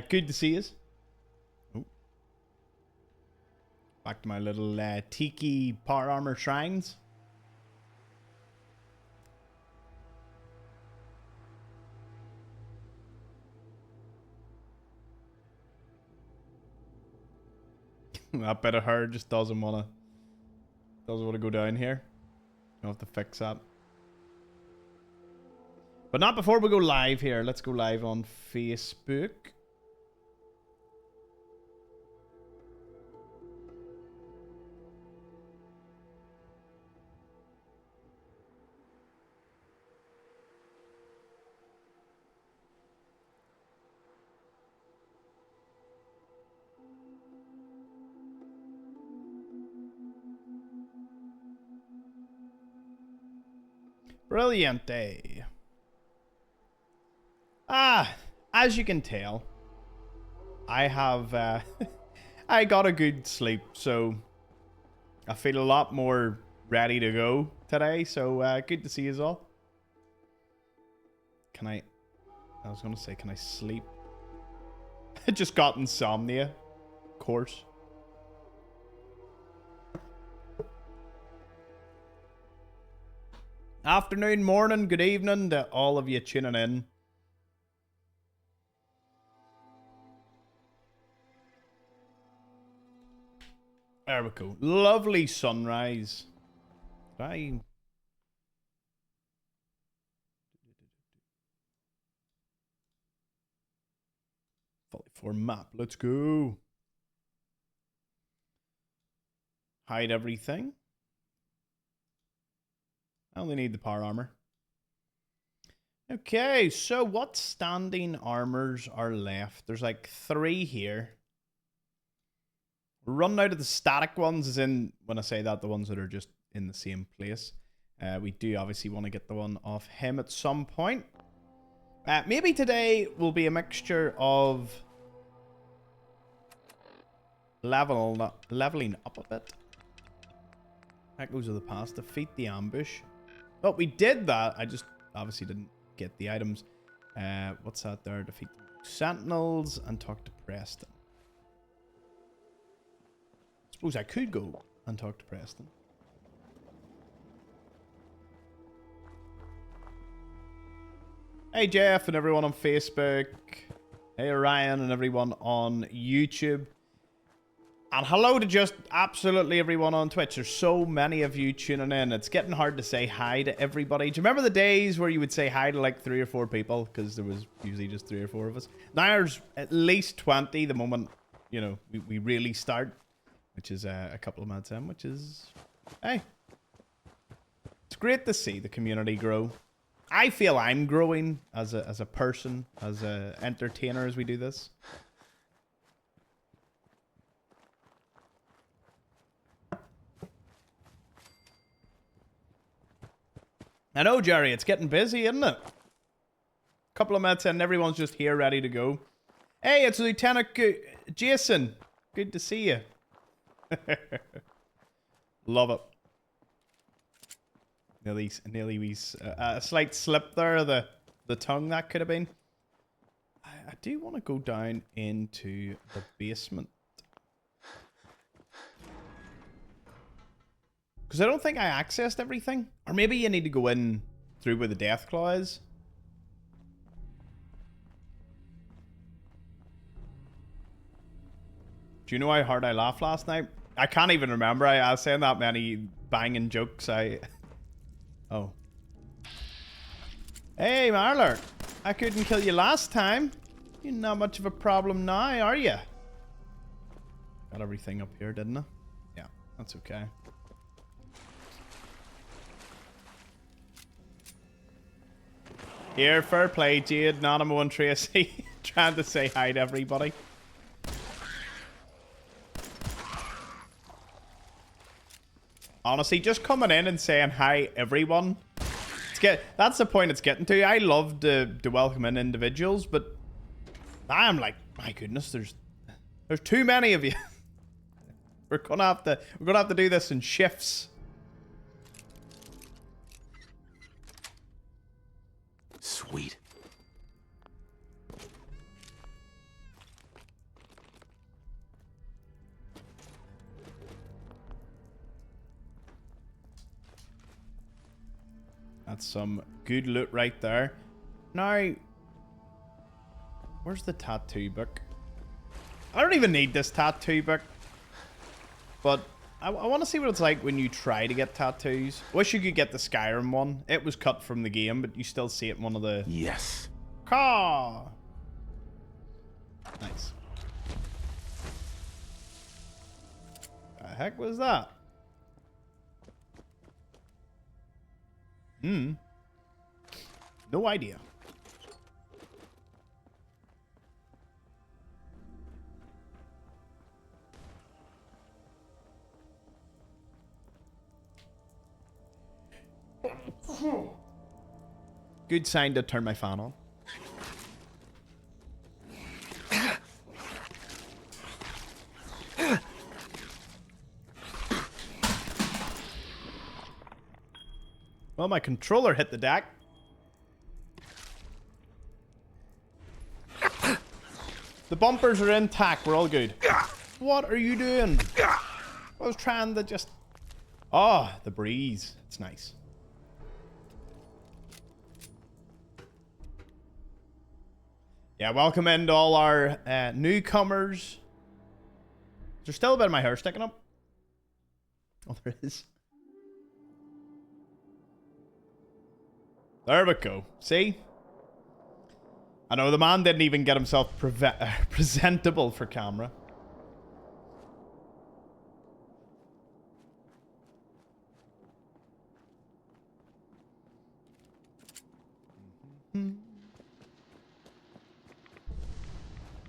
Good to see us. Oh. Back to my little tiki power armor shrines. That bit of her just doesn't wanna go down here. I'll have to fix that. But not before we go live here. Let's go live on Facebook. Brilliante. As you can tell, I have I got a good sleep, so I feel a lot more ready to go today. So good to see you all. I was gonna say, can I sleep? I just got insomnia, of course. Afternoon, morning, good evening to all of you tuning in. There we go. Lovely sunrise. Bye. For map. Let's go. Hide everything. I only need the power armor. Okay, so what standing armors are left? There's like 3 here. Run out of the static ones, as in, when I say that, the ones that are just in the same place. We do obviously want to get the one off him at some point. Maybe today will be a mixture of leveling up a bit. Echoes of the past. Defeat the ambush. Oh, we did that. I just obviously didn't get the items. What's that there? Defeat the sentinels and talk to Preston. Suppose I could go and talk to Preston. Hey Jeff and everyone on Facebook. Hey Ryan and everyone on YouTube. And hello to just absolutely everyone on Twitch. There's so many of you tuning in. It's getting hard to say hi to everybody. Do you remember the days where you would say hi to like 3 or 4 people? Because there was usually just 3 or 4 of us. Now there's at least 20 the moment, you know, we really start. Which is a couple of minutes in, which is... Hey. It's great to see the community grow. I feel I'm growing as a person, as an entertainer as we do this. I know, Jerry, it's getting busy, isn't it? Couple of minutes in, everyone's just here ready to go. Hey, it's Lieutenant Jason. Good to see you. Love it. Nearly we a slight slip there. The tongue that could have been. I do want to go down into the basement because I don't think I accessed everything, or maybe you need to go in through where the death claw is. Do you know how hard I laughed last night? I can't even remember. I was saying that many banging jokes. Oh. Hey, Marler. I couldn't kill you last time. You're not much of a problem now, are you? Got everything up here, didn't I? Yeah, that's okay. Here, fair play, Jade, Nanimo and Tracy. Trying to say hi to everybody. Honestly, just coming in and saying hi, everyone. That's the point it's getting to. I love to welcome in individuals, but I'm like, my goodness, there's too many of you. We're gonna have to do this in shifts. Sweet. That's some good loot right there. Now, where's the tattoo book? I don't even need this tattoo book. But I want to see what it's like when you try to get tattoos. Wish you could get the Skyrim one. It was cut from the game, but you still see it in one of the... Yes. Caw! Nice. The heck was that? No idea. Good sign to turn my fan on. Well, my controller hit the deck. The bumpers are intact. We're all good. What are you doing? I was trying to just... Oh, the breeze. It's nice. Yeah, welcome in to all our newcomers. Is there still a bit of my hair sticking up? Oh, there is. There we go. See? I know the man didn't even get himself presentable for camera.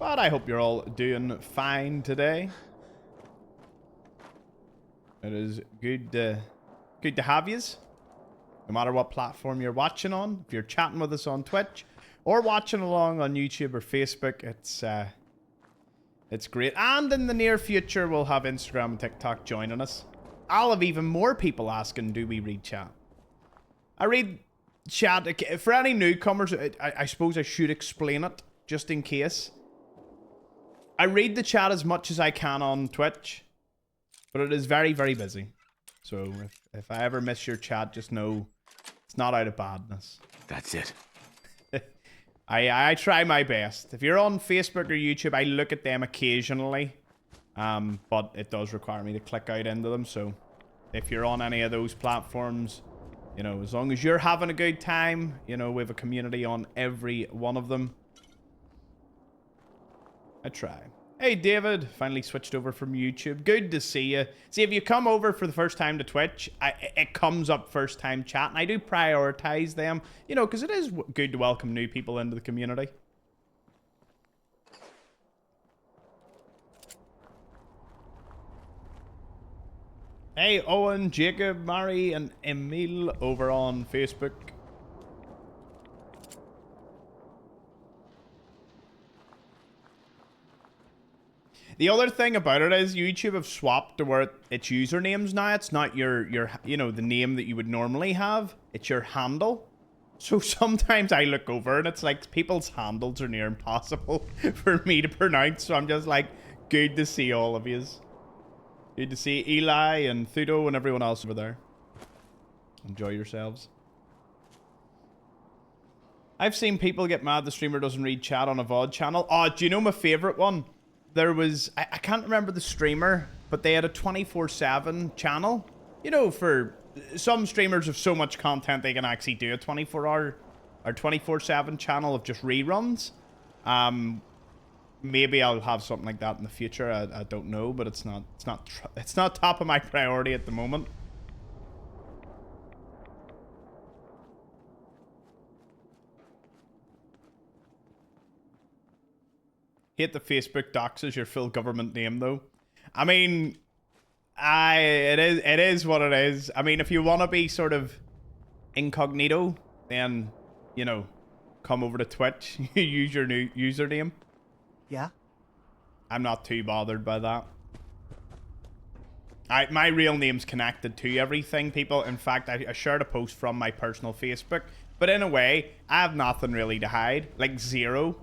But I hope you're all doing fine today. It is good to have yous. No matter what platform you're watching on. If you're chatting with us on Twitch or watching along on YouTube or Facebook, it's great. And in the near future, we'll have Instagram and TikTok joining us. I'll have even more people asking, do we read chat? I read chat. For any newcomers, I suppose I should explain it, just in case. I read the chat as much as I can on Twitch, but it is very, very busy. So if I ever miss your chat, just know it's not out of badness. That's it. I try my best. If you're on Facebook or YouTube, I look at them occasionally, but it does require me to click out into them. So if you're on any of those platforms, you know, as long as you're having a good time, you know, we have a community on every one of them. I try. Hey, David. Finally switched over from YouTube. Good to see you. See, if you come over for the first time to Twitch, it comes up first time chat, and I do prioritize them, you know, because it is good to welcome new people into the community. Hey, Owen, Jacob, Mary, and Emil over on Facebook. The other thing about it is YouTube have swapped to where it's usernames now. It's not your you know, the name that you would normally have. It's your handle. So sometimes I look over and it's like people's handles are near impossible for me to pronounce. So I'm just like, good to see all of yous. Good to see Eli and Thudo and everyone else over there. Enjoy yourselves. I've seen people get mad the streamer doesn't read chat on a VOD channel. Oh, do you know my favorite one? There was, I can't remember the streamer, but they had a 24/7 channel. You know, for some streamers have so much content, they can actually do a 24-hour or 24/7 channel of just reruns. Maybe I'll have something like that in the future. I don't know, but it's not top of my priority at the moment. Hate the Facebook doxes your full government name though. I mean, it is what it is. I mean, if you want to be sort of incognito, then, you know, come over to Twitch. Use your new username. Yeah. I'm not too bothered by that. My real name's connected to everything, people. In fact, I shared a post from my personal Facebook, but in a way, I have nothing really to hide, like zero.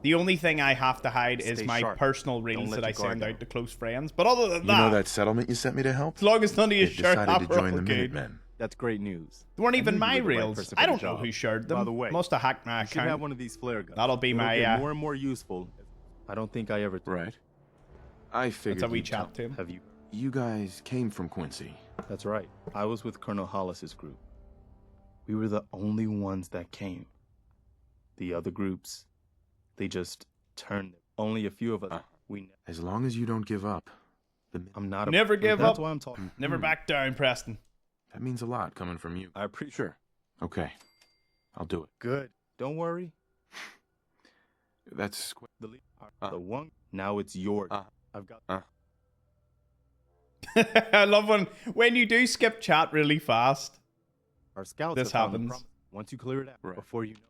The only thing I have to hide is my personal reels that I send out to close friends. But other than that, you know that settlement you sent me to help? As long as none of you share decided that, to join the good. Minutemen. That's great news. They weren't I even knew my you were the right reels. person for I the don't know job. who shared them. By the way, Must have hacked my you should have account. one of these flare guns. That'll be It'll my get more and more useful. I don't think I ever. Right. I figured That's how we you'd tell chat to him. Have you? You guys came from Quincy. That's right. I was with Colonel Hollis's group. We were the only ones that came. The other groups, they just turned. Only a few of us. As long as you don't give up. I'm not. Never give That's up. why I'm talking. Never back down, Preston. That means a lot coming from you. I appreciate. Sure. Okay. I'll do it. Good. Don't worry. That's... The one. Now it's yours. I've got. I love when you do skip chat really fast. Our scouts. This have found the happens. promise. Once you clear it out, before you know.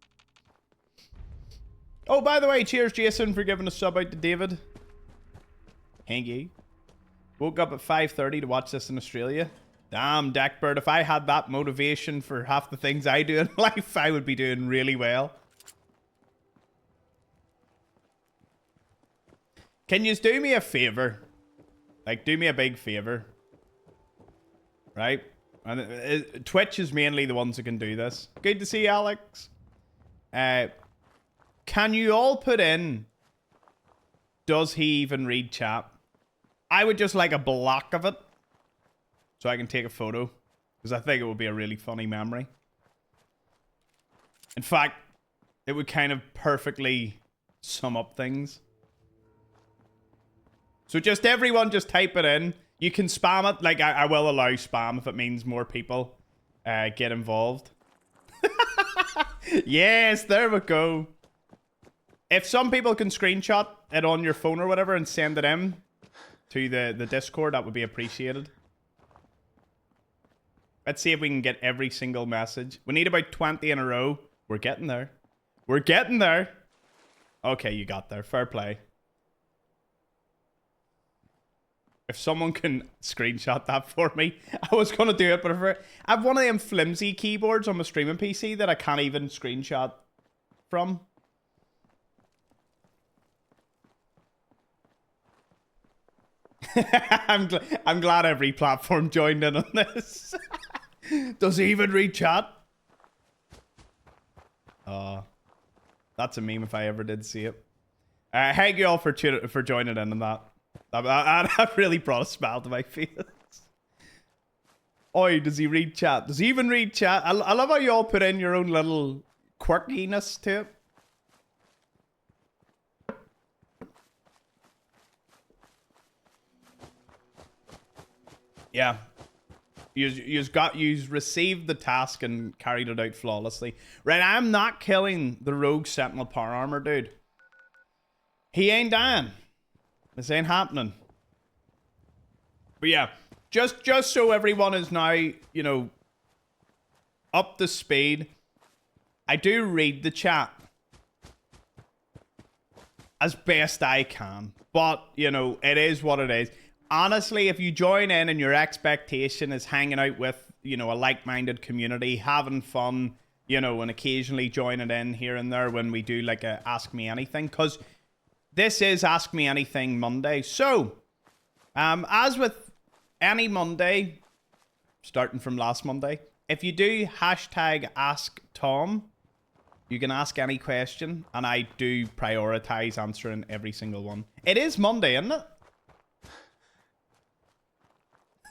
Oh, by the way, cheers, Jason, for giving a sub out to David. Hangy. Woke up at 5:30 to watch this in Australia. Damn, Deckbird, if I had that motivation for half the things I do in life, I would be doing really well. Can you do me a favor? Like, do me a big favor. Right? And Twitch is mainly the ones who can do this. Good to see you, Alex. Can you all put in, does he even read chat? I would just like a block of it so I can take a photo, because I think it would be a really funny memory. In fact, it would kind of perfectly sum up things. So just everyone just type it in. You can spam it. Like, I will allow spam if it means more people get involved. Yes, there we go. If some people can screenshot it on your phone or whatever and send it in to the Discord, that would be appreciated. Let's see if we can get every single message. We need about 20 in a row. We're getting there. We're getting there. Okay, you got there. Fair play. If someone can screenshot that for me, I was going to do it, but I have one of them flimsy keyboards on my streaming PC that I can't even screenshot from. I'm glad every platform joined in on this. Does he even read chat? That's a meme if I ever did see it. Thank you all for joining in on that. That really brought a smile to my face. Oi, does he read chat? Does he even read chat? I love how you all put in your own little quirkiness to it. Yeah. You've received the task and carried it out flawlessly. Right, I'm not killing the rogue sentinel power armor, dude. He ain't dying. This ain't happening. But yeah, just so everyone is now, you know, up to speed. I do read the chat as best I can. But, you know, it is what it is. Honestly, if you join in and your expectation is hanging out with, you know, a like-minded community, having fun, you know, and occasionally joining in here and there when we do like a Ask Me Anything, because this is Ask Me Anything Monday. So, as with any Monday, starting from last Monday, if you do hashtag Ask Tom, you can ask any question, and I do prioritize answering every single one. It is Monday, isn't it?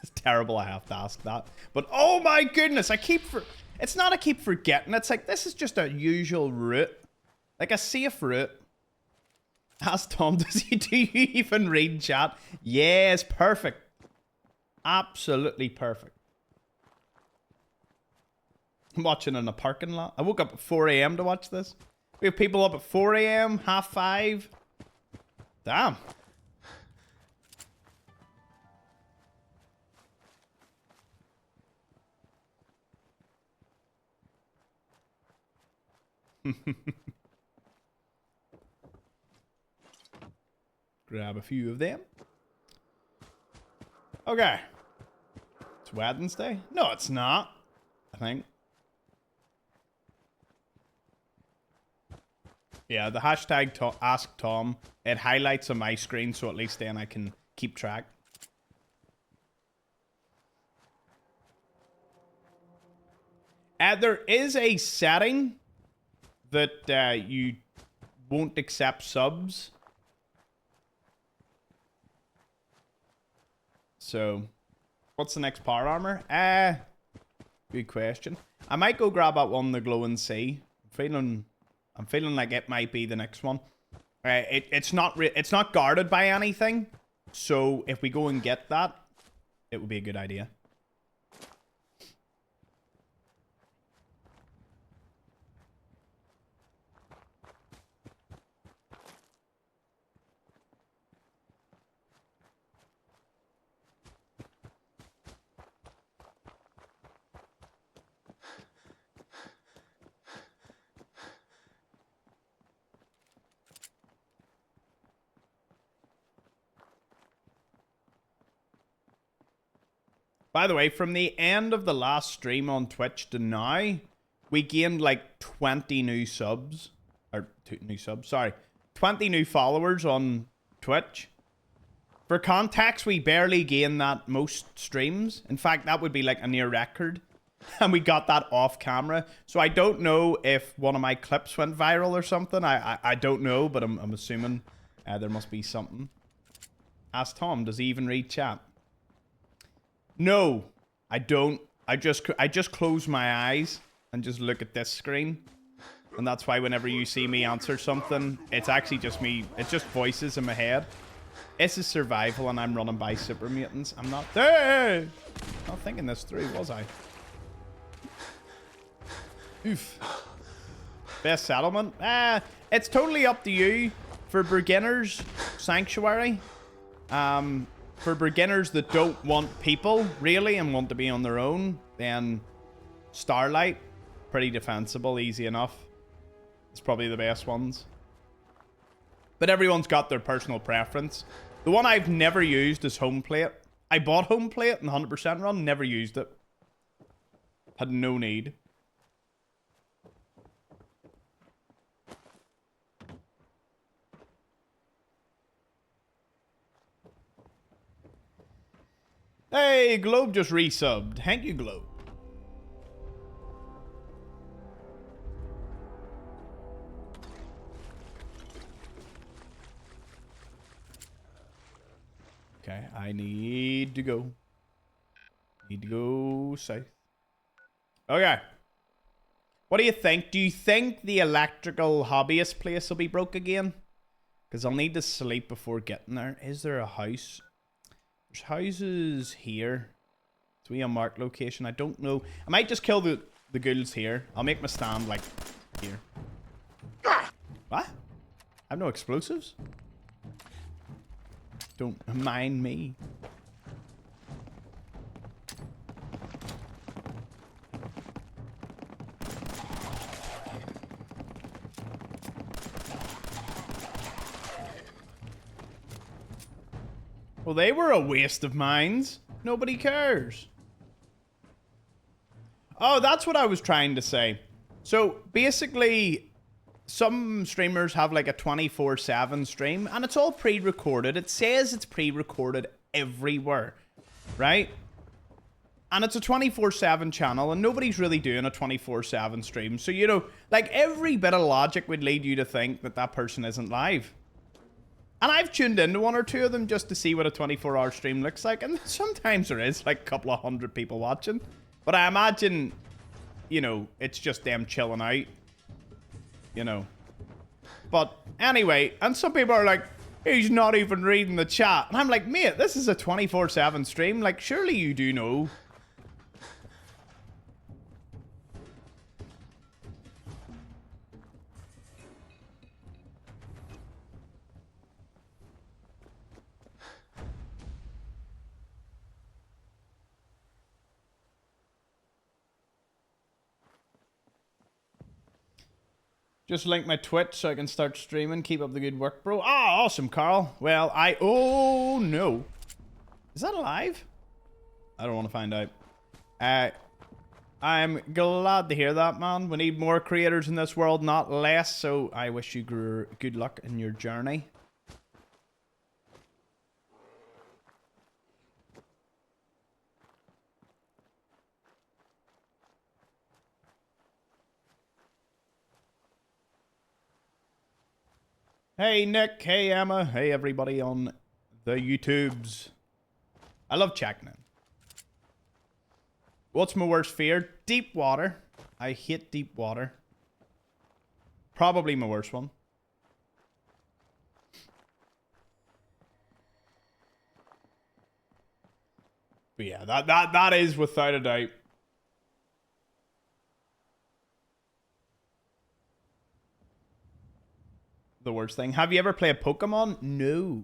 It's terrible I have to ask that. But oh my goodness, it's not I keep forgetting. It's like, this is just a usual route. Like a safe route. Ask Tom, do you even read chat? Yes, perfect. Absolutely perfect. I'm watching in a parking lot. I woke up at 4 a.m. to watch this. We have people up at 4 a.m., 5:30. Damn. Grab a few of them. Okay. It's Wednesday? No, it's not. I think. Yeah, the hashtag Ask Tom, it highlights on my screen, so at least then I can keep track. There is a setting that you won't accept subs. So, what's the next power armor? Good question. I might go grab that one, the glowing sea. I'm feeling like it might be the next one. It's not guarded by anything, so if we go and get that, it would be a good idea. By the way, from the end of the last stream on Twitch to now, we gained like 20 new subs. Or, new subs, sorry. 20 new followers on Twitch. For context, we barely gain that most streams. In fact, that would be like a near record. And we got that off camera. So I don't know if one of my clips went viral or something. I don't know, but I'm assuming there must be something. Ask Tom, does he even read chat? No, I don't. I just close my eyes and just look at this screen. And that's why whenever you see me answer something, it's actually just me. It's just voices in my head. This is survival and I'm running by super mutants. I'm not there. Not thinking this through, was I? Oof. Best settlement? It's totally up to you. For beginners, Sanctuary. For beginners that don't want people, really, and want to be on their own, then Starlight. Pretty defensible, easy enough. It's probably the best ones. But everyone's got their personal preference. The one I've never used is Home Plate. I bought Home Plate in 100% run, never used it. Had no need. Hey, Globe just resubbed. Thank you, Globe. Okay, I need to go. Need to go south. Okay. What do you think? Do you think the electrical hobbyist place will be broke again? Because I'll need to sleep before getting there. Is there a house? There's houses here. It's a unmarked location. I don't know. I might just kill the ghouls here. I'll make my stand like here. What? I have no explosives? Don't mind me. Well, they were a waste of mines. Nobody cares. Oh, that's what I was trying to say. So, basically, some streamers have like a 24/7 stream, and it's all pre-recorded. It says it's pre-recorded everywhere, right? And it's a 24/7 channel, and nobody's really doing a 24/7 stream. So, you know, like every bit of logic would lead you to think that that person isn't live. And I've tuned into one or two of them just to see what a 24-hour stream looks like. And sometimes there is like a couple of hundred people watching. But I imagine, you know, it's just them chilling out. You know. But anyway, and some people are like, he's not even reading the chat. And I'm like, mate, this is a 24/7 stream. Like, surely you do know. Just link my Twitch so I can start streaming. Keep up the good work, bro. Ah, awesome, Carl. Well, oh, no. Is that alive? I don't want to find out. I'm glad to hear that, man. We need more creators in this world, not less. So I wish you good luck in your journey. Hey Nick, hey Emma, hey everybody on the YouTubes. I love checking in. What's my worst fear? Deep water. I hate deep water. Probably my worst one. But yeah, that is without a doubt. The worst thing. Have you ever played Pokemon? No.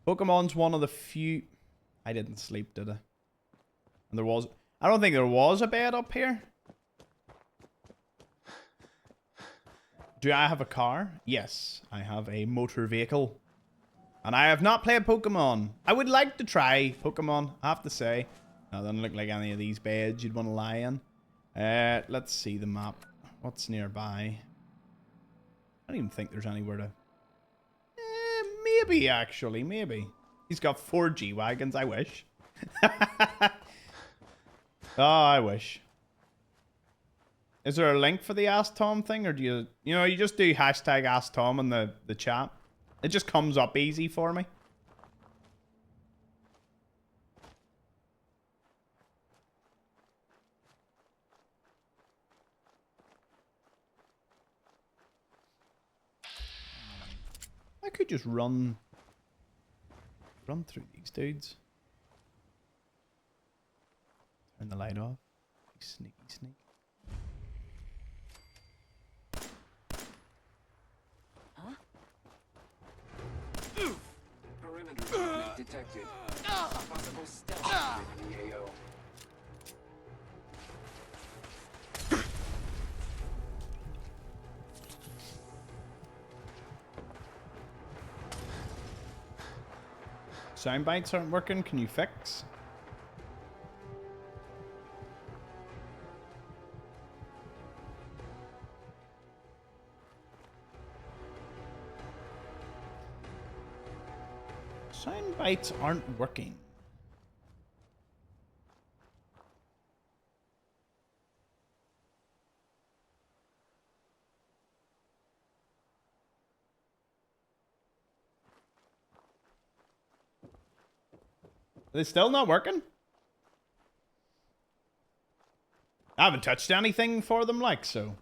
Pokemon's one of the few... I didn't sleep, did I? And there was... I don't think there was a bed up here. Do I have a car? Yes, I have a motor vehicle. And I have not played Pokemon. I would like to try Pokemon, I have to say. No, doesn't look like any of these beds you'd want to lie in. Let's see the map. What's nearby? I don't even think there's anywhere to... maybe, actually. Maybe. He's got 4 G-Wagons. I wish. Oh, I wish. Is there a link for the Ask Tom thing? Or do you... You know, you just do hashtag Ask Tom in the chat. It just comes up easy for me. I could just run through these dudes. Turn the light off. Sneaky sneak. Huh? Perimeter movement detected. Possible stealth within the AO. Sound bites aren't working. Can you fix? Sound bites aren't working. Are they still not working? I haven't touched anything for them, like, so.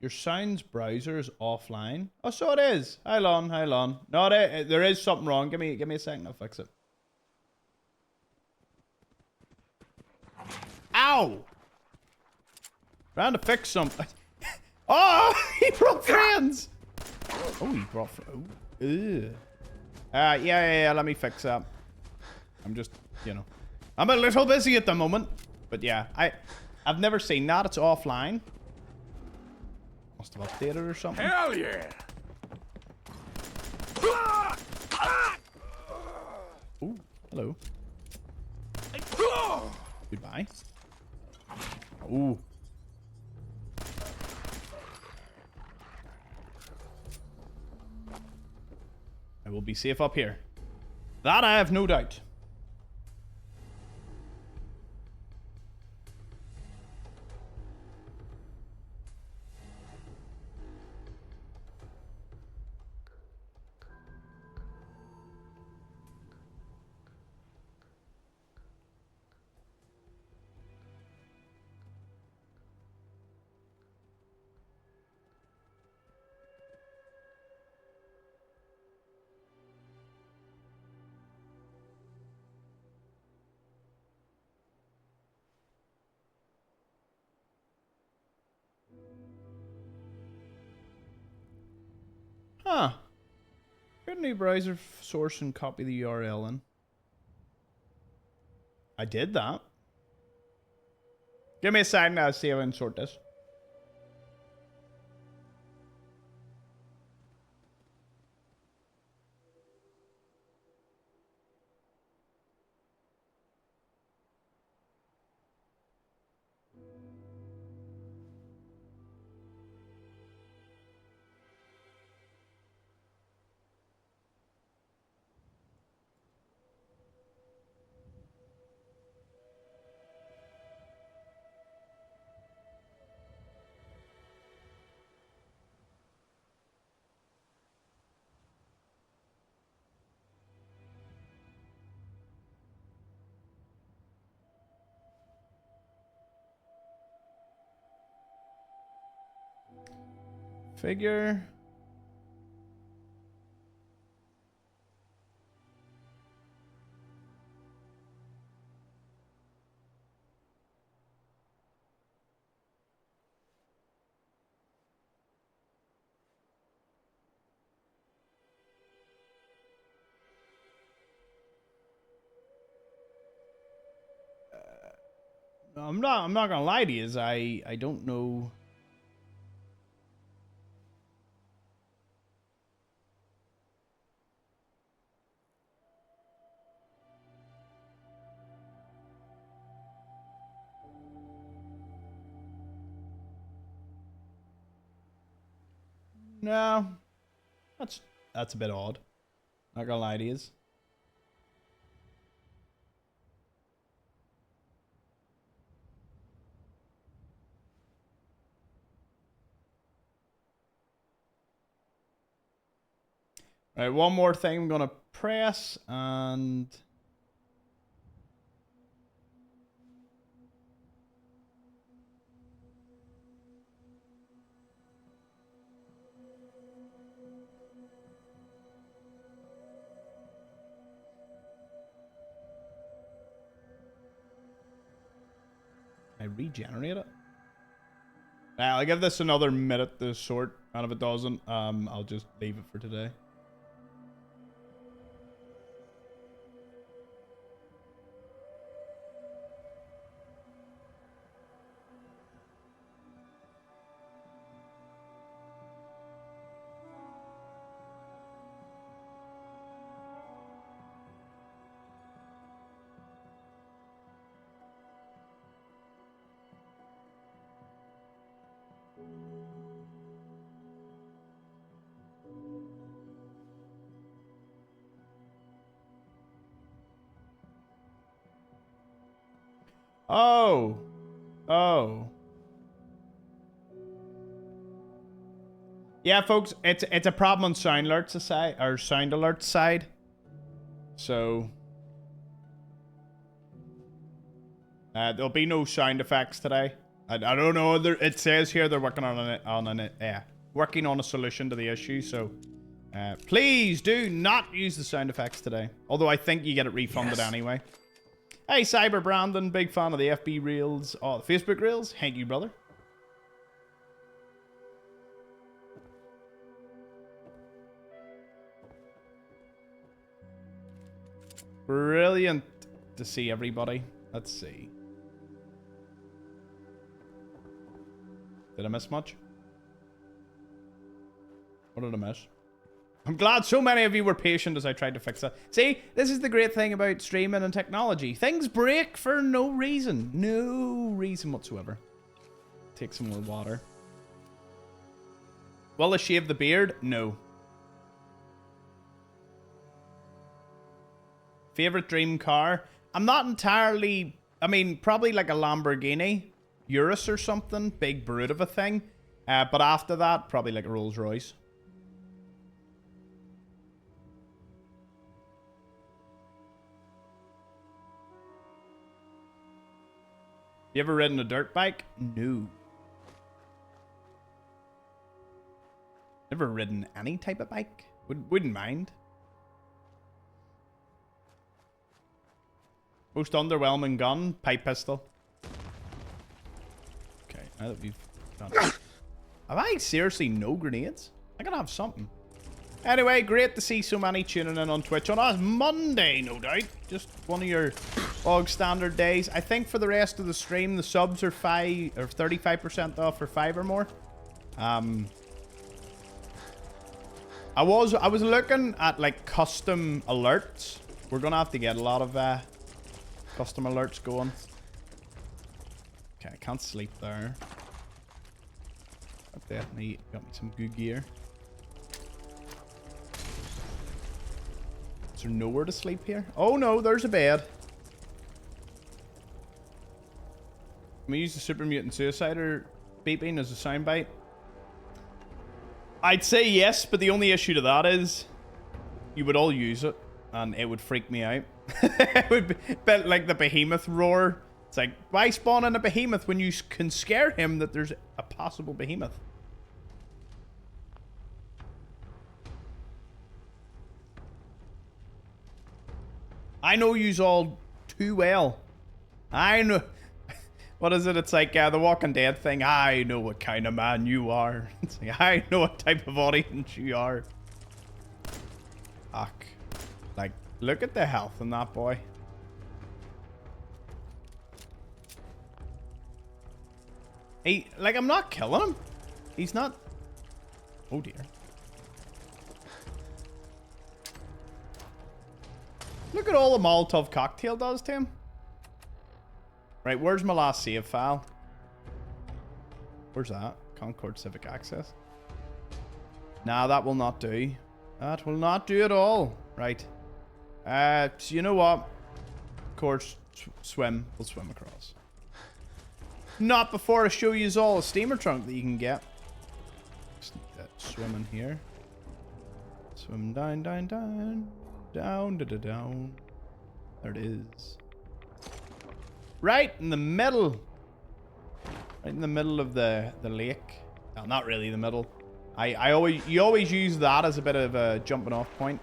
Your sounds browser is offline. Oh, so it is. Hold on, hold on. No, there is something wrong. Give me a second, I'll fix it. Ow! Trying to fix something. Oh, he brought friends. Oh, he brought friends. Oh, ew. Yeah. Let me fix that. I'm just, you know, I'm a little busy at the moment, but yeah, I've never seen that. It's offline. Must have updated or something. Hell yeah! Ooh, hello. Goodbye. Ooh. I will be safe up here. That I have no doubt. Huh. Create a new browser source and copy the URL in. I did that. Give me a second, I'll see how I can sort this. Figure. I'm not gonna lie to you, I don't know. No. That's a bit odd. Not gonna lie to you. Right, one more thing I'm gonna press and I regenerate it. I'll give this another minute to sort, and if it doesn't, I'll just leave it for today. Oh. Oh. Yeah, folks, it's a problem on sound alerts side or sound alert side. So there'll be no sound effects today. I don't know. It says here they're working working on a solution to the issue. So please do not use the sound effects today. Although I think you get it refunded anyway. Hey, Cyber Brandon, big fan of the FB Reels. Oh, the Facebook Reels. Thank you, brother. Brilliant to see everybody. Let's see. Did I miss much? What did I miss? I'm glad so many of you were patient as I tried to fix that. See, this is the great thing about streaming and technology. Things break for no reason. No reason whatsoever. Take some more water. Will I shave the beard? No. Favorite dream car? I'm not entirely... I mean, probably like a Lamborghini. Urus or something. Big brute of a thing. But after that, probably like a Rolls Royce. You ever ridden a dirt bike? No. Never ridden any type of bike? Wouldn't mind. Most underwhelming gun? Pipe pistol. Okay, now that we've done it. Have I seriously no grenades? I gotta have something. Anyway, great to see so many tuning in on Twitch on us Monday, no doubt. Just one of your bog standard days. I think for the rest of the stream, the subs are 35% off for 5 or more. I was looking at like custom alerts. We're gonna have to get a lot of custom alerts going. Okay, I can't sleep there. I've definitely got me some good gear. Is there nowhere to sleep here? Oh no, there's a bed. Can we use the Super Mutant Suicider beeping as a soundbite? I'd say yes, but the only issue to that is you would all use it and it would freak me out. It would be like the behemoth roar. It's like, why spawn in a behemoth when you can scare him that there's a possible behemoth? I know yous all too well. I know. What is it? It's like the Walking Dead thing. I know what kind of man you are. It's like, I know what type of audience you are. Fuck. Like, look at the health in that boy. Like, I'm not killing him. He's not. Oh dear. Look at all the Molotov cocktail does to him. Right, where's my last save file? Where's that? Concord Civic Access. Nah, that will not do. That will not do at all. Right. So you know what? Of course, swim. We'll swim across. Not before I show you all a steamer trunk that you can get. Just need that swim in here. Swim down, down, down. Down, da, da, down. There it is. Right in the middle. Right in the middle of the lake. Well, not really the middle. You always use that as a bit of a jumping off point.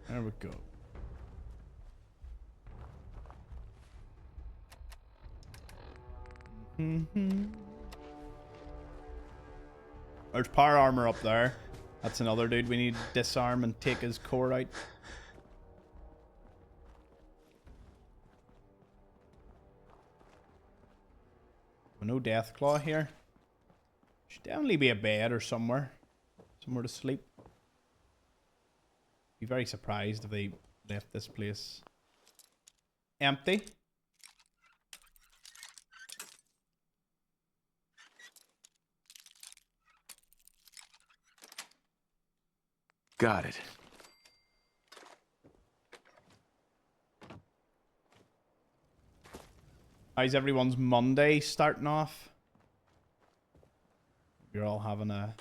There we go. There's power armor up there. That's another dude we need to disarm and take his core out. No Deathclaw here. Should definitely be a bed or somewhere. Somewhere to sleep. Be very surprised if they left this place empty. Got it. How's everyone's Monday starting off? You're all having a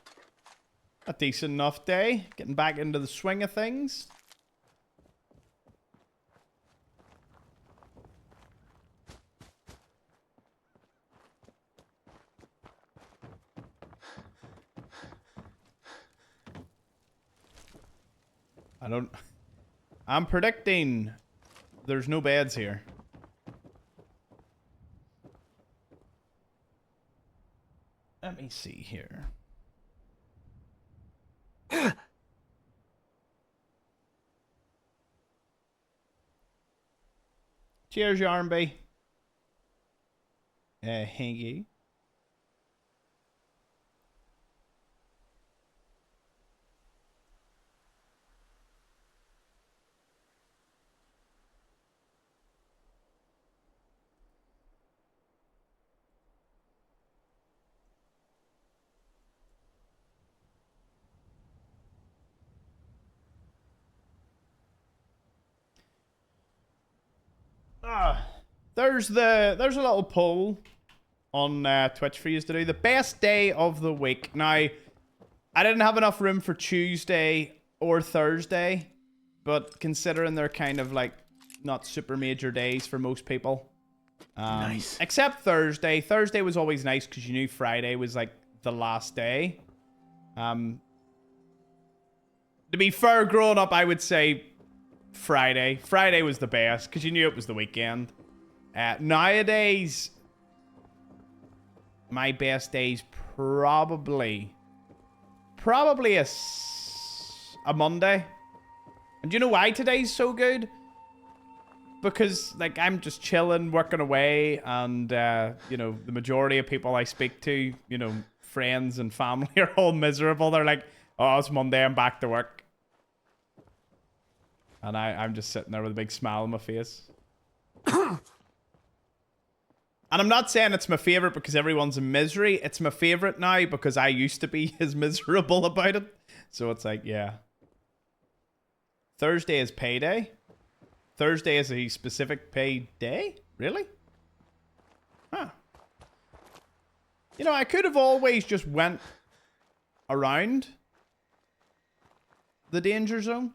decent enough day. Getting back into the swing of things. I'm predicting there's no beds here. Let me see here. Cheers, Yarnby. Hangy. There's a little poll on Twitch for you to do. The best day of the week. Now, I didn't have enough room for Tuesday or Thursday, but considering they're kind of like not super major days for most people. Nice. Except Thursday. Thursday was always nice because you knew Friday was like the last day. To be fair, growing up, I would say Friday. Friday was the best because you knew it was the weekend. Nowadays, my best days probably a Monday. And do you know why today's so good? Because like I'm just chilling, working away, and you know, the majority of people I speak to, you know, friends and family are all miserable. They're like, "Oh, it's Monday, I'm back to work." And I'm just sitting there with a big smile on my face. And I'm not saying it's my favorite because everyone's in misery. It's my favorite now because I used to be as miserable about it. So it's like, yeah. Thursday is payday. Thursday is a specific pay day? Really? Huh. You know, I could have always just went around the danger zone.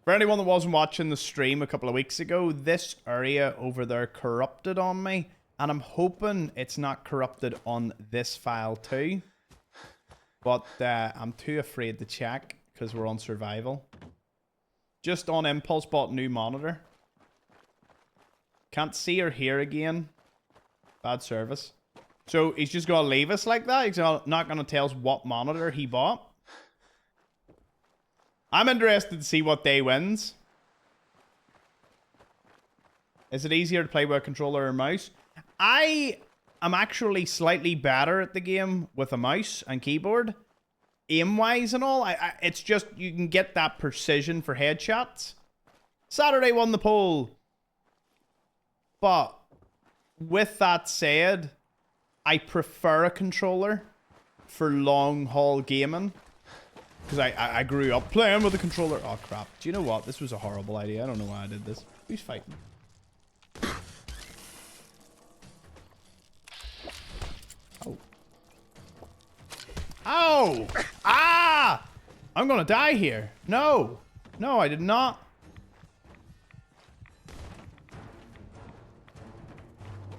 For anyone that wasn't watching the stream a couple of weeks ago, this area over there corrupted on me. And I'm hoping it's not corrupted on this file too. But I'm too afraid to check because we're on survival. Just on impulse bought new monitor. Can't see or hear again. Bad service. So he's just gonna leave us like that? He's not gonna tell us what monitor he bought? I'm interested to see what day wins. Is it easier to play with a controller or mouse? I am actually slightly better at the game with a mouse and keyboard. Aim-wise and all. It's just, you can get that precision for headshots. Saturday won the poll. But, with that said, I prefer a controller for long-haul gaming. Because I grew up playing with a controller. Oh, crap. Do you know what? This was a horrible idea. I don't know why I did this. Who's fighting? Oh. Ow! Ah! I'm gonna die here. No. No, I did not.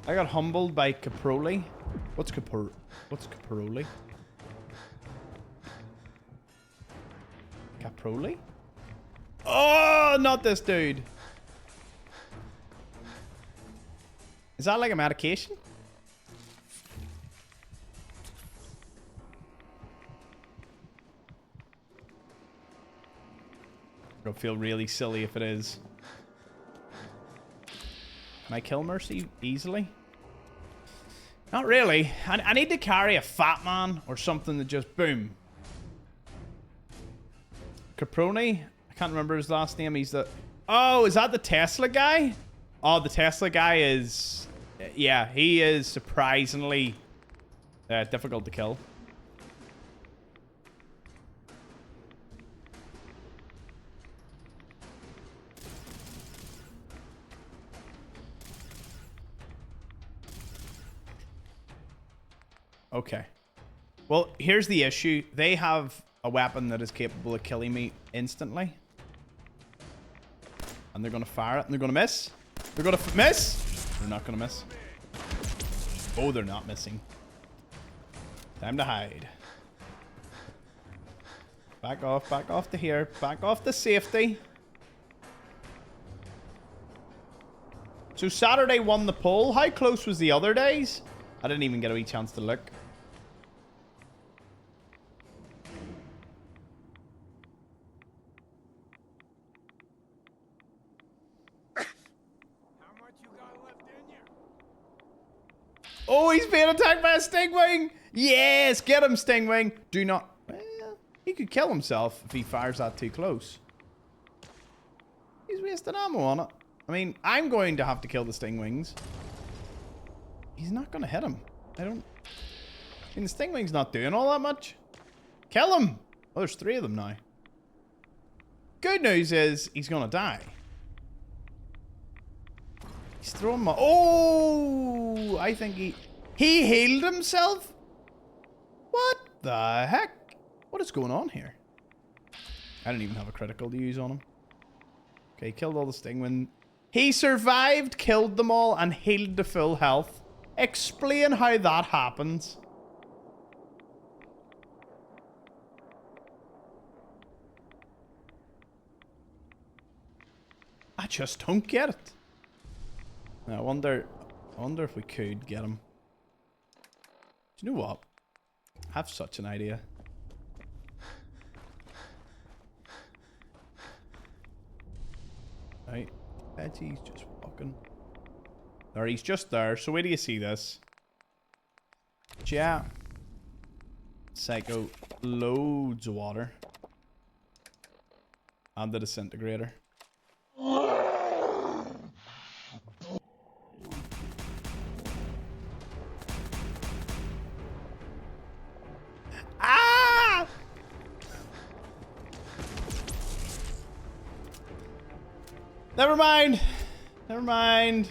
I got humbled by Caproli. What's Caproli? Caproli? Oh, not this dude. Is that like a medication? It'll feel really silly if it is. Can I kill Mercy easily? Not really. I need to carry a fat man or something that just boom. Caproni? I can't remember his last name. He's the... Oh, is that the Tesla guy? Oh, the Tesla guy is... Yeah, he is surprisingly difficult to kill. Okay. Well, here's the issue. They have a weapon that is capable of killing me instantly. And they're going to fire it and they're going to miss. They're going to miss. They're not going to miss. Oh, they're not missing. Time to hide. Back off to here. Back off to safety. So Saturday won the poll. How close was the other days? I didn't even get a wee chance to look. Oh, he's being attacked by a stingwing! Yes, get him, stingwing! Do not... Well, he could kill himself if he fires that too close. He's wasting ammo on it. I mean, I'm going to have to kill the stingwings. He's not going to hit him. I mean, the stingwing's not doing all that much. Kill him! Oh, there's 3 of them now. Good news is, he's going to die. He's throwing my... Oh! I think he healed himself? What the heck? What is going on here? I didn't even have a critical to use on him. Okay, killed all the stingwing. He survived, killed them all, and healed to full health. Explain how that happens. I just don't get it. I wonder if we could get him. Do you know what? I have such an idea. Right. He's just walking. There, he's just there. So where do you see this? Yeah. Psycho. Loads of water. And the disintegrator. Ah! Never mind. Never mind.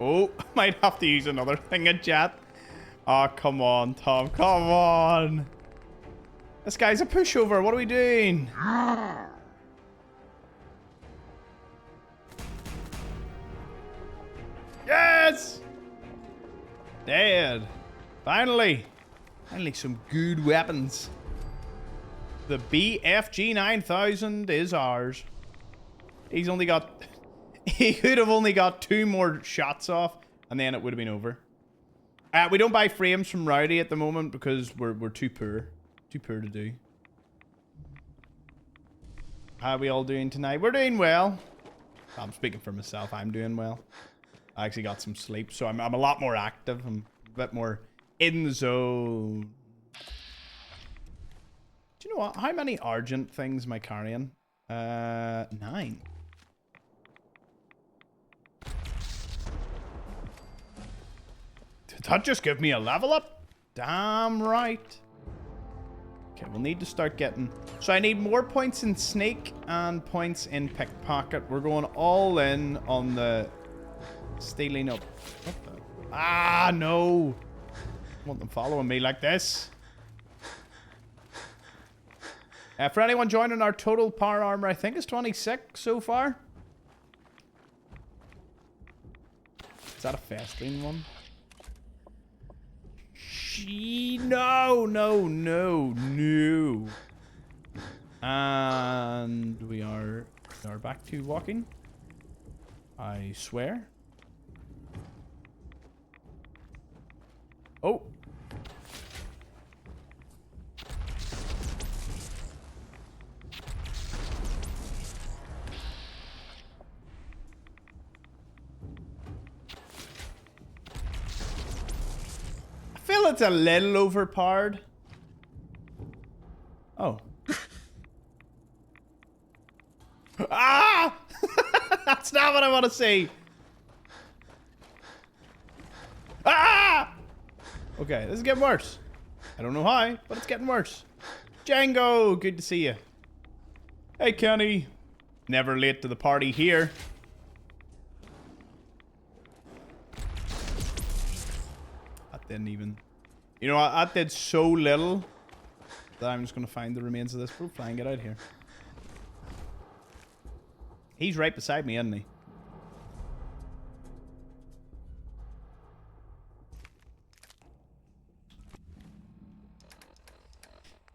Oh, I might have to use another thing in chat. Oh, come on, Tom. Come on. This guy's a pushover. What are we doing? Yes! Dead. Finally. Finally some good weapons. The BFG 9000 is ours. He's only got... He could have only got 2 more shots off, and then it would have been over. We don't buy frames from Rowdy at the moment because we're too poor. Too poor to do. How are we all doing tonight? We're doing well. I'm speaking for myself. I'm doing well. I actually got some sleep, so I'm a lot more active. I'm a bit more in the zone. Do you know what? How many Argent things am I carrying? 9. Did that just give me a level up? Damn right. Okay, we'll need to start getting... So I need more points in Snake and points in Pickpocket. We're going all in on the stealing up. What the... Ah, no. I want them following me like this. For anyone joining, our total power armor, I think, is 26 so far. Is that a Festrine one? No, no, no, no. And we are back to walking. I swear. Oh. I feel it's a little overpowered. Oh. Ah! That's not what I want to see. Ah! Okay, this is getting worse. I don't know how, but it's getting worse. Django, good to see you. Hey, Kenny. Never late to the party here. That didn't even... You know what? That did so little that I'm just going to find the remains of this profile and get out of here. He's right beside me, isn't he?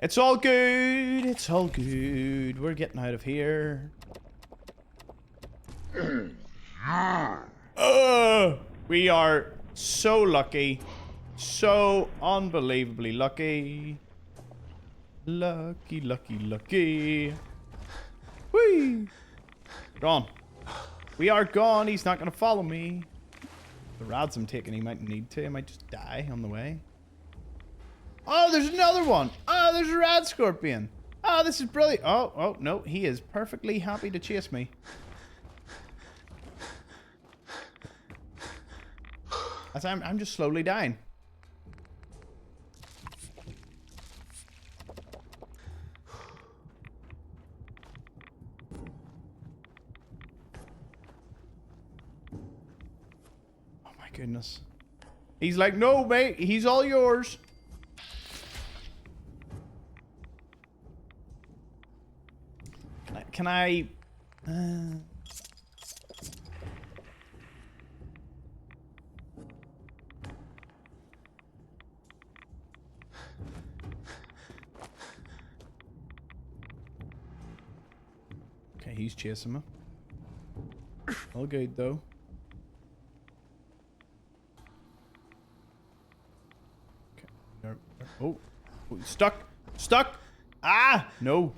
It's all good. It's all good. We're getting out of here. We are so lucky. So unbelievably lucky. Lucky, lucky, lucky. Whee! Gone. We are gone. He's not going to follow me. The rods I'm taking, he might need to. I might just die on the way. Oh, there's another one. Oh, there's a rad scorpion. Oh, this is brilliant. Oh, no. He is perfectly happy to chase me. As I'm just slowly dying. Oh my goodness. He's like, no, mate. He's all yours. Can I... Okay, he's chasing me. All good, though. Okay. Oh, stuck! Stuck! Ah! No.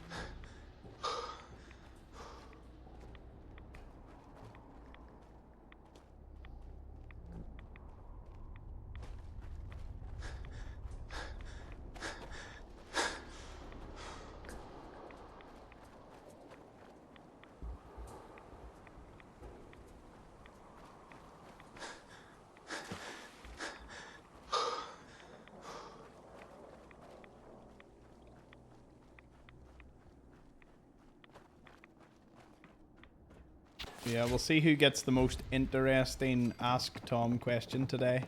Yeah, we'll see who gets the most interesting Ask Tom question today.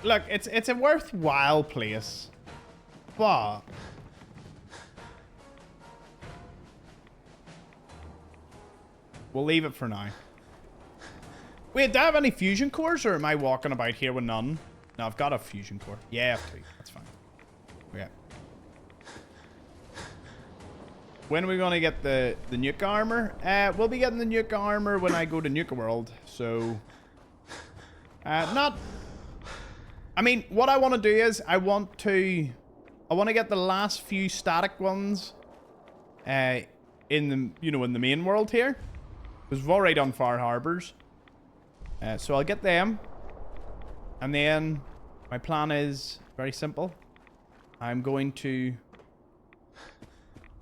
Look, it's a worthwhile place, but we'll leave it for now. Wait, do I have any fusion cores, or am I walking about here with none? No, I've got a fusion core. Yeah, I have 2. That's fine. Okay. When are we going to get the nuke armor? We'll be getting the nuke armor when I go to Nuke World. So, not... I mean, what I want to do is I want to get the last few static ones in the, you know, in the main world here. Because we've already done Far Harbors. So I'll get them. And then my plan is very simple. I'm going to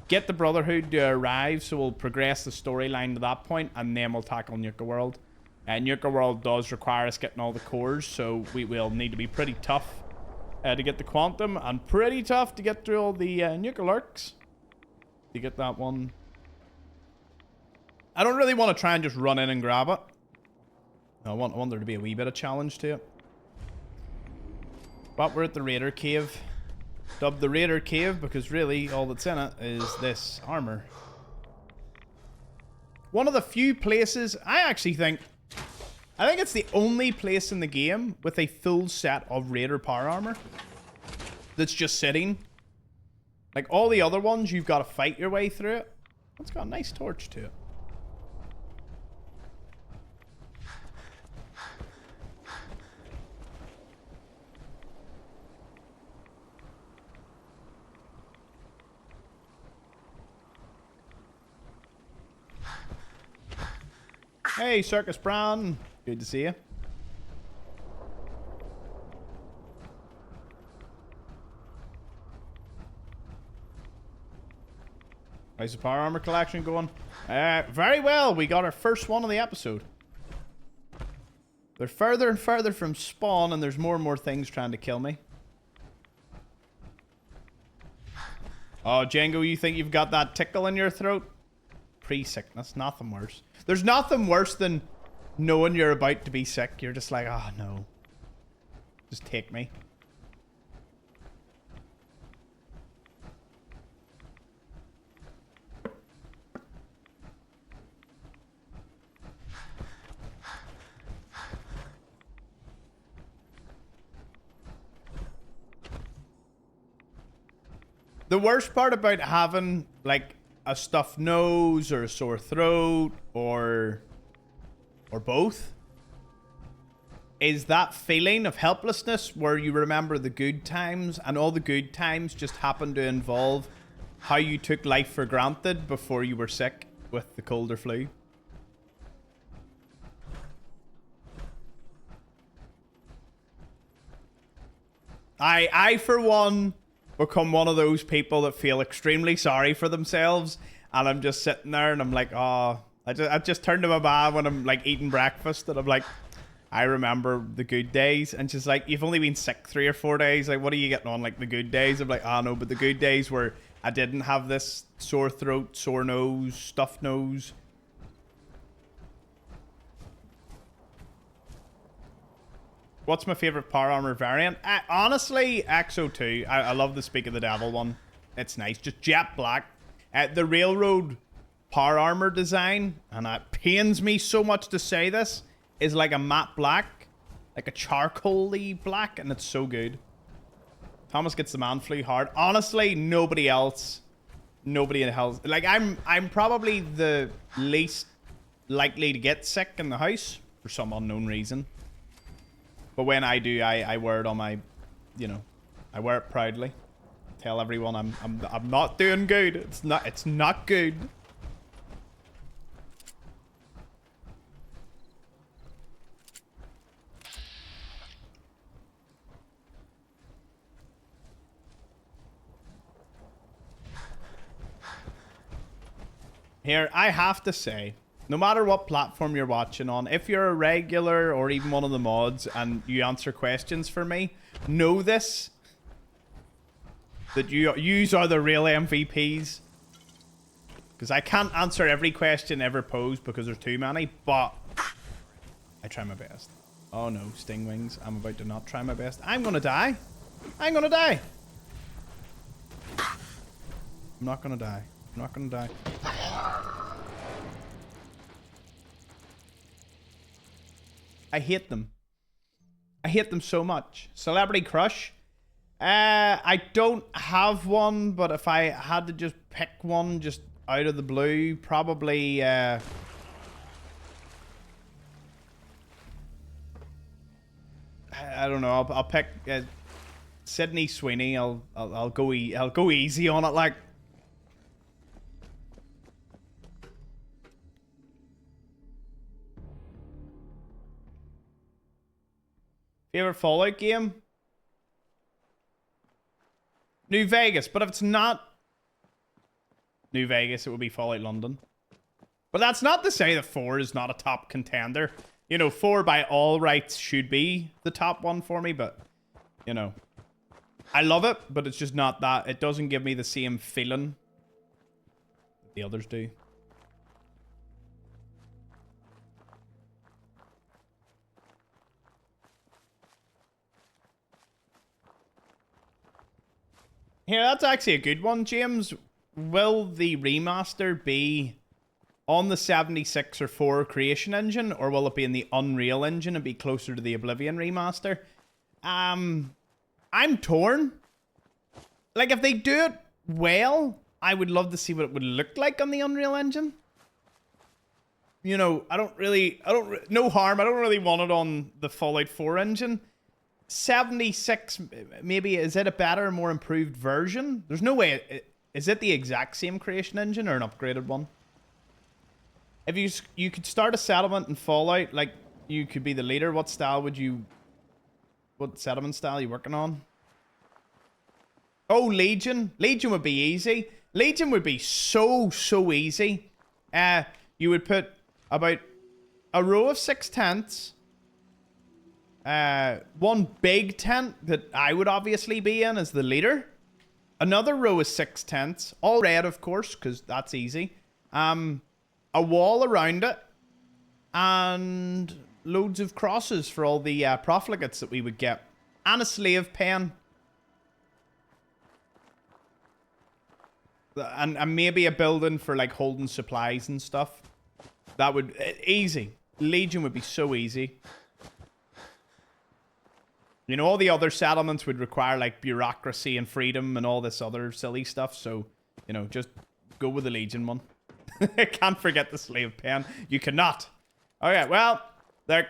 get the Brotherhood to arrive, so we'll progress the storyline to that point, and then we'll tackle Nuka World. Nuka World does require us getting all the cores, so we will need to be pretty tough to get the Quantum, and pretty tough to get through all the Nuka Lurks. To get that one. I don't really want to try and just run in and grab it. I want there to be a wee bit of challenge to it. But we're at the Raider Cave. Dubbed the Raider Cave because really all that's in it is this armor. One of the few places, I think it's the only place in the game with a full set of Raider power armor that's just sitting. Like all the other ones, you've got to fight your way through it. It's got a nice torch to it. Hey, Circus Brown. Good to see you. How's the power armor collection going? Very well. We got our first one of the episode. They're further and further from spawn, and there's more and more things trying to kill me. Oh, Django, you think you've got that tickle in your throat? Pre-sickness. Nothing worse. There's nothing worse than knowing you're about to be sick. You're just like, oh no. Just take me. The worst part about having, like, a stuffed nose or a sore throat or both is that feeling of helplessness where you remember the good times, and all the good times just happen to involve how you took life for granted before you were sick with the cold or flu. I for one become one of those people that feel extremely sorry for themselves, and I'm just sitting there and I'm like, oh, I just turn to my mom when I'm like eating breakfast and I'm like, I remember the good days, and she's like, you've only been sick 3 or 4 days, like what are you getting on, like the good days? I'm like, oh no, but the good days where I didn't have this sore throat, sore nose, stuffed nose. What's my favorite power armor variant? Honestly, XO2. I love the Speak of the Devil one. It's nice. Just jet black. The Railroad power armor design, and it pains me so much to say this, is like a matte black. Like a charcoal-y black, and it's so good. Thomas gets the man flu hard. Honestly, nobody else. Nobody else. Like, I'm probably the least likely to get sick in the house for some unknown reason. But when I do, I wear it on my, you know, I wear it proudly. Tell everyone I'm not doing good. It's not good. Here, I have to say, no matter what platform you're watching on, if you're a regular or even one of the mods and you answer questions for me, know this, that yous are the real MVPs. Because I can't answer every question ever posed because there's too many, but I try my best. Oh no, sting wings. I'm about to not try my best. I'm gonna die. I'm gonna die. I'm not gonna die. I'm not gonna die. I hate them. I hate them so much. Celebrity crush. I don't have one, but if I had to just pick one just out of the blue, probably I don't know. I'll pick Sydney Sweeney. I'll go I'll go easy on it, like. Favorite Fallout game? New Vegas, but if it's not New Vegas, it would be Fallout London. But that's not to say that 4 is not a top contender. You know, 4 by all rights should be the top one for me, but, you know, I love it, but it's just not that. It doesn't give me the same feeling that the others do. Here, that's actually a good one, James. Will the remaster be on the 76 or 4 creation engine, or will it be in the Unreal engine and be closer to the Oblivion remaster? I'm torn. Like, if they do it well, I would love to see what it would look like on the Unreal engine. You know, no harm. I don't really want it on the Fallout 4 engine. 76, maybe, is it a better, more improved version? There's no way. Is it the exact same creation engine or an upgraded one? If you could start a settlement in Fallout, like, you could be the leader, what settlement style are you working on? Oh, Legion. Legion would be easy. Legion would be so easy. You would put about a row of 6 tents. One big tent that I would obviously be in as the leader. Another row of 6 tents. All red, of course, because that's easy. A wall around it. And loads of crosses for all the profligates that we would get. And a slave pen. And maybe a building for, like, holding supplies and stuff. That would... easy. Legion would be so easy. You know, all the other settlements would require, like, bureaucracy and freedom and all this other silly stuff. So, you know, just go with the Legion one. I can't forget the slave pen. You cannot. Okay, well, there,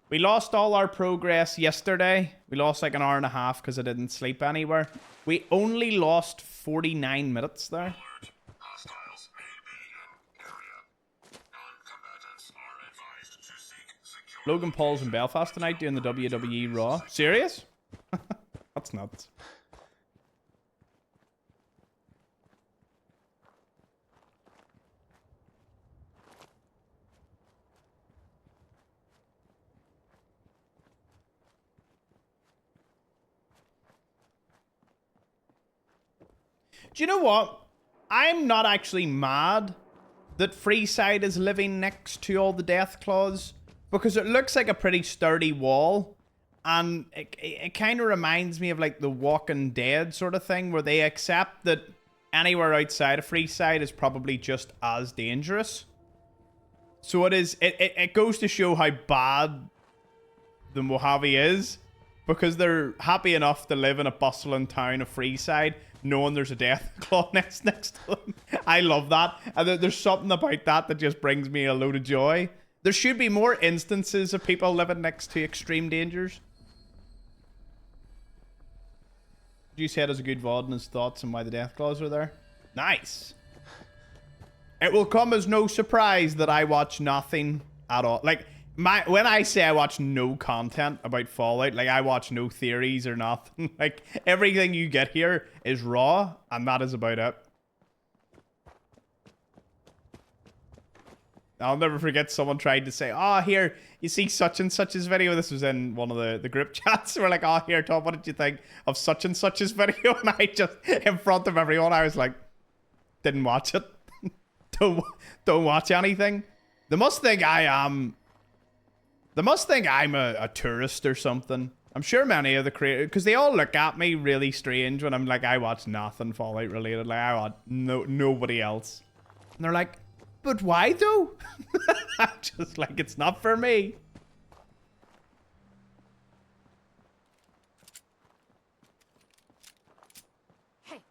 we lost all our progress yesterday. We lost, like, an hour and a half because I didn't sleep anywhere. We only lost 49 minutes there. Logan Paul's in Belfast tonight doing the WWE Raw. Serious? That's nuts. Do you know what? I'm not actually mad that Freeside is living next to all the Death Claws. Because it looks like a pretty sturdy wall. And it kind of reminds me of, like, the Walking Dead sort of thing. Where they accept that anywhere outside of Freeside is probably just as dangerous. So it goes to show how bad the Mojave is. Because they're happy enough to live in a bustling town of Freeside, knowing there's a Death Claw next to them. I love that. And there's something about that just brings me a load of joy. There should be more instances of people living next to extreme dangers. Juice Head has a good VOD and his thoughts on why the Death Claws are there. Nice. It will come as no surprise that I watch nothing at all. Like, when I say I watch no content about Fallout, like, I watch no theories or nothing. Like, everything you get here is raw, and that is about it. I'll never forget someone tried to say, oh, here, you see such and such's video. This was in one of the group chats. We're like, oh, here, Tom, what did you think of such and such's video? And I just, in front of everyone, I was like, didn't watch it. don't watch anything. They must think I am They must think I'm a tourist or something. I'm sure many of the creators, because they all look at me really strange when I'm like, I watch nothing Fallout related. Like, I watch nobody else. And they're like, but why though? I'm just like, it's not for me. Hey.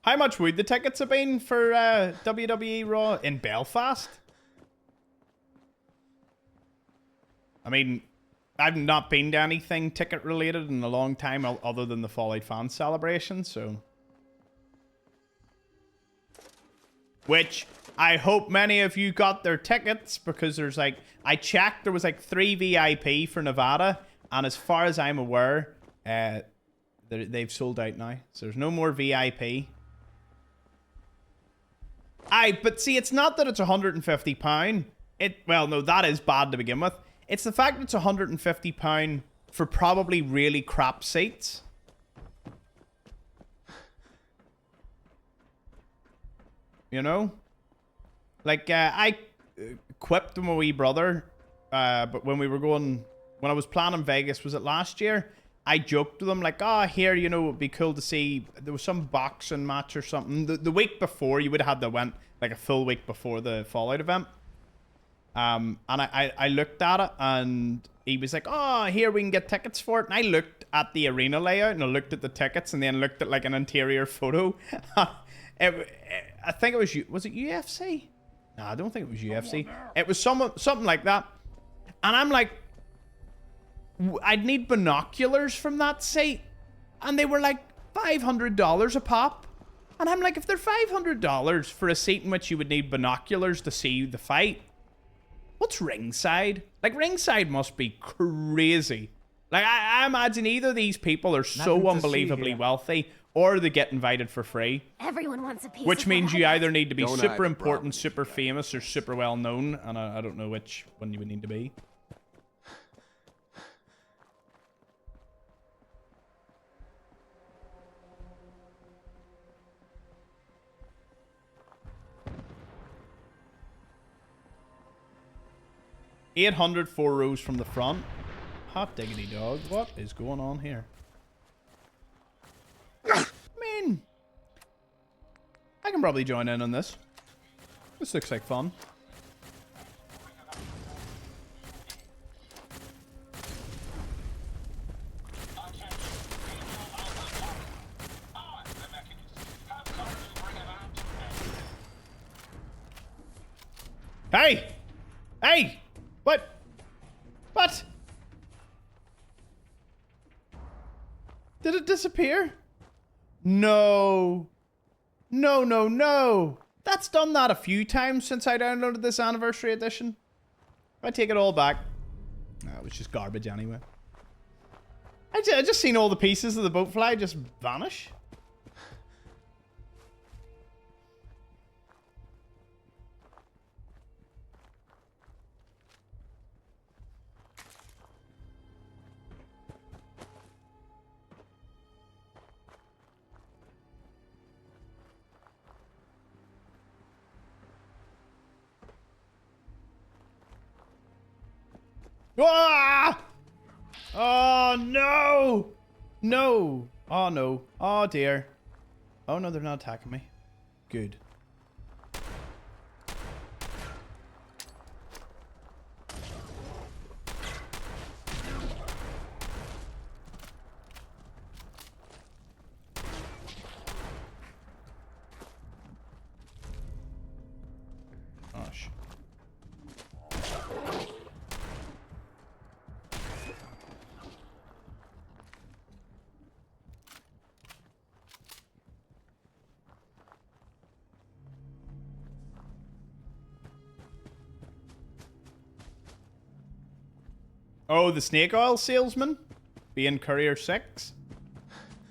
How much would the tickets have been for WWE Raw in Belfast? I mean, I've not been to anything ticket related in a long time other than the Fallout fan celebration, so. Which I hope many of you got their tickets, because there's like, I checked, there was like 3 VIP for Nevada, and as far as I'm aware, they've sold out now. So there's no more VIP. But see, it's not that it's £150. Well, no, that is bad to begin with. It's the fact that it's £150 for probably really crap seats. You know? Like, I quipped to my wee brother, but when I was planning Vegas, was it last year? I joked with him, like, here, you know, it'd be cool to see, there was some boxing match or something. The week before, you would have had the event, like a full week before the Fallout event. And I looked at it, and he was like, here, we can get tickets for it. And I looked at the arena layout, and I looked at the tickets, and then looked at, like, an interior photo. I think it was it UFC? No, I don't think it was UFC. It was something like that. And I'm like, I'd need binoculars from that seat. And they were like $500 a pop. And I'm like, if they're $500 for a seat in which you would need binoculars to see the fight, what's ringside? Like, ringside must be crazy. Like, I imagine either these people are so unbelievably wealthy, or they get invited for free. Everyone wants a piece Which of means that. you either need to be Don't super I, important, probably, super guys. famous, or super well known. And I don't know which one you would need to be. $800 4 rows from the front. Hot diggity dog. What is going on here? I mean, I can probably join in on this. This looks like fun. Hey! Hey! What? What? Did it disappear? No. No, no, no. That's done that a few times since I downloaded this anniversary edition. I take it all back. No, it was just garbage anyway. I just seen all the pieces of the boat fly just vanish. Ah! Oh, no! No! Oh, no. Oh, dear. Oh, no, they're not attacking me. Good. Gosh. Oh, the snake oil salesman? Being Courier 6?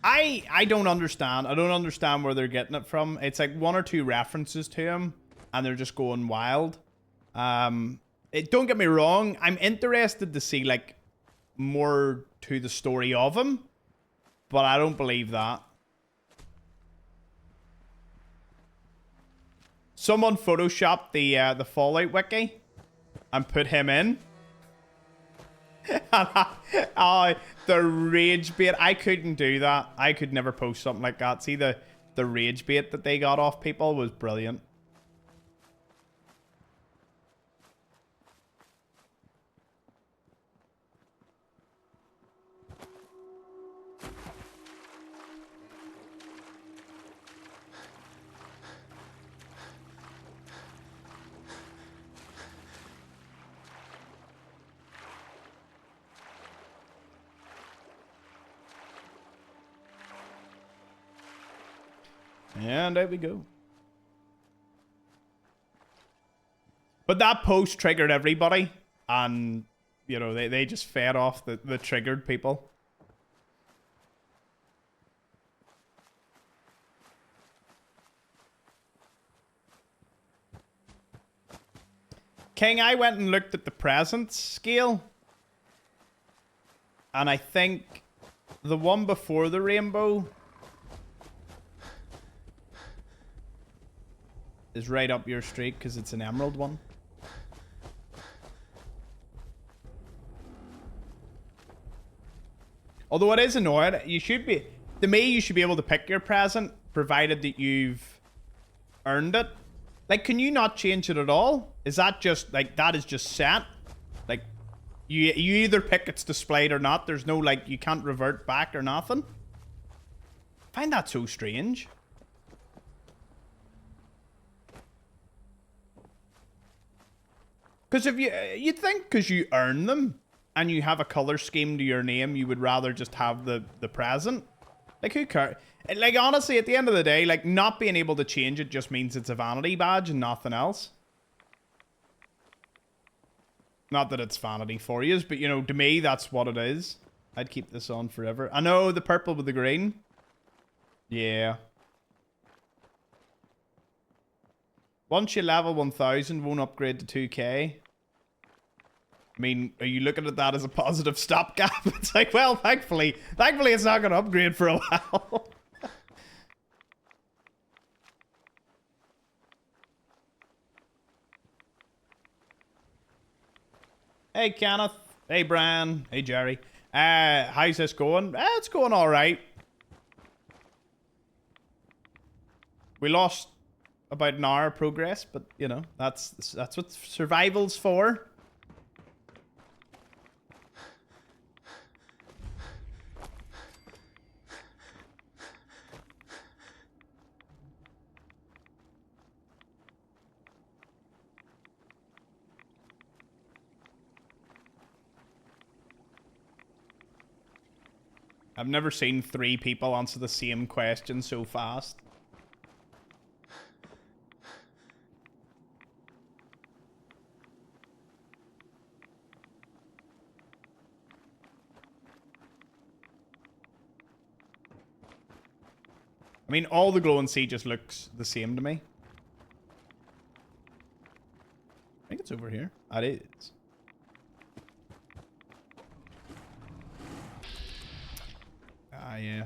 I don't understand. I don't understand where they're getting it from. It's like 1 or 2 references to him, and they're just going wild. Don't get me wrong. I'm interested to see, like, more to the story of him, but I don't believe that. Someone photoshopped the Fallout wiki and put him in. The rage bait. I couldn't do that. I could never post something like that. See, the rage bait that they got off people was brilliant. And there we go. But that post triggered everybody. And, you know, they just fed off the triggered people. King, I went and looked at the presence scale. And I think the one before the rainbow is right up your street because it's an emerald one. Although it is annoying, you should be, to me, you should be able to pick your present provided that you've earned it. Like, can you not change it at all? Is that just, like, that is just set? Like, you either pick it's displayed or not. There's no, like, you can't revert back or nothing. I find that so strange. Because if you'd think because you earn them and you have a color scheme to your name, you would rather just have the present. Like, who cares? Like, honestly, at the end of the day, like, not being able to change it just means it's a vanity badge and nothing else. Not that it's vanity for you, but, you know, to me, that's what it is. I'd keep this on forever. I know, the purple with the green. Yeah. Once you level 1000, won't upgrade to 2k. I mean, are you looking at that as a positive stopgap? It's like, well, thankfully it's not going to upgrade for a while. Hey, Kenneth. Hey, Brian. Hey, Jerry. How's this going? It's going all right. We lost about an hour of progress, but you know, that's what survival's for. I've never seen 3 people answer the same question so fast. I mean, all the glow and see just looks the same to me. I think it's over here. It is. Ah, yeah.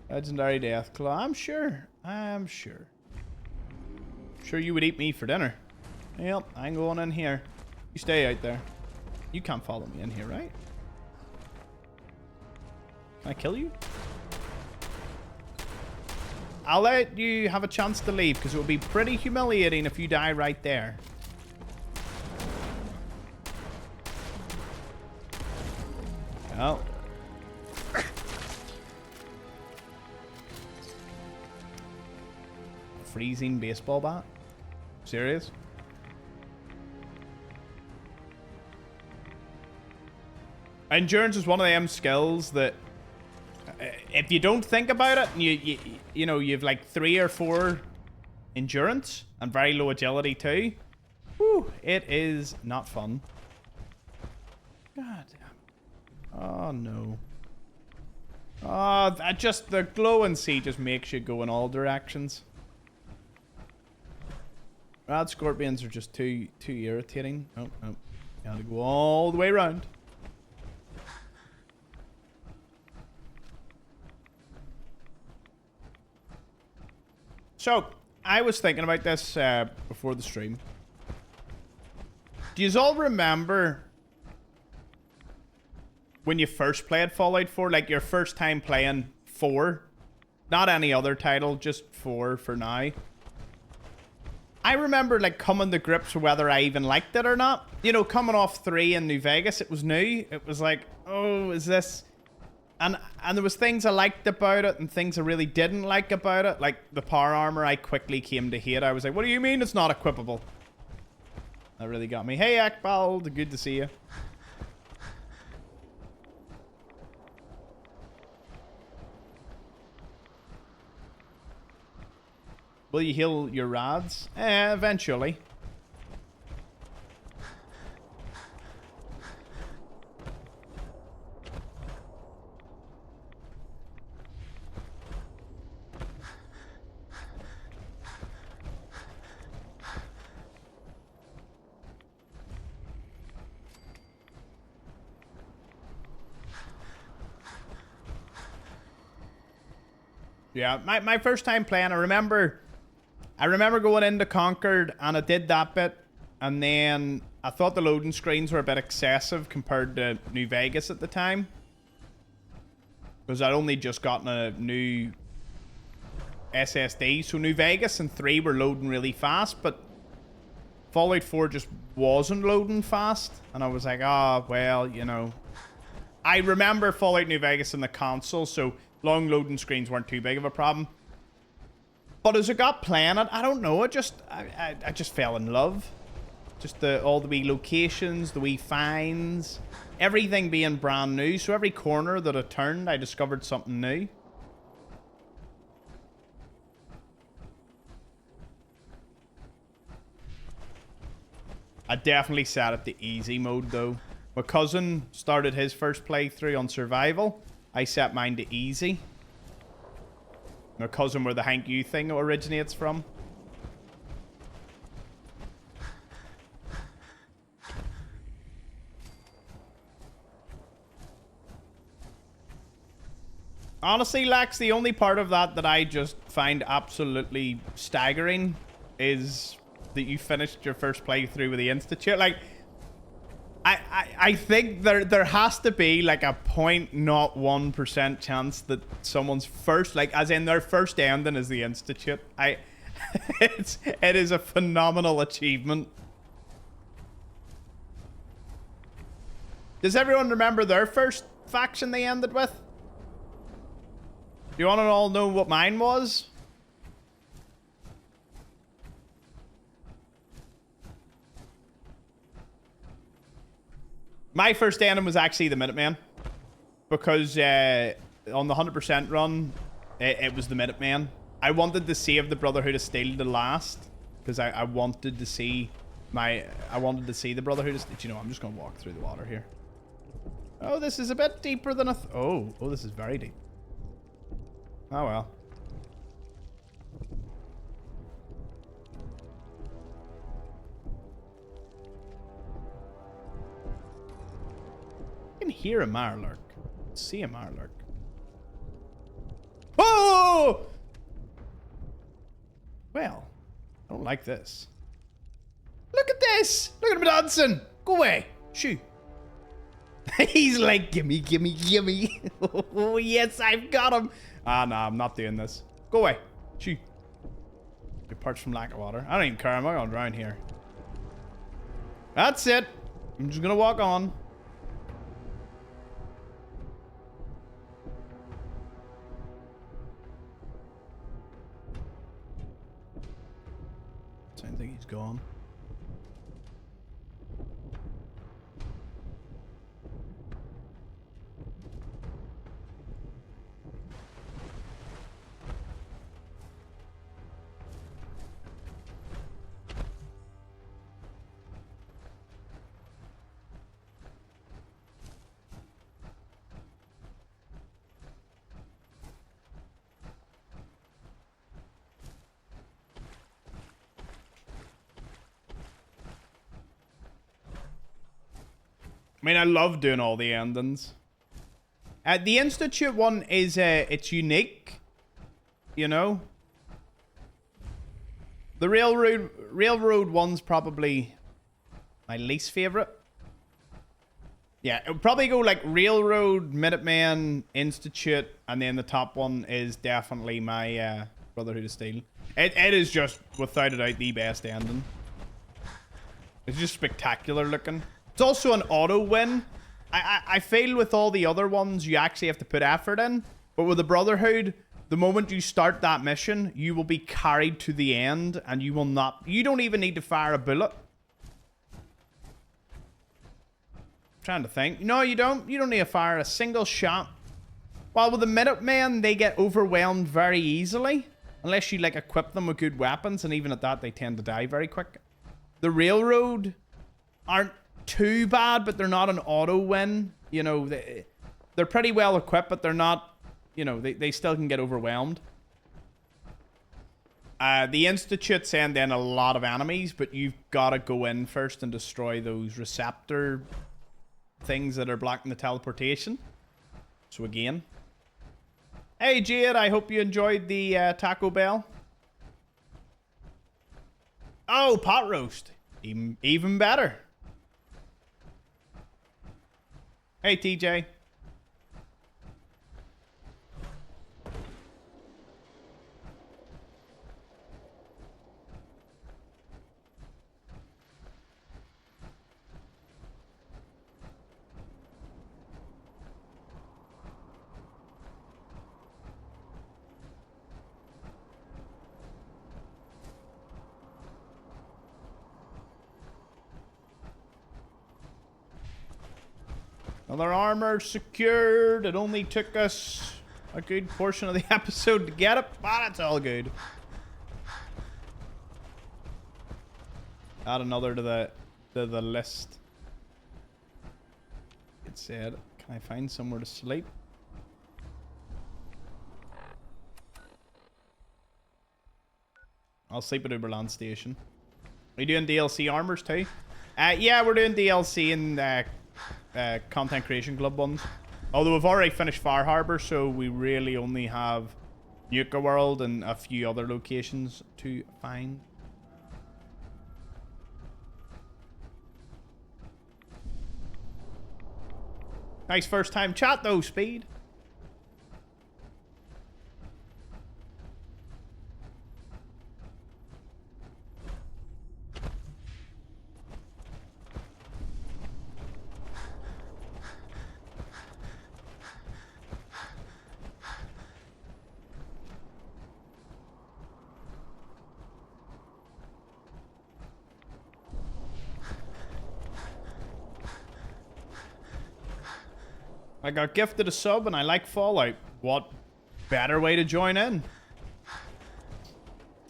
Legendary Deathclaw. I'm sure. I'm sure. Sure you would eat me for dinner. Yep, I'm going in here. You stay out there. You can't follow me in here, right? Can I kill you? I'll let you have a chance to leave, because it will be pretty humiliating if you die right there. Oh. Freezing baseball bat? Serious? Endurance is one of them skills that if you don't think about it, you know, you've like 3 or 4 endurance and very low agility too. Whew, it is not fun. God damn. Oh no. Oh, the glow and see just makes you go in all directions. Rad scorpions are just too irritating. Oh, oh. Gotta go all the way around. So, I was thinking about this before the stream. Do you all remember when you first played Fallout 4? Like your first time playing 4? Not any other title, just 4 for now. I remember like coming to grips with whether I even liked it or not. You know, coming off 3 in New Vegas, it was new. It was like, oh, is this... And there was things I liked about it and things I really didn't like about it. Like the power armor I quickly came to hate. I was like, what do you mean it's not equipable? That really got me. Hey, Akbald, good to see you. Will you heal your rads? Eventually. Yeah, my first time playing, I remember going into Concord and I did that bit, and then I thought the loading screens were a bit excessive compared to New Vegas at the time. Because I'd only just gotten a new SSD, so New Vegas and 3 were loading really fast, but Fallout 4 just wasn't loading fast, and I was like, oh, well, you know. I remember Fallout New Vegas in the console, so long loading screens weren't too big of a problem. But as I got playing it, I don't know, I just fell in love. Just all the wee locations, the wee finds, everything being brand new. So every corner that I turned, I discovered something new. I definitely set it to easy mode though. My cousin started his first playthrough on survival. I set mine to easy. My cousin, where the Hank U thing originates from. Honestly, Lex, the only part of that I just find absolutely staggering is that you finished your first playthrough with the Institute. Like, I think there has to be like a 0.01% chance that someone's first, like as in their first ending is the Institute. It is a phenomenal achievement. Does everyone remember their first faction they ended with? Do you want to all know what mine was? My first ending was actually the Minuteman. Because on the 100% run, it was the Minuteman. I wanted to save the Brotherhood of Steel to last. Because I wanted to see the Brotherhood of Steel. You know, I'm just going to walk through the water here. Oh, this is a bit deeper than I oh, this is very deep. Oh, well. I can hear a Marlark. See a Marlark. Oh! Well, I don't like this. Look at this! Look at him dancing! Go away! Shoo! He's like, gimme, gimme, gimme. Oh, yes, I've got him. Ah, no, I'm not doing this. Go away. Shoo. You're parched from lack of water. I don't even care. I'm not going to drown here. That's it. I'm just going to walk on. I think he's gone. I mean, I love doing all the endings. The Institute one is, it's unique, you know? The railroad one's probably my least favorite. Yeah, it would probably go like Railroad, Minutemen, Institute, and then the top one is definitely my Brotherhood of Steel. It is just, without a doubt, the best ending. It's just spectacular looking. It's also an auto win. I feel with all the other ones, you actually have to put effort in. But with the Brotherhood, the moment you start that mission, you will be carried to the end, and you will not... You don't even need to fire a bullet. Trying to think. No, you don't. You don't need to fire a single shot. While with the Minutemen, they get overwhelmed very easily. Unless you, like, equip them with good weapons. And even at that, they tend to die very quick. The Railroad aren't too bad, but they're not an auto win. You know, they're pretty well equipped, but they're not... You know, they still can get overwhelmed. The Institute send in a lot of enemies, but you've got to go in first and destroy those receptor things that are blocking the teleportation. So again. Hey Jade, I hope you enjoyed the Taco Bell. Oh, pot roast. Even better. Hey TJ. Another armor secured. It only took us a good portion of the episode to get it, but it's all good. Add another to the list. It said, can I find somewhere to sleep? I'll sleep at Uberland Station. Are you doing DLC armors too? Yeah, we're doing DLC in Content Creation Club ones. Although we've already finished Far Harbor, so we really only have Nuka World and a few other locations to find. Nice first time chat though, Speed. I got gifted a sub and I like Fallout. What better way to join in?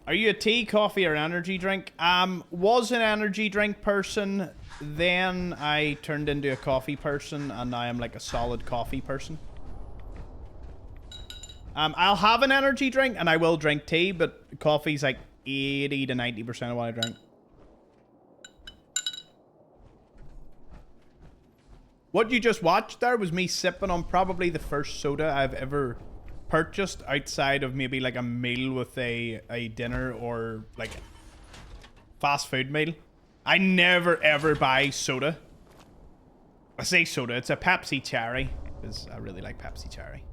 Are you a tea, coffee, or energy drink? Was an energy drink person, then I turned into a coffee person, and now I'm like a solid coffee person. I'll have an energy drink and I will drink tea, but coffee's like 80 to 90% of what I drink. What you just watched there was me sipping on probably the first soda I've ever purchased outside of maybe like a meal with a dinner or like fast food meal. I never ever buy soda. I say soda, it's a Pepsi Cherry because I really like Pepsi Cherry.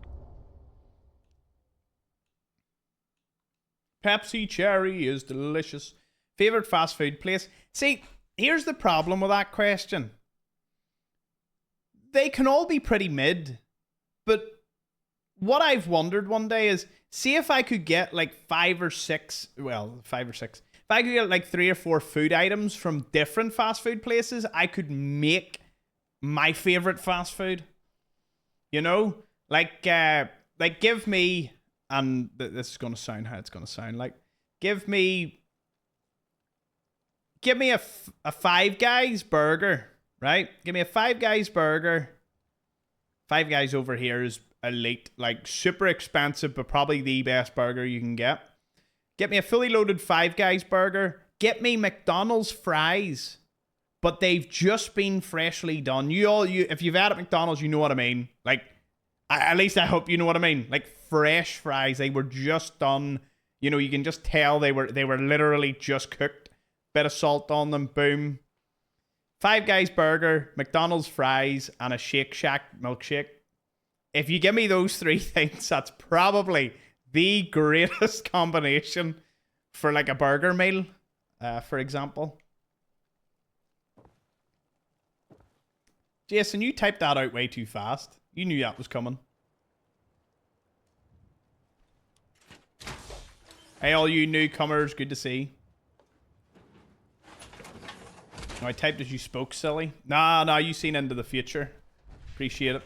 Pepsi Cherry is delicious. Favorite fast food place? See, here's the problem with that question. They can all be pretty mid, but what I've wondered one day is, see if I could get like 5 or 6, if I could get like 3 or 4 food items from different fast food places, I could make my favorite fast food. You know, like give me, and this is going to sound how it's going to sound like, give me a Five Guys burger. Right? Give me a Five Guys burger. Five Guys over here is elite. Like, super expensive, but probably the best burger you can get. Get me a fully loaded Five Guys burger. Get me McDonald's fries. But they've just been freshly done. If you've had at McDonald's, you know what I mean. Like, at least I hope you know what I mean. Like, fresh fries. They were just done You know, you can just tell they were literally just cooked. Bit of salt on them, boom. Five Guys burger, McDonald's fries, and a Shake Shack milkshake. If you give me those three things, that's probably the greatest combination for like a burger meal, for example. Jason, you typed that out way too fast. You knew that was coming. Hey, all you newcomers, good to see. No, I typed as you spoke, silly. Nah, you seen into the future. Appreciate it.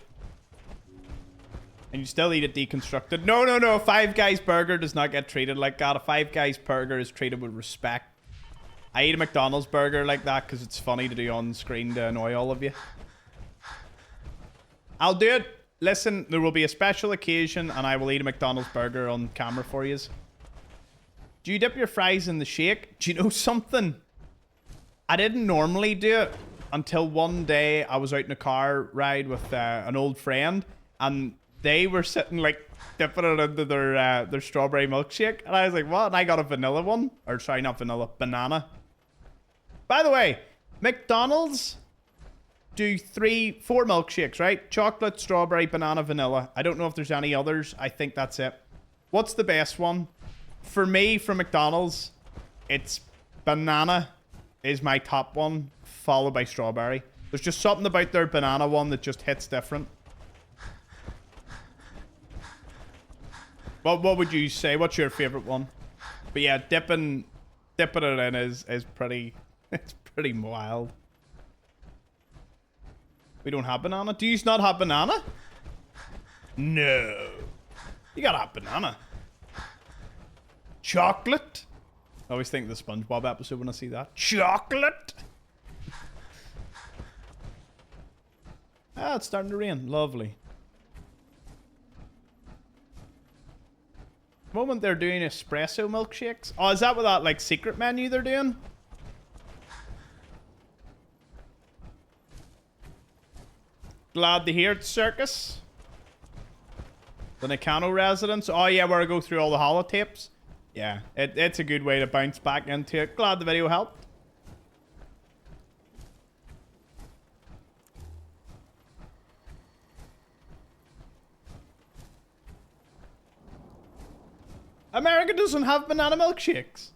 And you still eat it deconstructed. No. Five Guys burger does not get treated like that. A Five Guys burger is treated with respect. I eat a McDonald's burger like that because it's funny to do on screen to annoy all of you. I'll do it. Listen, there will be a special occasion and I will eat a McDonald's burger on camera for you. Do you dip your fries in the shake? Do you know something? I didn't normally do it until one day I was out in a car ride with an old friend and they were sitting like dipping it into their strawberry milkshake and I was like, what? And I got a vanilla one. Or sorry, not vanilla, banana. By the way, McDonald's do 4 milkshakes, right? Chocolate, strawberry, banana, vanilla. I don't know if there's any others. I think that's it. What's the best one? For me, from McDonald's, it's banana is my top one, followed by strawberry. There's just something about their banana one that just hits different. What would you say? What's your favorite one? But yeah, dipping it in is pretty, it's pretty wild. We don't have banana. Do you not have banana? No. You gotta have banana. Chocolate? I always think of the SpongeBob episode when I see that. Chocolate? Ah, it's starting to rain. Lovely. The moment they're doing espresso milkshakes. Oh, is that what that like secret menu they're doing? Glad to hear it, Circus. The Nakano residence. Oh yeah, where I go through all the holotapes. Yeah, it's a good way to bounce back into it. Glad the video helped. America doesn't have banana milkshakes.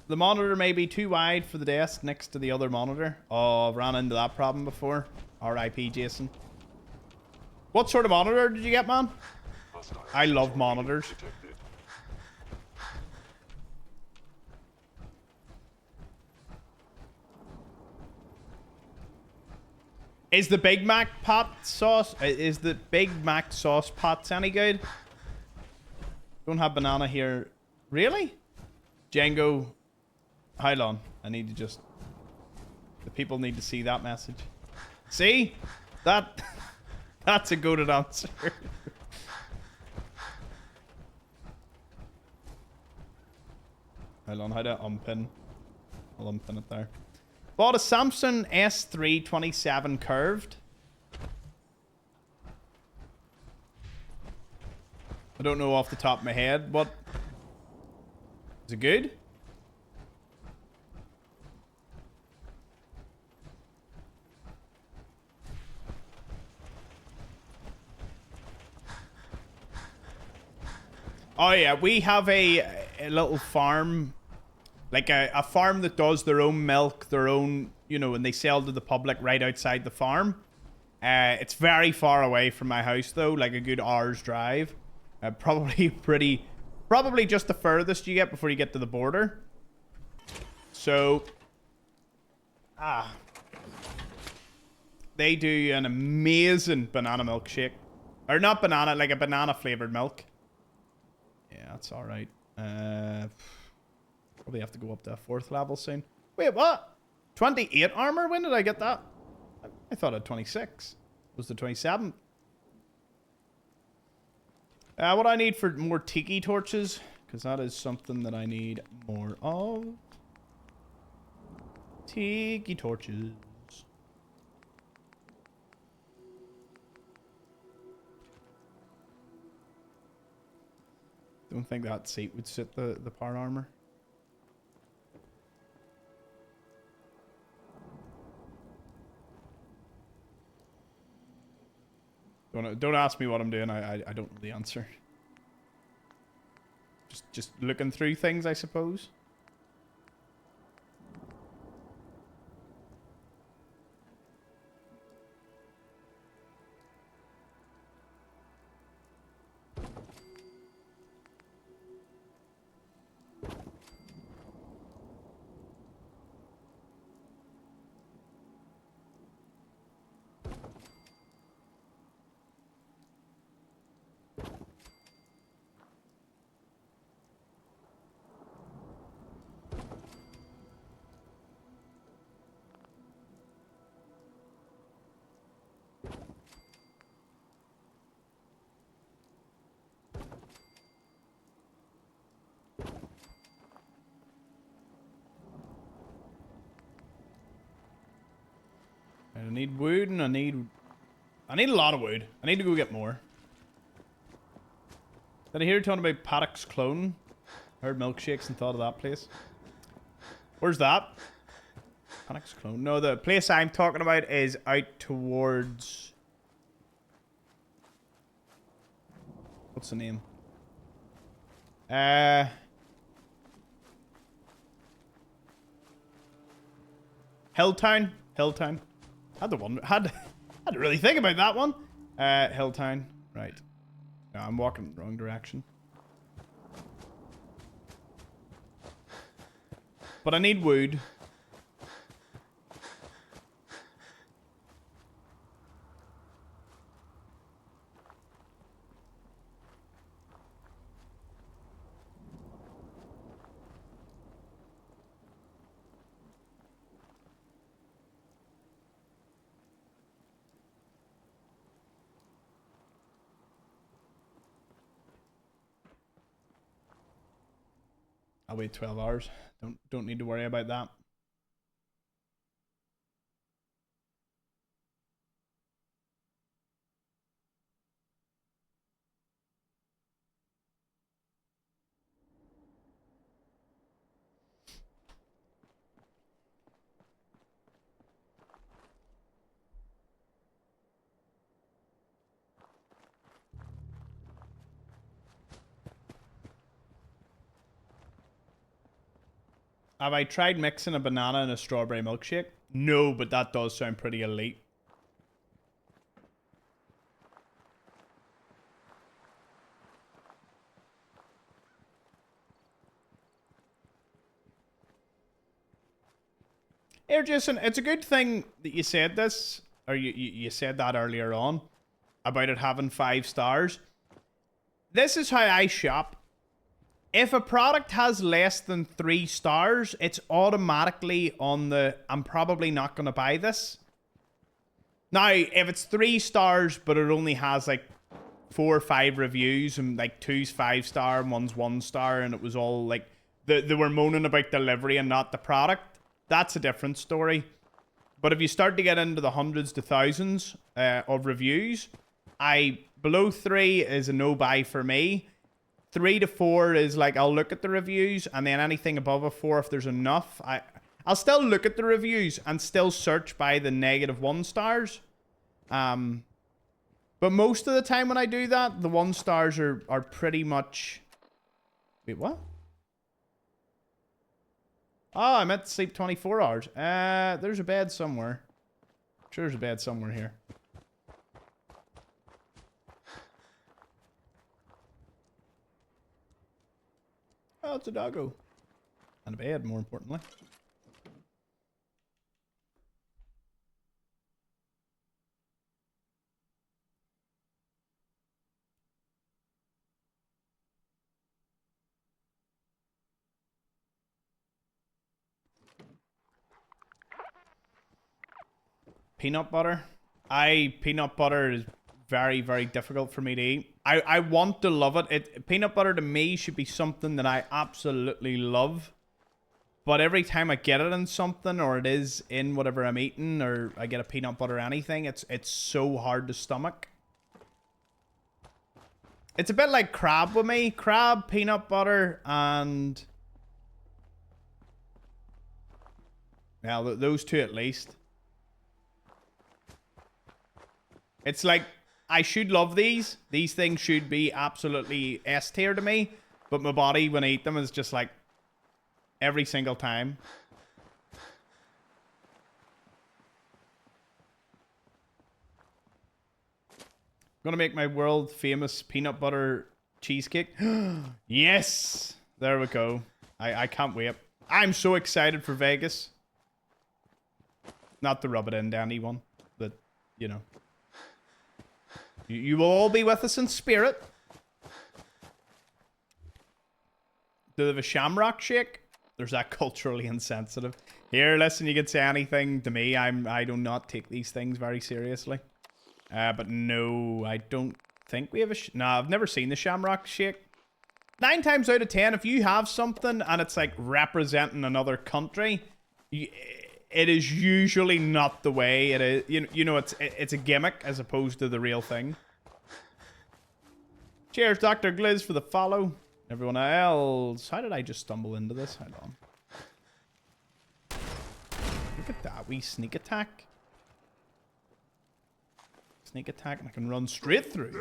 The monitor may be too wide for the desk next to the other monitor. Oh, I've ran into that problem before. R.I.P. Jason. What sort of monitor did you get, man? I love monitors. Is the Big Mac pot sauce? Is the Big Mac sauce pots any good? Don't have banana here. Really? Django. Hold on. I need to just... The people need to see that message. See? That's a good answer. Hold on. How to unpin? I'll unpin it there. Bought a Samsung S3 27 curved. I don't know off the top of my head. What? Is it good? Oh yeah, we have a little farm. Like a farm that does their own milk, their own, you know, and they sell to the public right outside the farm. It's very far away from my house though, like a good hour's drive. Probably just the furthest you get before you get to the border. So, they do an amazing banana milkshake. Or not banana, like a banana flavored milk. Yeah, that's alright. Probably have to go up to a 4th level soon. Wait, what? 28 armor? When did I get that? I thought I had 26. It was the 27th. What I need for more tiki torches, because that is something that I need more of. Tiki torches. Don't think that seat would suit the power armor. Don't ask me what I'm doing. I don't know the answer. Just looking through things, I suppose. I need wood and I need a lot of wood. I need to go get more. Did I hear you talking about Paddock's Clone? Heard milkshakes and thought of that place. Where's that? Paddock's Clone. No, the place I'm talking about is out towards... What's the name? Hilltown. Hilltown. Had to really think about that one. Hilltown. Right. No, I'm walking the wrong direction. But I need wood. I'll wait 12 hours. Don't need to worry about that. Have I tried mixing a banana and a strawberry milkshake? No, but that does sound pretty elite. Here, Jason, it's a good thing that you said this, or you said that earlier on, about it having 5 stars. This is how I shop. If a product has less than 3 stars, it's automatically on the, I'm probably not going to buy this. Now, if it's 3 stars, but it only has like 4 or 5 reviews, and like 2's 5 star and 1's 1 star, and it was all like, they were moaning about delivery and not the product, that's a different story. But if you start to get into the hundreds to thousands of reviews, below 3 is a no buy for me. 3 to 4 is like, I'll look at the reviews, and then anything above a 4, if there's enough, I'll still look at the reviews and still search by the -1 stars. But most of the time when I do that, the 1 stars are pretty much... Wait, what? Oh, I meant to sleep 24 hours. There's a bed somewhere. I'm sure there's a bed somewhere here. Oh, it's a doggo. And a bed, more importantly. Peanut butter. Peanut butter is very, very difficult for me to eat. I want to love it. Peanut butter to me should be something that I absolutely love. But every time I get it in something, or it is in whatever I'm eating, or I get a peanut butter anything, it's so hard to stomach. It's a bit like crab with me. Crab, peanut butter, and... Well, those two at least. It's like, I should love these. These things should be absolutely S tier to me. But my body, when I eat them, is just like, every single time. Gonna make my world famous peanut butter cheesecake. Yes! There we go. I can't wait. I'm so excited for Vegas. Not to rub it into anyone, but, you know. You will all be with us in spirit. Do they have a shamrock shake? There's that culturally insensitive. Here, listen, you can say anything to me. I do not take these things very seriously. But no, I don't think we have a... No, I've never seen the shamrock shake. 9 times out of 10, if you have something and it's like representing another country, it is usually not the way it is. You know, it's a gimmick as opposed to the real thing. Cheers, Dr. Gliz, for the follow. Everyone else. How did I just stumble into this? Hold on. Look at that wee sneak attack. Sneak attack, and I can run straight through.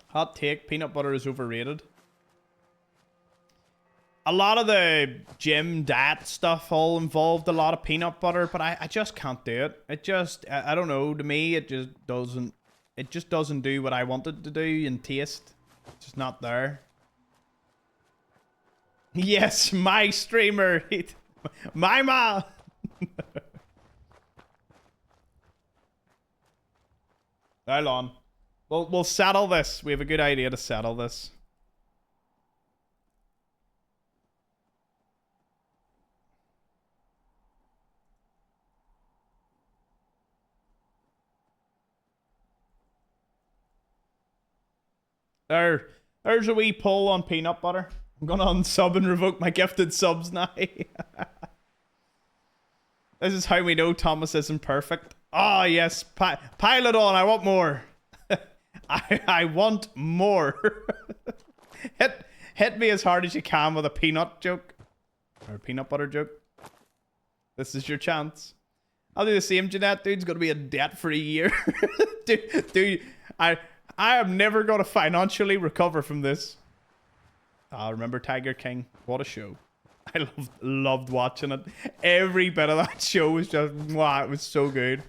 Hot take, peanut butter is overrated. A lot of the gym diet stuff all involved a lot of peanut butter, but I just can't do it. It just, I don't know, to me it just doesn't do what I want it to do in taste. It's just not there. Yes, my streamer. My ma. Hold on. We'll settle this. We have a good idea to settle this. There's a wee pull on peanut butter. I'm gonna unsub and revoke my gifted subs now. This is how we know Thomas isn't perfect. Ah, yes. Pile it on. I want more. I want more. hit me as hard as you can with a peanut joke. Or a peanut butter joke. This is your chance. I'll do the same, Jeanette. Dude's gonna be in debt for a year. Dude, I am never gonna financially recover from this. I remember Tiger King. What a show. I loved watching it. Every bit of that show was just, wow, it was so good.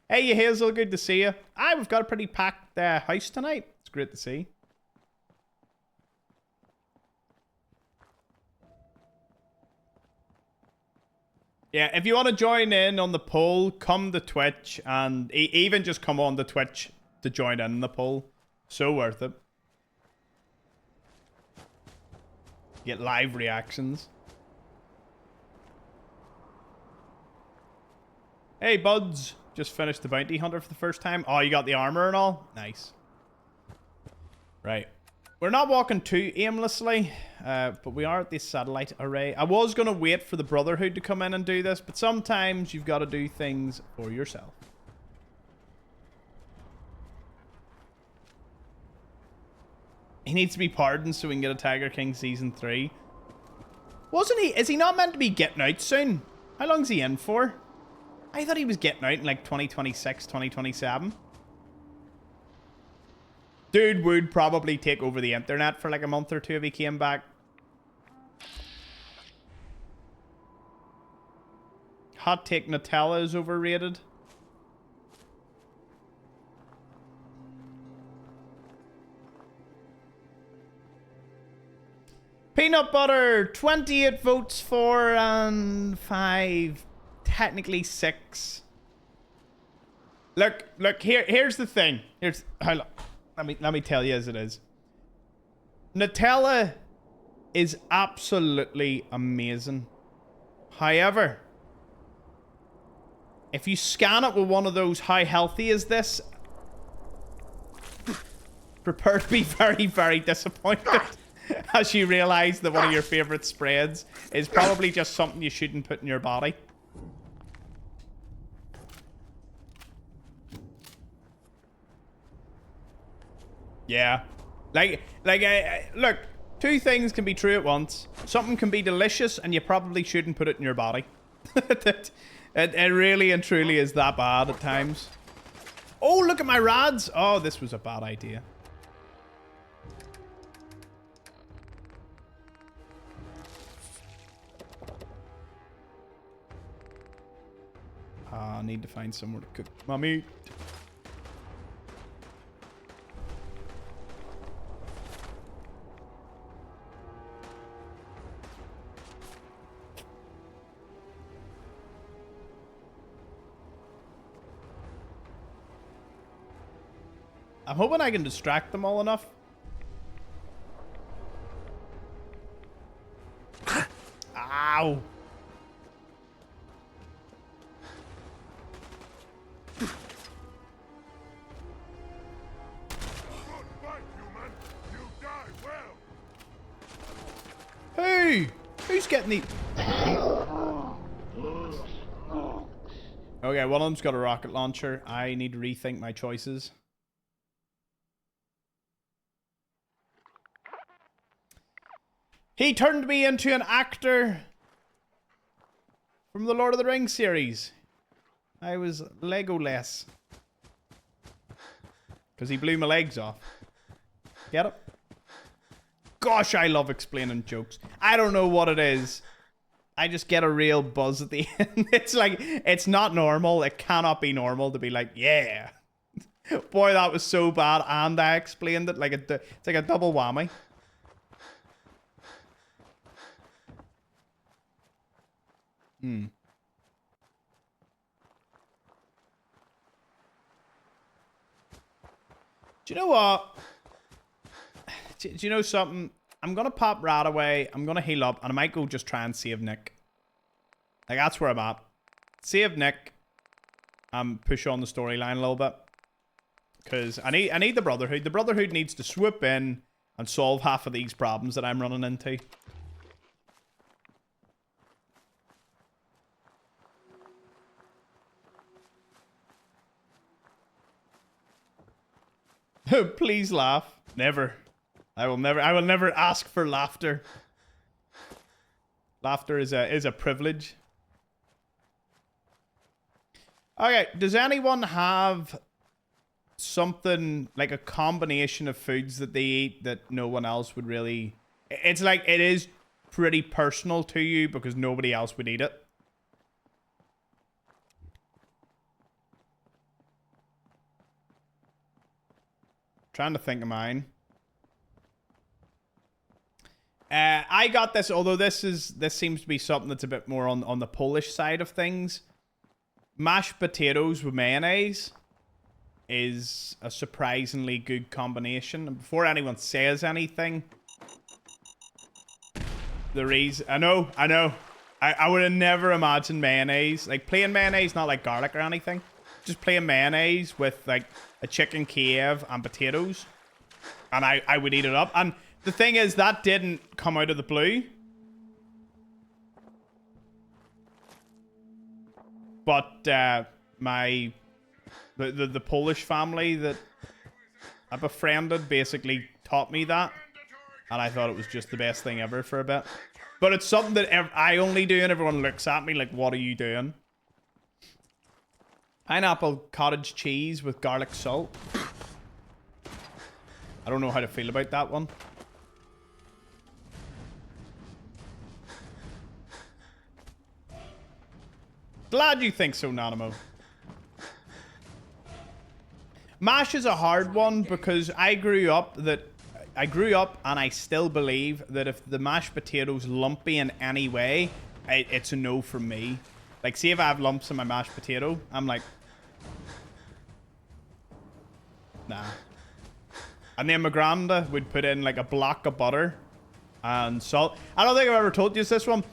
Hey, you Hazel, good to see you. We've got a pretty packed house tonight. It's great to see. Yeah, if you want to join in on the poll, come to Twitch and even just come on to Twitch to join in the poll. So worth it. Get live reactions. Hey, buds. Just finished the bounty hunter for the first time. Oh, you got the armor and all? Nice. Right. We're not walking too aimlessly, but we are at the satellite array. I was going to wait for the Brotherhood to come in and do this, but sometimes you've got to do things for yourself. He needs to be pardoned so we can get a Tiger King Season 3. Wasn't he? Is he not meant to be getting out soon? How long's he in for? I thought he was getting out in like 2026, 2027. Dude would probably take over the internet for like a month or two if he came back. Hot take, Nutella is overrated. Peanut butter, 28 votes for and 5, technically 6. Look, here's the thing. Hold on. Let me tell you as it is. Nutella is absolutely amazing. However, if you scan it with one of those, how healthy is this? Prepare to be very, very disappointed. As you realize that one of your favorite spreads is probably just something you shouldn't put in your body. Yeah. Look, two things can be true at once. Something can be delicious, and you probably shouldn't put it in your body. it really and truly is that bad at times. Oh, look at my rads. Oh, this was a bad idea. I need to find somewhere to cook my meat. I'm hoping I can distract them all enough. Ow. Hey! Who's getting the... Okay, one of them's got a rocket launcher. I need to rethink my choices. He turned me into an actor from the Lord of the Rings series. I was Legolas. Because he blew my legs off. Get it? Gosh, I love explaining jokes. I don't know what it is. I just get a real buzz at the end. It's like, it's not normal. It cannot be normal to be like, yeah. Boy, that was so bad. And I explained it like it's like a double whammy. Do you know what? Do you know something? I'm going to pop Rat away. I'm going to heal up. And I might go just try and save Nick. Like, that's where I'm at. Save Nick. Push on the storyline a little bit. Because I need the Brotherhood. The Brotherhood needs to swoop in and solve half of these problems that I'm running into. Please laugh. Never. I will never ask for laughter. Laughter is a privilege. Okay, does anyone have something like a combination of foods that they eat that no one else would really... It's like it is pretty personal to you because nobody else would eat it. Trying to think of mine. I got this, although this seems to be something that's a bit more on the Polish side of things. Mashed potatoes with mayonnaise is a surprisingly good combination. And before anyone says anything, the reason... I know. I would have never imagined mayonnaise. Like, plain mayonnaise, not like garlic or anything. Just plain mayonnaise with, like, a chicken Kiev and potatoes. And I would eat it up. And the thing is, that didn't come out of the blue. But the Polish family that I befriended basically taught me that. And I thought it was just the best thing ever for a bit. But it's something that I only do and everyone looks at me like, what are you doing? Pineapple cottage cheese with garlic salt. I don't know how to feel about that one. Glad you think so, Nanimo. Mash is a hard one because I grew up and I still believe that if the mashed potatoes lumpy in any way, it's a no from me. Like, see if I have lumps in my mashed potato, I'm like, nah. And then my granda would put in like a block of butter and salt. I don't think I've ever told you this one.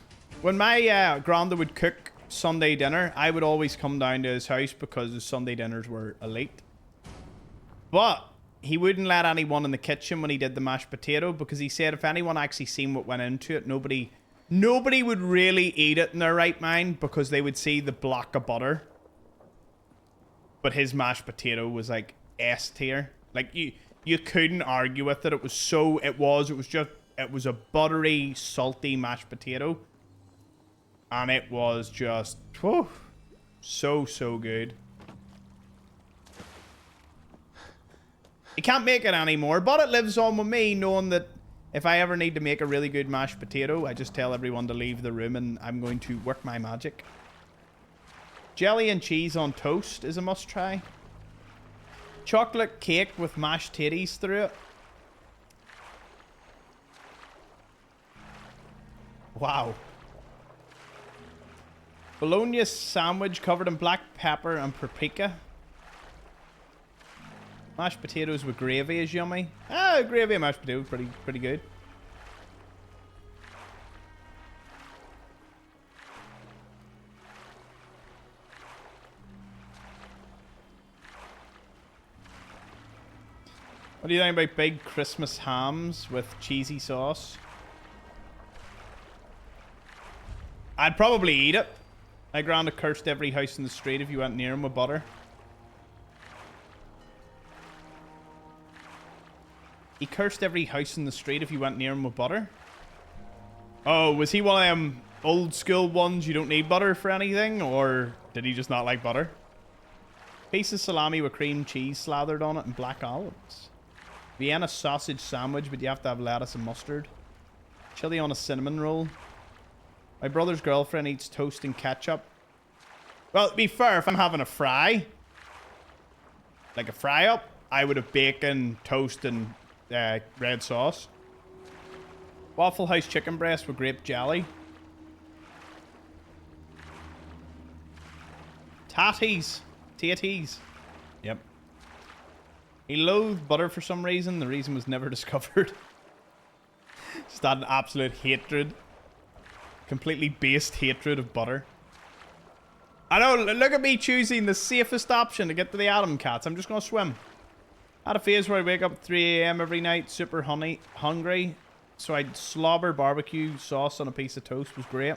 When my granda would cook Sunday dinner, I would always come down to his house because his Sunday dinners were elite. But he wouldn't let anyone in the kitchen when he did the mashed potato because he said if anyone actually seen what went into it, nobody would really eat it in their right mind because they would see the block of butter. But his mashed potato was like S tier. Like, You couldn't argue with it. It was a buttery, salty mashed potato. And it was just, whew, so good. You can't make it anymore, but it lives on with me, knowing that if I ever need to make a really good mashed potato, I just tell everyone to leave the room and I'm going to work my magic. Jelly and cheese on toast is a must try. Chocolate cake with mashed titties through it. Wow. Bologna sandwich covered in black pepper and paprika. Mashed potatoes with gravy is yummy. Ah, gravy and mashed potatoes pretty good. What do you think about big Christmas hams with cheesy sauce? I'd probably eat it. My granda cursed every house in the street if you went near him with butter. He cursed every house in the street if you went near him with butter. Oh, was he one of them old school ones you don't need butter for anything? Or did he just not like butter? Piece of salami with cream cheese slathered on it and black olives. Vienna sausage sandwich, but you have to have lettuce and mustard. Chili on a cinnamon roll. My brother's girlfriend eats toast and ketchup. Well, to be fair, if I'm having a fry, like a fry up, I would have bacon, toast, and red sauce. Waffle House chicken breast with grape jelly. Tatties. Yep. He loathed butter for some reason. The reason was never discovered. Just had an absolute hatred. Completely based hatred of butter. I know, look at me choosing the safest option to get to the Atom Cats. I'm just going to swim. I had a phase where I wake up at 3 a.m. every night, super hungry. So I'd slobber barbecue sauce on a piece of toast. Was great.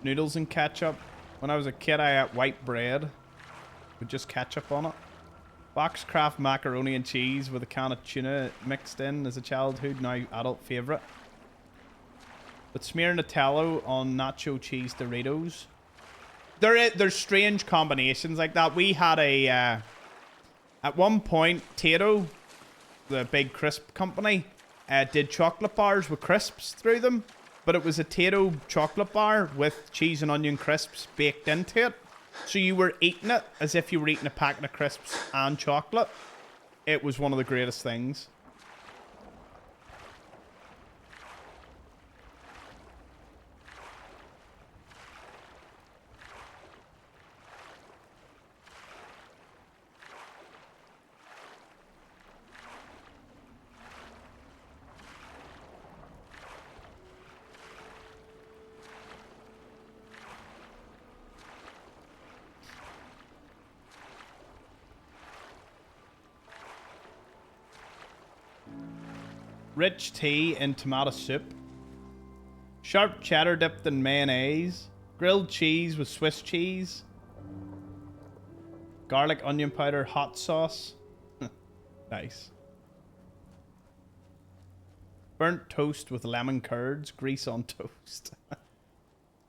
Noodles and ketchup. When I was a kid, I ate white bread with just ketchup on it. Boxcraft macaroni and cheese with a can of tuna mixed in as a childhood, now adult favourite. But smear Nutella on nacho cheese Doritos. There's strange combinations like that. We had a... at one point, Tato, the big crisp company, did chocolate bars with crisps through them. But it was a Tato chocolate bar with cheese and onion crisps baked into it. So you were eating it as if you were eating a packet of crisps and chocolate. It was one of the greatest things. Rich tea in tomato soup. Sharp cheddar dipped in mayonnaise. Grilled cheese with Swiss cheese. Garlic onion powder hot sauce. Nice. Burnt toast with lemon curds. Grease on toast.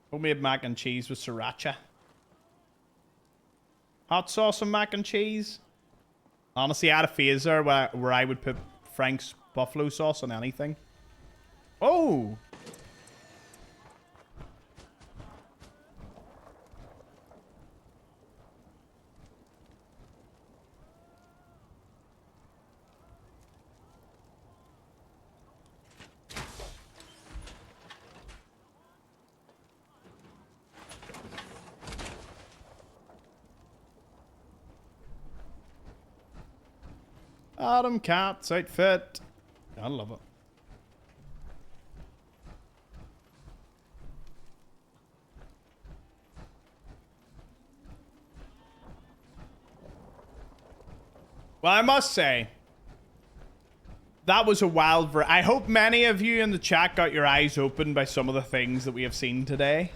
Homemade mac and cheese with sriracha. Hot sauce and mac and cheese. Honestly, I had a phase there where I would put Frank's buffalo sauce on anything. Oh! Atom Cat's outfit. I love it. Well, I must say, that was a wild... I hope many of you in the chat got your eyes opened by some of the things that we have seen today.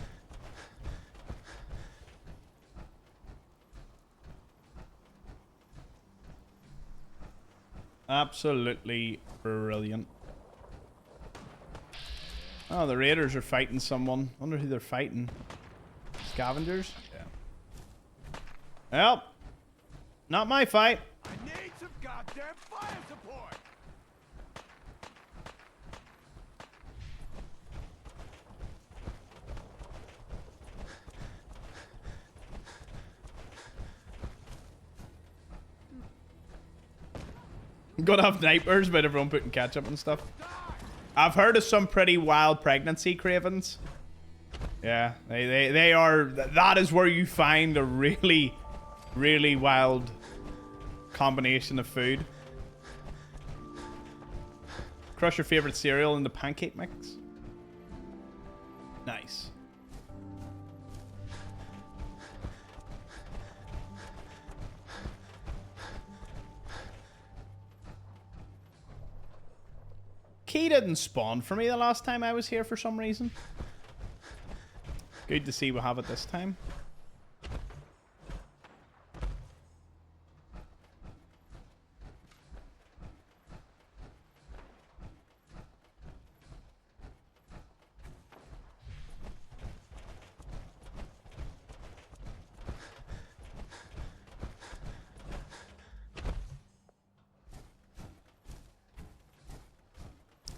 Absolutely brilliant. Oh, the raiders are fighting someone. Wonder who they're fighting. Scavengers? Yeah. Well, not my fight. I need some goddamn fire support. Gonna have nightmares about everyone putting ketchup and stuff. I've heard of some pretty wild pregnancy cravings. Yeah, they are. That is where you find a really, really wild combination of food. Crush your favorite cereal in the pancake mix. Nice. Key didn't spawn for me the last time I was here for some reason. Good to see we have it this time.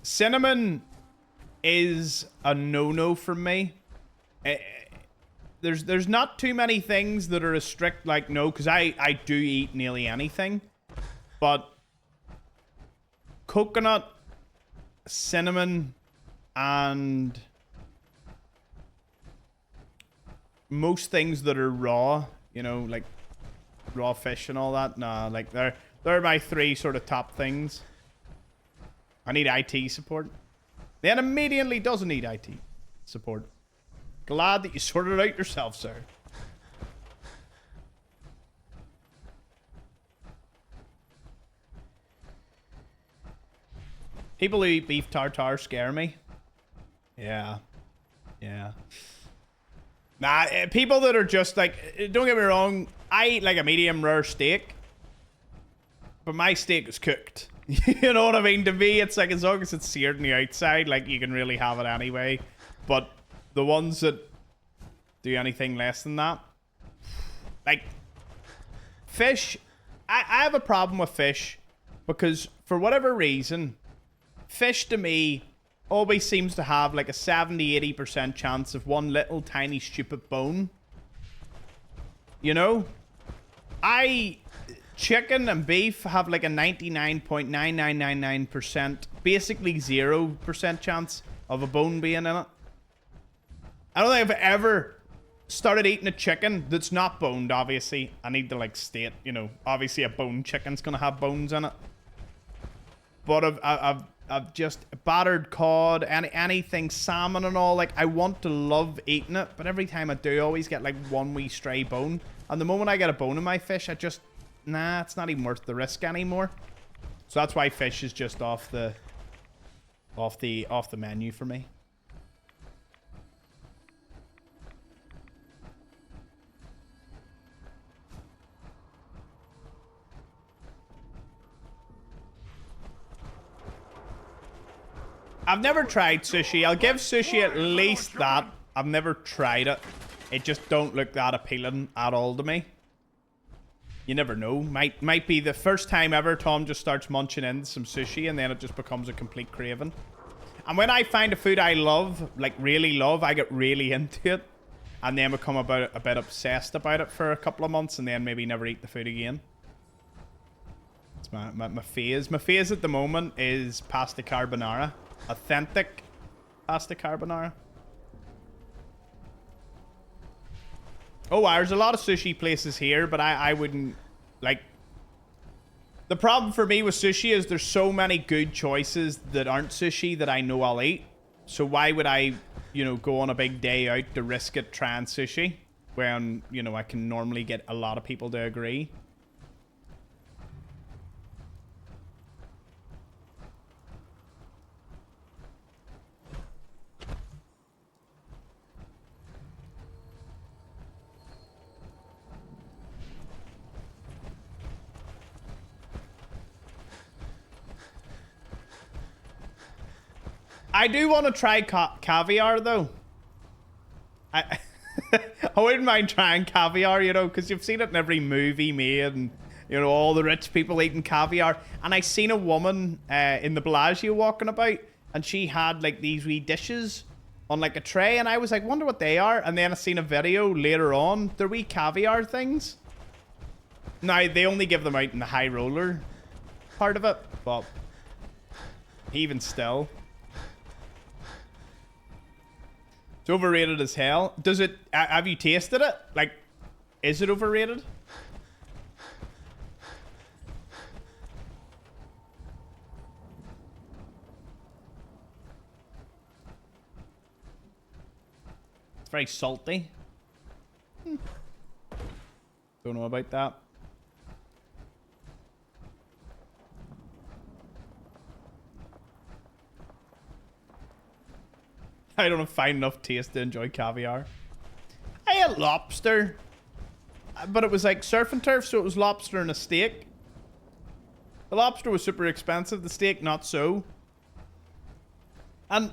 Cinnamon is a no-no for me. There's not too many things that are a strict like no, because I do eat nearly anything. But coconut, cinnamon, and most things that are raw, you know, like raw fish and all that, nah, like they're my three sort of top things. I need IT support. Then immediately doesn't need IT support. Glad that you sorted it out yourself, sir. People who eat beef tartare scare me. Yeah. Yeah. Nah, people that are just like, don't get me wrong, I eat like a medium rare steak, but my steak is cooked. You know what I mean? To me, it's like as long as it's seared on the outside, like you can really have it anyway. But the ones that do anything less than that, like fish, I have a problem with fish because for whatever reason, fish to me always seems to have like a 70-80% chance of one little tiny stupid bone. You know? Chicken and beef have like a 99.9999%, basically 0% chance of a bone being in it. I don't think I've ever started eating a chicken that's not boned, obviously. I need to like state, you know, obviously a boned chicken's gonna have bones in it. But I've just battered cod, anything salmon and all, like I want to love eating it, but every time I do, I always get like one wee stray bone. And the moment I get a bone in my fish, I just, nah, it's not even worth the risk anymore. So that's why fish is just off the menu for me. I've never tried sushi. I'll give sushi at least that. I've never tried it. It just don't look that appealing at all to me. You never know. Might be the first time ever Tom just starts munching in some sushi and then it just becomes a complete craving. And when I find a food I love, like really love, I get really into it. And then become a bit obsessed about it for a couple of months and then maybe never eat the food again. It's my phase. My phase at the moment is pasta carbonara. Authentic pasta carbonara. Oh, there's a lot of sushi places here, but I wouldn't, like... The problem for me with sushi is there's so many good choices that aren't sushi that I know I'll eat. So why would I, you know, go on a big day out to risk it trying sushi when, you know, I can normally get a lot of people to agree? I do want to try caviar, though. I I wouldn't mind trying caviar, you know, because you've seen it in every movie made, and, you know, all the rich people eating caviar. And I seen a woman in the Bellagio walking about, and she had, like, these wee dishes on, like, a tray, and I was like, wonder what they are. And then I seen a video later on. They're wee caviar things. Now, they only give them out in the high roller part of it, but even still. It's overrated as hell. Does it... have you tasted it? Like, is it overrated? It's very salty. Don't know about that. I don't find enough taste to enjoy caviar. I ate lobster, but it was like surf and turf, so it was lobster and a steak. The lobster was super expensive, the steak not so. And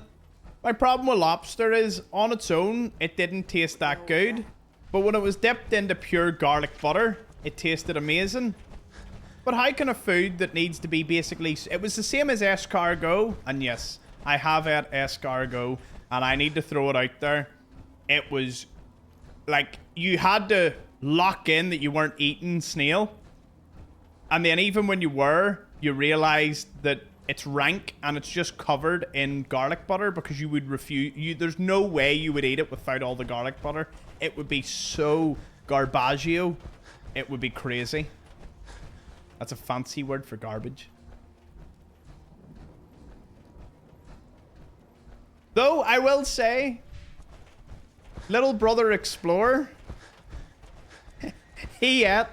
my problem with lobster is, on its own, it didn't taste that good. But when it was dipped into pure garlic butter, it tasted amazing. But how can a food that needs to be basically... It was the same as escargot, and yes, I have had escargot, and I need to throw it out there. It was like, you had to lock in that you weren't eating snail. And then even when you were, you realized that it's rank and it's just covered in garlic butter, because you would refuse... there's no way you would eat it without all the garlic butter. It would be so garbaggio. It would be crazy. That's a fancy word for garbage. Though, I will say, little brother Explorer, he ate,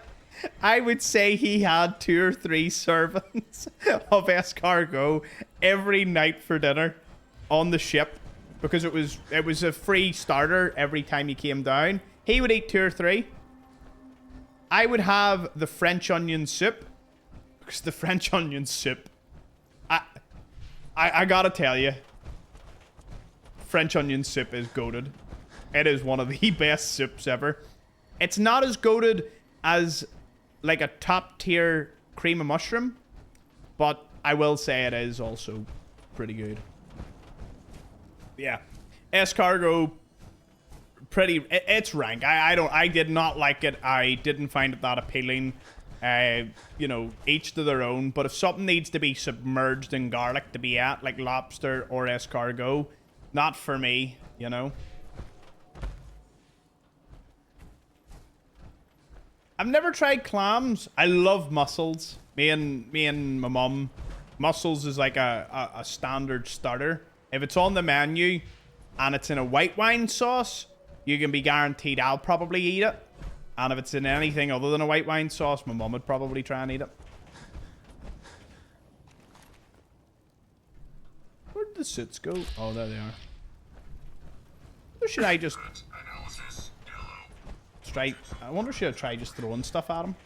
I would say he had 2 or 3 servings of escargot every night for dinner on the ship, because it was a free starter every time he came down. He would eat 2 or 3. I would have the French onion soup, because the French onion soup, I gotta tell you, French onion soup is goated. It is one of the best soups ever. It's not as goated as like a top tier cream of mushroom, but I will say it is also pretty good. Yeah, escargot, it's rank. I did not like it. I didn't find it that appealing. You know, each to their own. But if something needs to be submerged in garlic to be at, like lobster or escargot, not for me, you know. I've never tried clams. I love mussels. Me and my mum, mussels is like a standard starter. If it's on the menu and it's in a white wine sauce, you can be guaranteed I'll probably eat it. And if it's in anything other than a white wine sauce, my mum would probably try and eat it. Where did the suits go? Oh, there they are. Or should I just try? I wonder, should I try just throwing stuff at him?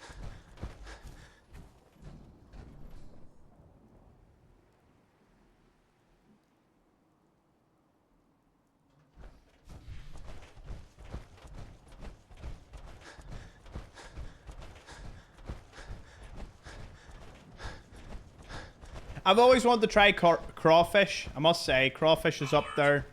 I've always wanted to try crawfish. I must say, crawfish is up there.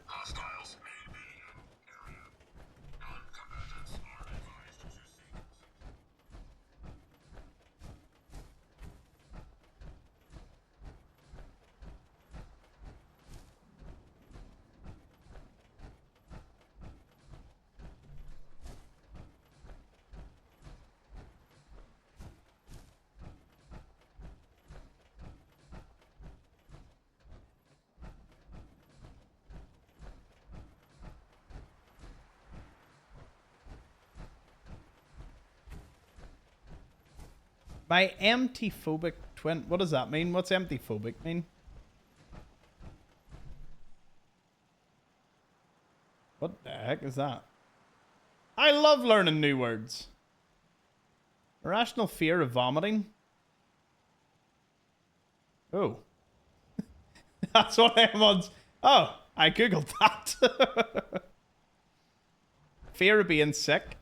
My empty-phobic twin. What does that mean? What's empty-phobic mean? What the heck is that? I love learning new words. Irrational fear of vomiting. Oh. That's Oh, I googled that. Fear of being sick.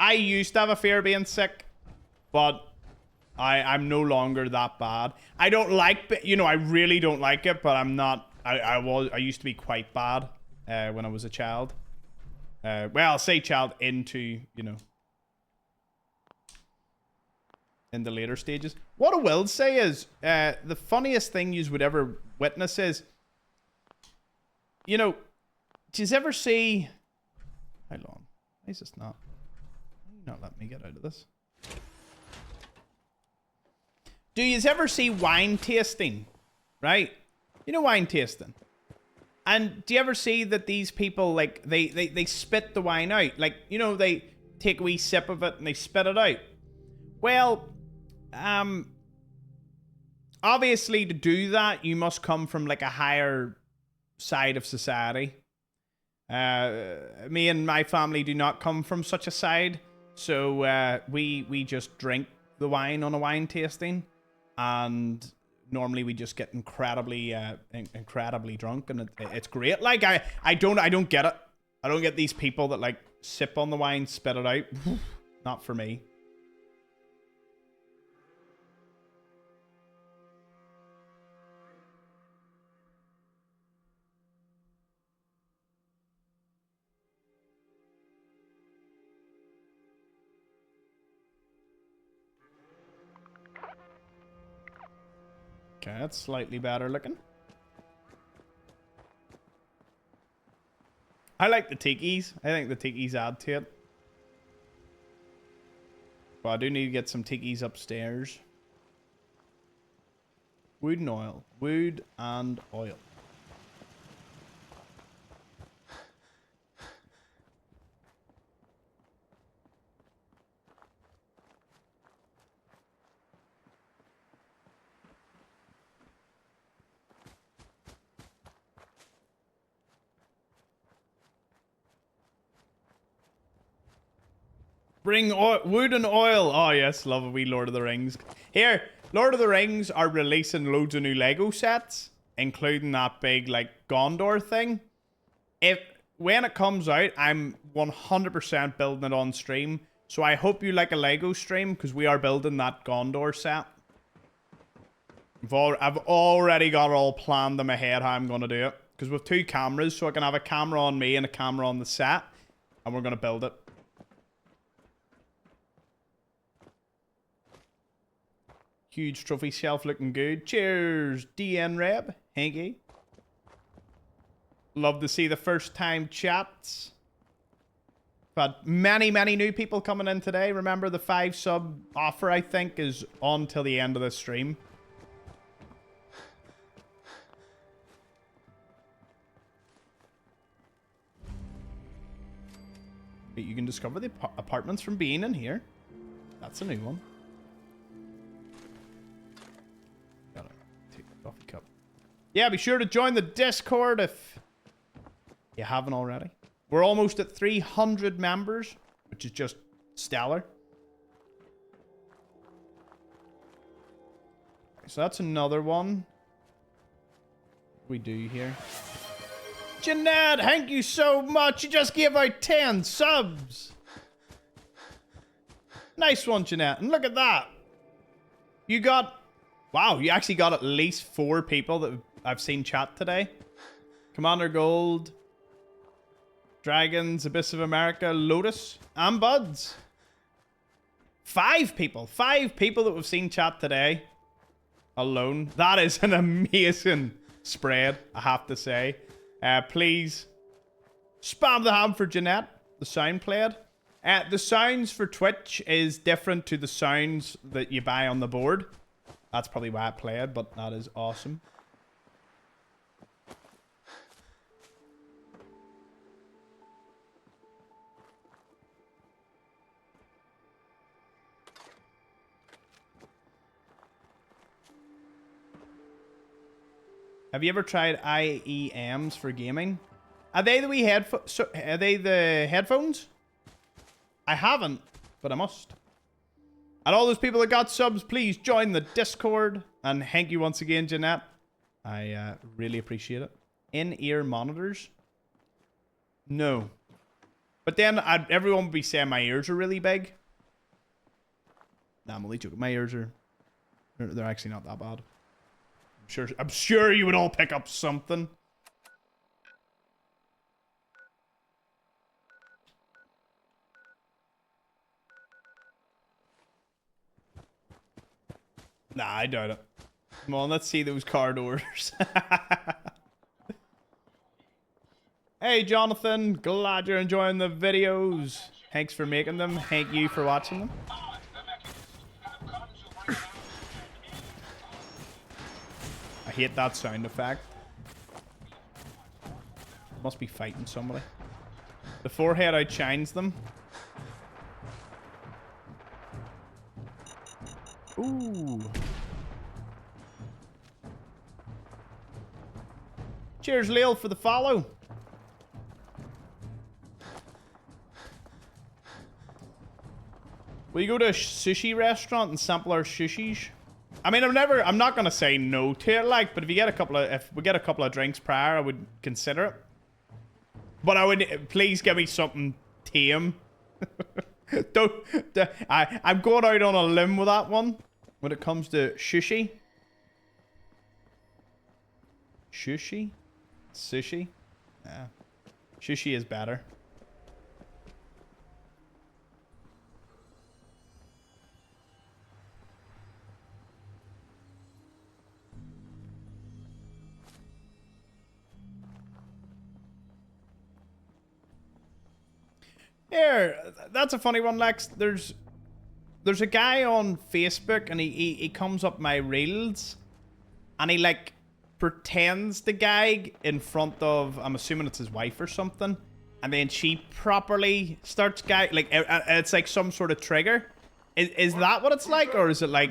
I used to have a fear of being sick, but I'm no longer that bad. I don't like, you know, I really don't like it, but I'm not. I used to be quite bad when I was a child. Well, I'll say child into, you know, in the later stages. What I will say is, the funniest thing you would ever witness is, you know, do you ever see... Hold on. Why is this not... Why are you not letting me get out of this? Do you ever see wine tasting? Right? You know wine tasting? And do you ever see that these people, like, they spit the wine out? Like, you know, they take a wee sip of it and they spit it out. Well, obviously to do that, you must come from, like, a higher side of society. Me and my family do not come from such a side. So, we just drink the wine on a wine tasting. And... normally we just get incredibly drunk, and it's great. Like I don't get it. I don't get these people that like sip on the wine, spit it out. Not for me. Okay, that's slightly better looking. I like the tikis. I think the tikis add to it. But I do need to get some tikis upstairs. Wood and oil. Wood and oil. Bring wood and oil. Oh, yes. Love a wee Lord of the Rings. Here, Lord of the Rings are releasing loads of new Lego sets, including that big, like, Gondor thing. When it comes out, I'm 100% building it on stream. So I hope you like a Lego stream, because we are building that Gondor set. I've already got it all planned in my head how I'm going to do it. Because we have 2 cameras, so I can have a camera on me and a camera on the set. And we're going to build it. Huge trophy shelf looking good. Cheers, DN Reb. Hanky. Love to see the first time chats. But many new people coming in today. Remember the 5 sub offer, I think, is on till the end of the stream. But you can discover the apartments from being in here. That's a new one. Coffee cup. Yeah, be sure to join the Discord if you haven't already. We're almost at 300 members, which is just stellar. So that's another one we do here. Jeanette, thank you so much. You just gave out 10 subs. Nice one, Jeanette. And look at that. You got... Wow, you actually got at least 4 people that I've seen chat today. Commander Gold, Dragons, Abyss of America, Lotus, and Buds. 5 people. 5 people that we've seen chat today alone. That is an amazing spread, I have to say. Please spam the ham for Jeanette. The sound played. The sounds for Twitch is different to the sounds that you buy on the board. That's probably why I played, but that is awesome. Have you ever tried IEMs for gaming? Are they the wee headphones? Are they the headphones? I haven't, but I must. And all those people that got subs, please join the Discord. And thank you once again, Jeanette. I really appreciate it. In-ear monitors? No. But then everyone would be saying my ears are really big. Nah, I'm only joking. My ears are... They're actually not that bad. I'm sure you would all pick up something. Nah, I doubt it. Come on, let's see those car doors. Hey, Jonathan. Glad you're enjoying the videos. Thanks for making them. Thank you for watching them. I hate that sound effect. Must be fighting somebody. The forehead outshines them. Ooh. Cheers, Lil, for the follow. Will you go to a sushi restaurant and sample our sushis? I mean, I'm not gonna say no to it, like, but if we get a couple of drinks prior, I would consider it. But I would, please give me something tame. I'm going out on a limb with that one when it comes to sushi. Sushi? Sushi? Nah. Sushi is better. Here, that's a funny one, Lex. There's a guy on Facebook, and he comes up my reels, and he like pretends to gag in front of, I'm assuming it's his wife or something, and then she properly starts gag, like it's like some sort of trigger. Is that what it's like, or is it like?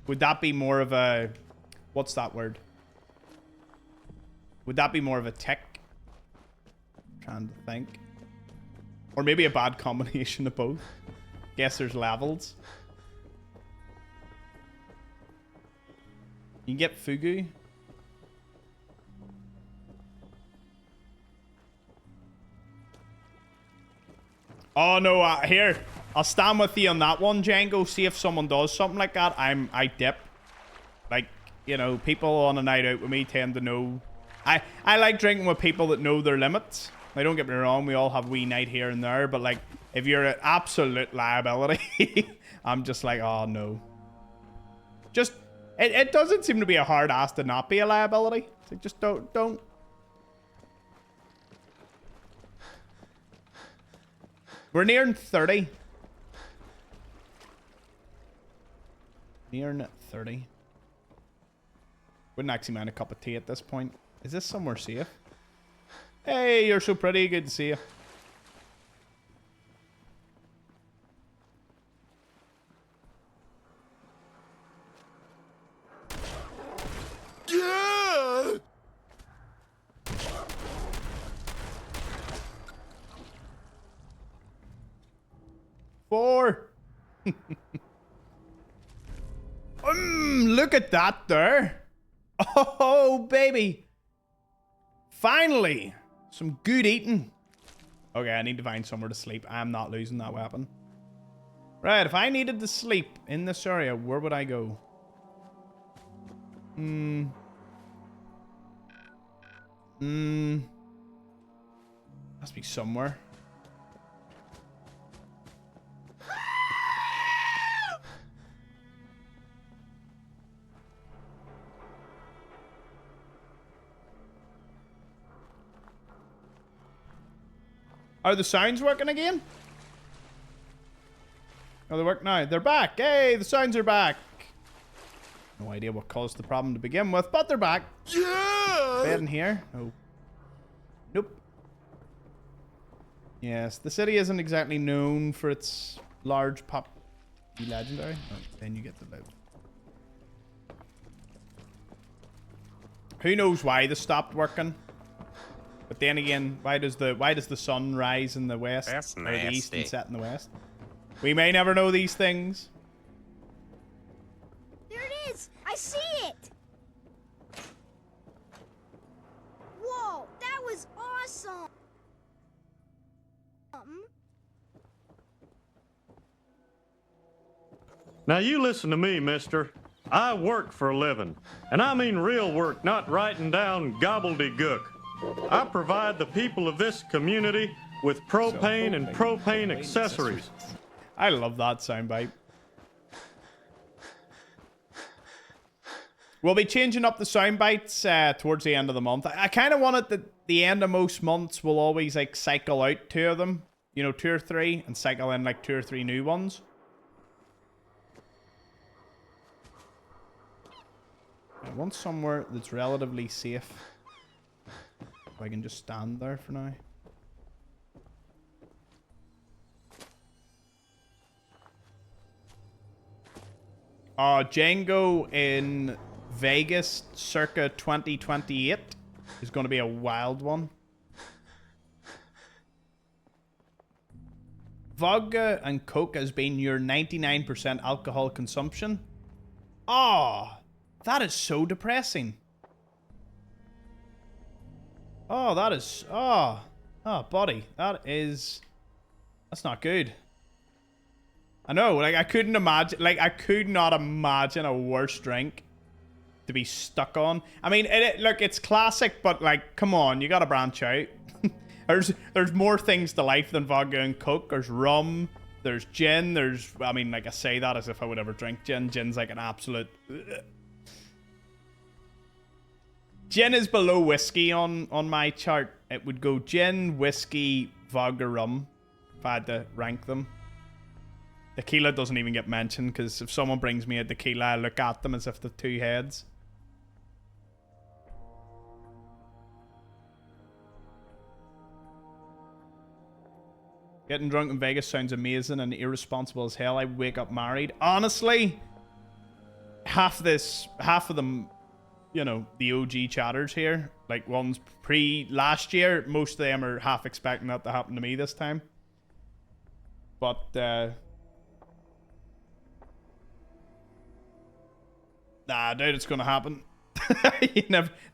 Would that be more of a, what's that word? Would that be more of a tick? I'm trying to think. Or maybe a bad combination of both. Guess there's levels. You can get fugu. Oh no, here. I'll stand with you on that one, Django. See if someone does something like that. I dip. Like, you know, people on a night out with me tend to know. I like drinking with people that know their limits. Now, don't get me wrong, we all have wee night here and there, but like, if you're an absolute liability, I'm just like, oh no. Just, it doesn't seem to be a hard ass to not be a liability. It's like, just don't. We're nearing 30. Nearing 30. Wouldn't actually mind a cup of tea at this point. Is this somewhere safe? Hey, you're so pretty. Good to see you. Yeah! 4. Look at that there. Oh, baby. Finally. Some good eating. Okay, I need to find somewhere to sleep. I'm not losing that weapon. Right, if I needed to sleep in this area, where would I go? Must be somewhere. Are the sounds working again? Oh, they work now. They're back. Hey, the sounds are back. No idea what caused the problem to begin with, but they're back. Yeah! Bed in here? No. Nope. Yes, the city isn't exactly known for its large pop. Legendary? Oh, then you get the live. Who knows why this stopped working? But then again, why does the sun rise in the west? That's or the east and nasty. set in the west? We may never know these things. There it is! I see it! Now you listen to me, mister. I work for a living. And I mean real work, not writing down gobbledygook. I provide the people of this community with propane and propane accessories. I love that soundbite. We'll be changing up the sound bites towards the end of the month. I kind of want it that the end of most months will always like cycle out 2 of them. You know, 2 or 3, and cycle in like 2 or 3 new ones. I want somewhere that's relatively safe. If I can just stand there for now. Django in Vegas circa 2028 is going to be a wild one. Vodka and Coke has been your 99% alcohol consumption. Oh, that is so depressing. Oh, that is... Oh, buddy. That's not good. I know, like, I couldn't imagine... Like, I could not imagine a worse drink to be stuck on. I mean, look, it's classic, but, like, come on, you gotta branch out. There's more things to life than vodka and Coke. There's rum, there's gin, there's... I mean, like, I say that as if I would ever drink gin. Gin's, like, an absolute... Gin is below whiskey on my chart. It would go gin, whiskey, vodka, rum, if I had to rank them. Tequila doesn't even get mentioned, because if someone brings me a tequila, I look at them as if they're 2 heads. Getting drunk in Vegas sounds amazing and irresponsible as hell. I wake up married. Honestly, half of them, you know, the OG chatters here, like ones last year, most of them are half expecting that to happen to me this time. But, nah, dude, it's gonna happen. You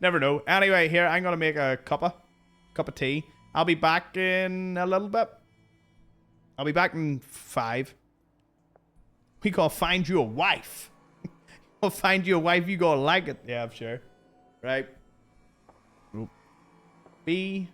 never know. Anyway, here, I'm gonna make a cup of tea. I'll be back in a little bit. I'll be back in 5. We gotta find you a wife. We'll find you a wife, you gonna like it. Yeah, I'm sure. Right. BRB.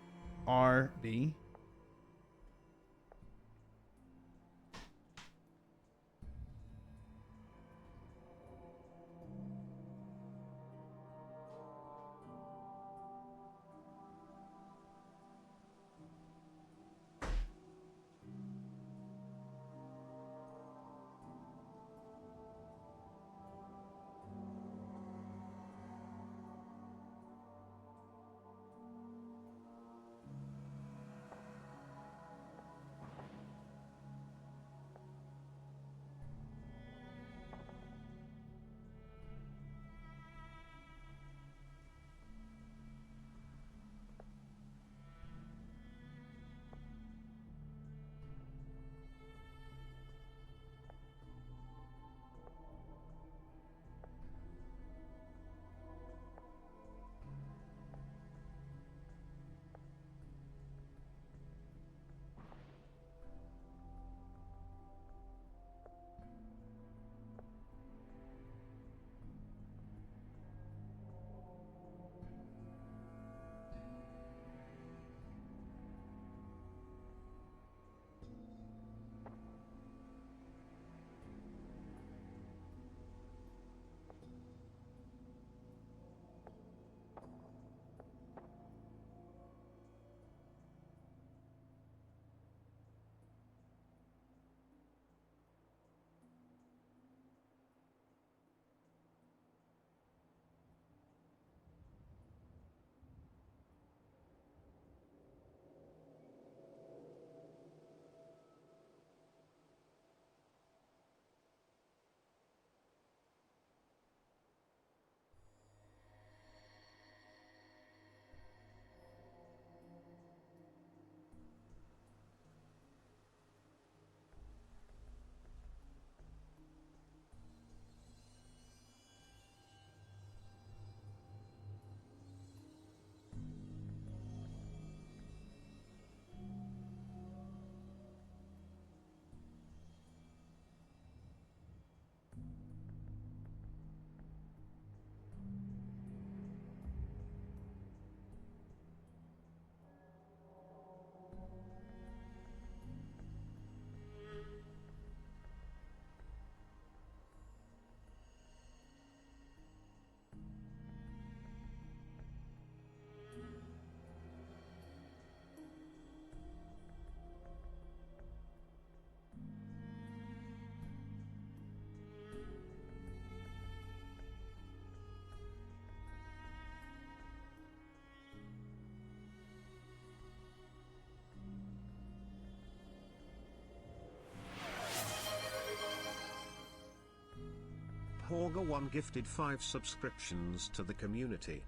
Horga1 gifted 5 subscriptions to the community.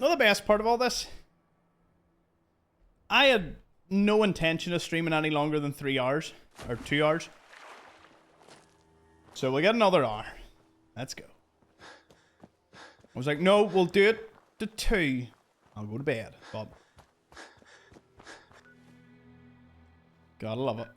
You know the best part of all this? I had no intention of streaming any longer than 3 hours. Or 2 hours. So we get another hour. Let's go. I was like, no, we'll do it to 2. I'll go to bed. But gotta love it.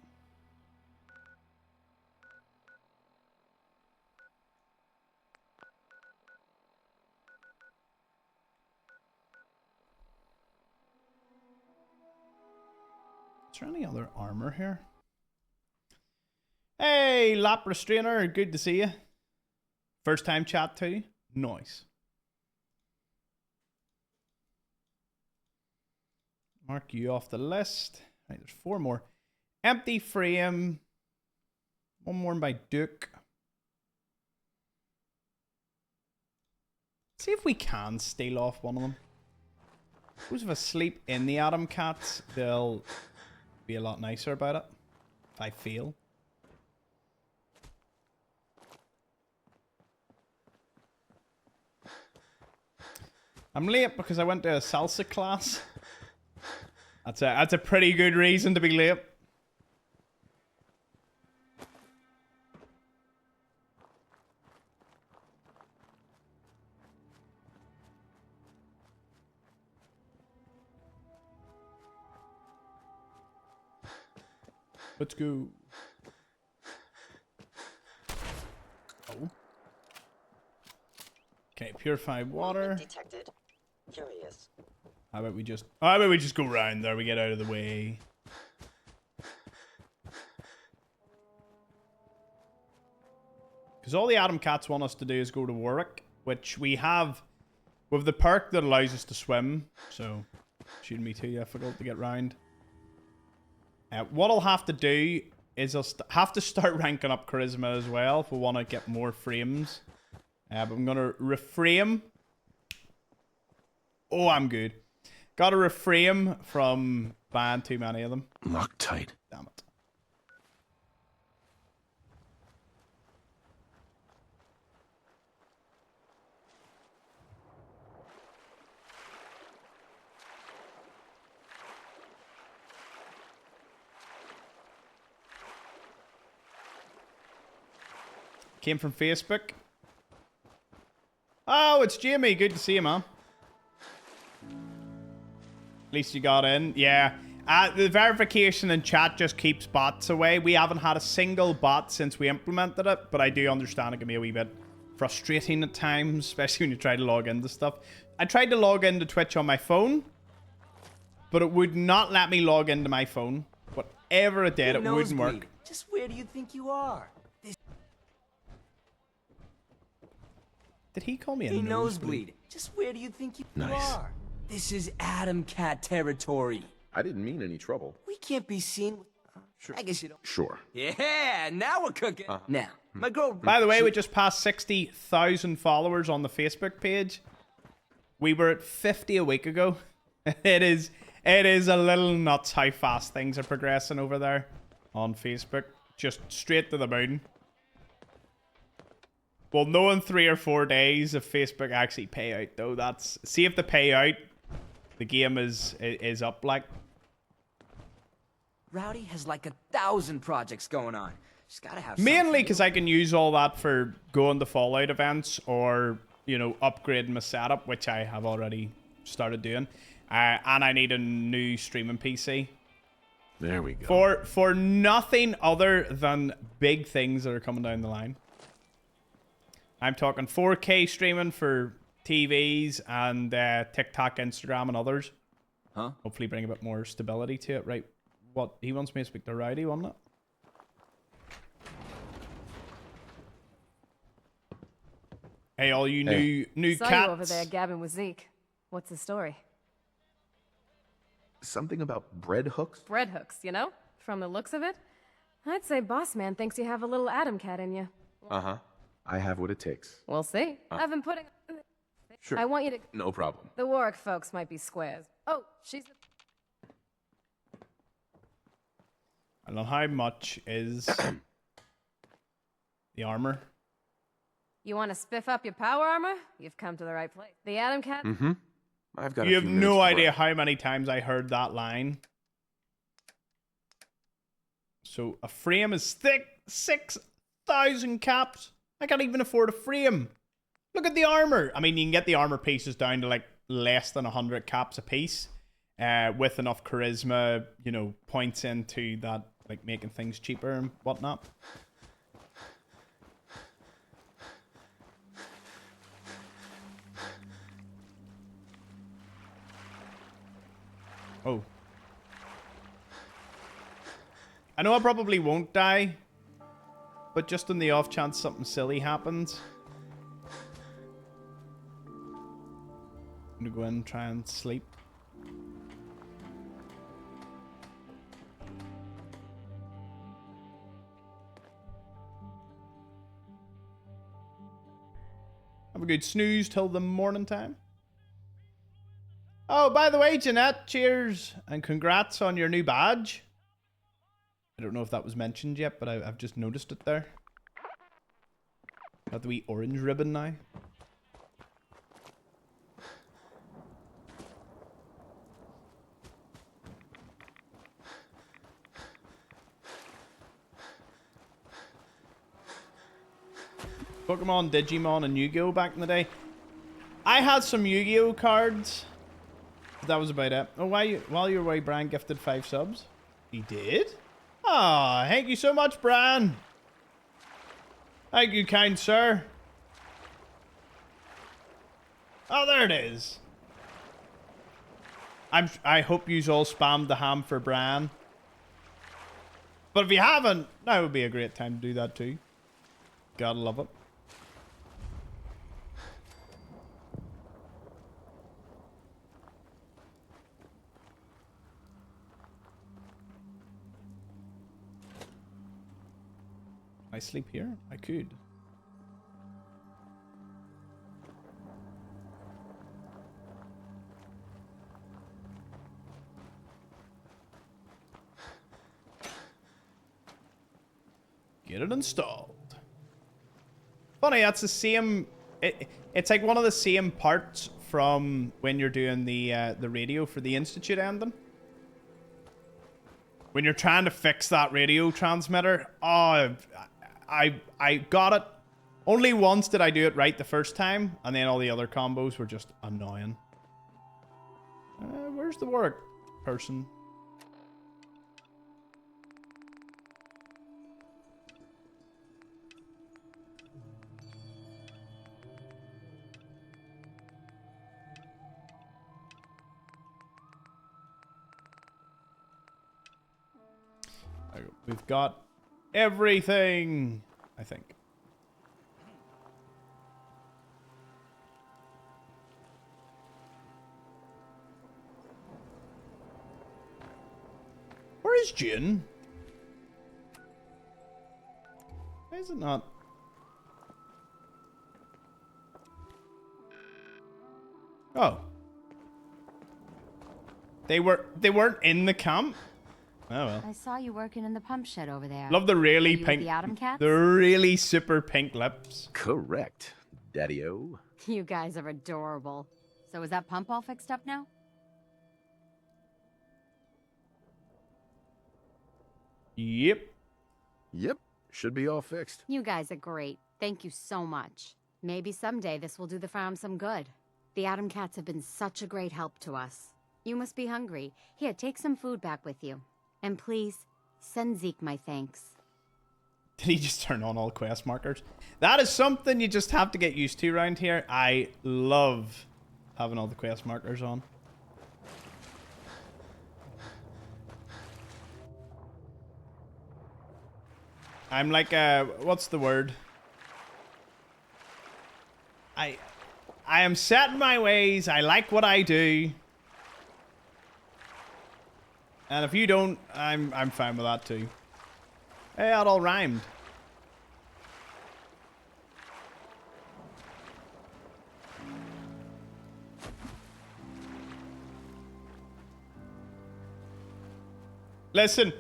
Is there any other armor here? Hey, Lap Restrainer, good to see you. First time chat too? Nice. Mark you off the list. Right, there's 4 more. Empty frame. 1 more by Duke. See if we can steal off one of them. Suppose if I sleep in the Atom Cats, they'll be a lot nicer about it. If I fail. I'm late because I went to a salsa class. That's a pretty good reason to be late. Let's go. Oh. Okay, purified water. Detected. Curious. How about we just go round there, we get out of the way. Because all the Atom Cats want us to do is go to Warwick, which we have with the perk that allows us to swim, so shouldn't be too difficult to get round. What I'll have to do is I'll have to start ranking up Charisma as well if we want to get more frames. But I'm going to reframe. Oh, I'm good. Got to reframe from buying too many of them. Lock tight. Damn it. Came from Facebook. Oh, it's Jamie. Good to see you, man. At least you got in. Yeah. The verification in chat just keeps bots away. We haven't had a single bot since we implemented it, but I do understand it can be a wee bit frustrating at times, especially when you try to log into stuff. I tried to log into Twitch on my phone, but it would not let me log into my phone. Whatever it did, it wouldn't work. Just where do you think you are? Did he call me a Hey, nosebleed? Just where do you think you Nice. are? This is Atom Cat territory. I didn't mean any trouble. We can't be seen. Sure. I guess you don't. Sure. Yeah, now we're cooking. Now, my girl. By the way, we just passed 60,000 followers on the Facebook page. We were at 50 a week ago. It is a little nuts how fast things are progressing over there on Facebook. Just straight to the moon. Well, no in 3 or 4 days if Facebook actually pay out, though. That's see if they pay out, the game is up like. Rowdy has like 1,000 projects going on. She's gotta have. Mainly because I can use all that for going to Fallout events or, you know, upgrading my setup, which I have already started doing. And I need a new streaming PC. There we go. For nothing other than big things that are coming down the line. I'm talking 4K streaming for TVs and TikTok, Instagram, and others. Huh? Hopefully bring a bit more stability to it. Right. What? He wants me to speak to Rowdy, wasn't it? Hey, all you new Saw cats. you over there gabbing with Zeke. What's the story? Something about bread hooks? Bread hooks, you know? From the looks of it. I'd say Boss Man thinks you have a little Atom Cat in you. Uh-huh. I have what it takes. We'll see. I've been putting... Sure. I want you to... No problem. The Warwick folks might be squares. Oh, she's... I don't know how much is the armor. You want to spiff up your power armor? You've come to the right place. The Atom Cat? Mm-hmm. I've got You a have few minutes no to idea burn. how many times I heard that line. So a frame is thick 6 1,000 caps. I can't even afford a frame. Look at the armor. I mean, you can get the armor pieces down to like less than 100 caps a piece, with enough charisma, you know, points into that, like making things cheaper and whatnot. Oh. I know I probably won't die, but just on the off chance something silly happens, I'm gonna go in and try and sleep. Have a good snooze till the morning time. Oh, by the way, Jeanette, cheers and congrats on your new badge. I don't know if that was mentioned yet, but I've just noticed it there. Got the wee orange ribbon now. Pokemon, Digimon, and Yu-Gi-Oh! Back in the day. I had some Yu-Gi-Oh! Cards. But that was about it. Oh, while you were away, Brian gifted 5 subs. He did? Ah, thank you so much, Brian. Thank you, kind sir. Oh, there it is. I hope you all spammed the ham for Brian. But if you haven't, that would be a great time to do that too. Gotta love it. I sleep here? I could. Get it installed. Funny, that's the same. It's like one of the same parts from when you're doing the radio for the Institute ending. When you're trying to fix that radio transmitter. Oh, I got it. Only once did I do it right the first time, and then all the other combos were just annoying. Where's the work person? We've got everything, I think. Where is Jin? Why is it not? Oh. They weren't in the camp? Oh well. I saw you working in the pump shed over there. Love the really pink, the Atom Cats? the really super pink lips. Correct, Daddy-O. You guys are adorable. So is that pump all fixed up now? Yep. Yep, should be all fixed. You guys are great. Thank you so much. Maybe someday this will do the farm some good. The Atom Cats have been such a great help to us. You must be hungry. Here, take some food back with you. And please, send Zeke my thanks. Did he just turn on all quest markers? That is something you just have to get used to around here. I love having all the quest markers on. I'm like, what's the word? I am set in my ways. I like what I do. And if you don't, I'm fine with that too. Hey, that all rhymed. Listen,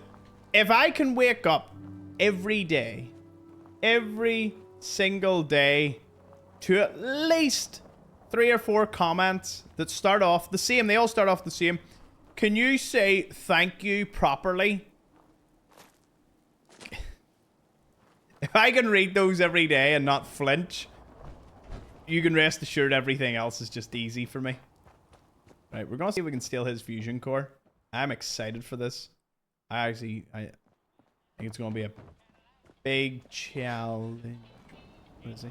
if I can wake up every day, every single day, to at least 3 or 4 comments that start off the same, they all start off the same. Can you say thank you properly? If I can read those every day and not flinch, you can rest assured everything else is just easy for me. Right, we're gonna see if we can steal his fusion core. I'm excited for this. I think it's gonna be a big challenge. What is he?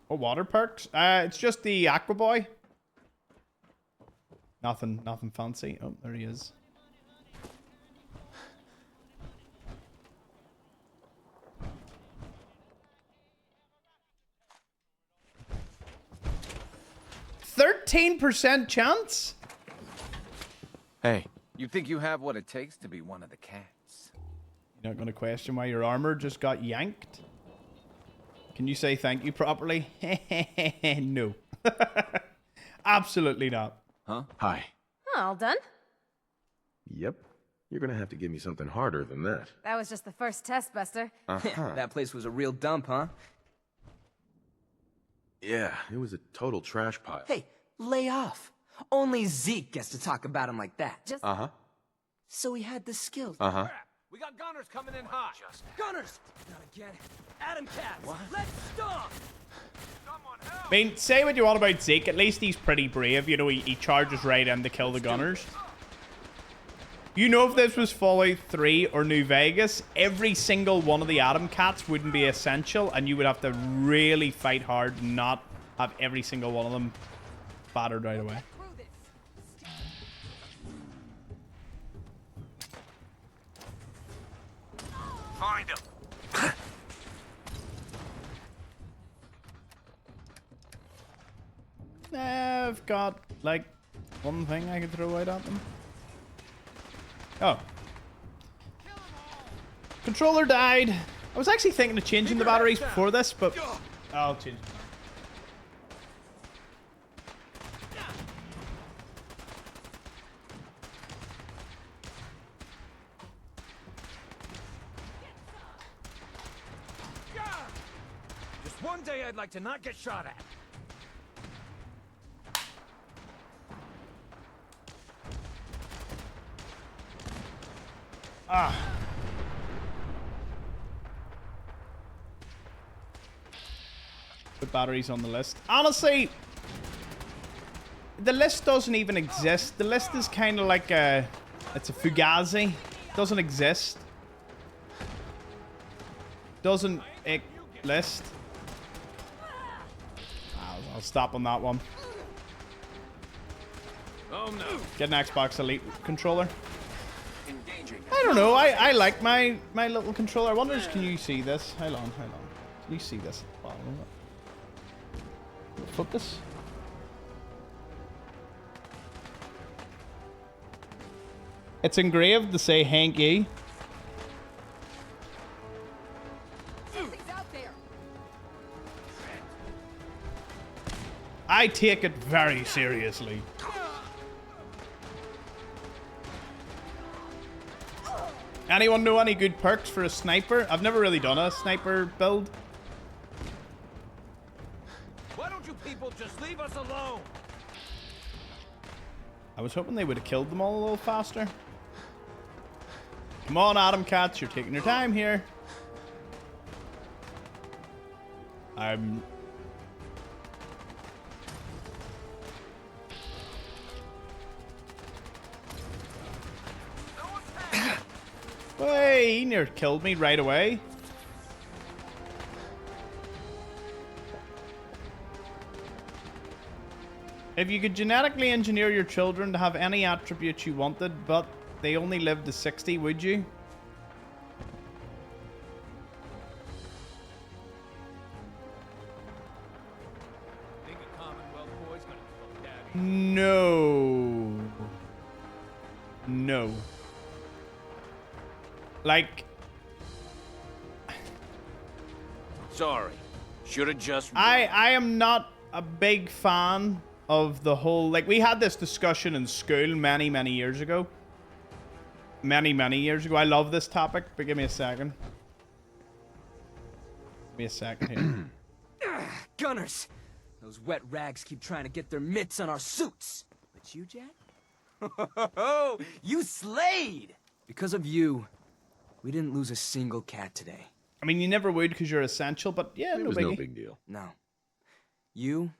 Oh, water perks? It's just the Aqua Boy. Nothing fancy. Oh, there he is. %13 chance? Hey. You think you have what it takes to be one of the cats? You're not going to question why your armor just got yanked? Can you say thank you properly? No. Absolutely not. Huh? Hi. Oh, all done? Yep. You're gonna have to give me something harder than that. That was just the first test, Buster. That place was a real dump, huh? Yeah, it was a total trash pile. Hey, lay off. Only Zeke gets to talk about him like that. Just So he had the skill. We got gunners coming in hot. Gunners! Not again. Adam Cats! What? Let's stop! I mean, say what you want about Zeke, at least he's pretty brave. You know, he charges right in to kill the gunners. You know, if this was Fallout 3 or New Vegas, every single one of the Atom Cats wouldn't be essential, and you would have to really fight hard and not have every single one of them battered right away. Find him. I've got, like, one thing I could throw out at them. Oh. Controller died. I was actually thinking of changing the batteries before this, but I'll change them. Just one day I'd like to not get shot at. Put batteries on the list. Honestly, the list doesn't even exist. The list is kind of like it's a fugazi. Doesn't exist. Doesn't list. I'll stop on that one. Oh no. Get an Xbox Elite controller. I don't know. I like my little controller. I wonder, can you see this? Hold on. Can you see this at the bottom of it? Focus. It's engraved to say Hanky. I take it very seriously. Anyone know any good perks for a sniper? I've never really done a sniper build. Why don't you people just leave us alone? I was hoping they would have killed them all a little faster. Come on, Atom Cats, you're taking your time here. Hey, he near killed me right away. If you could genetically engineer your children to have any attributes you wanted, but they only lived to 60, would you? No. No. Like, Sorry. Should have just... I am not a big fan of the whole... Like, we had this discussion in school many, many years ago. Many, many years ago. I love this topic, but give me a second. Give me a second here. Gunners! Those wet rags keep trying to get their mitts on our suits. But you, Jack? You slayed! Because of you, we didn't lose a single cat today. I mean, you never would because you're essential, but yeah, It no was biggie. no big deal. No. You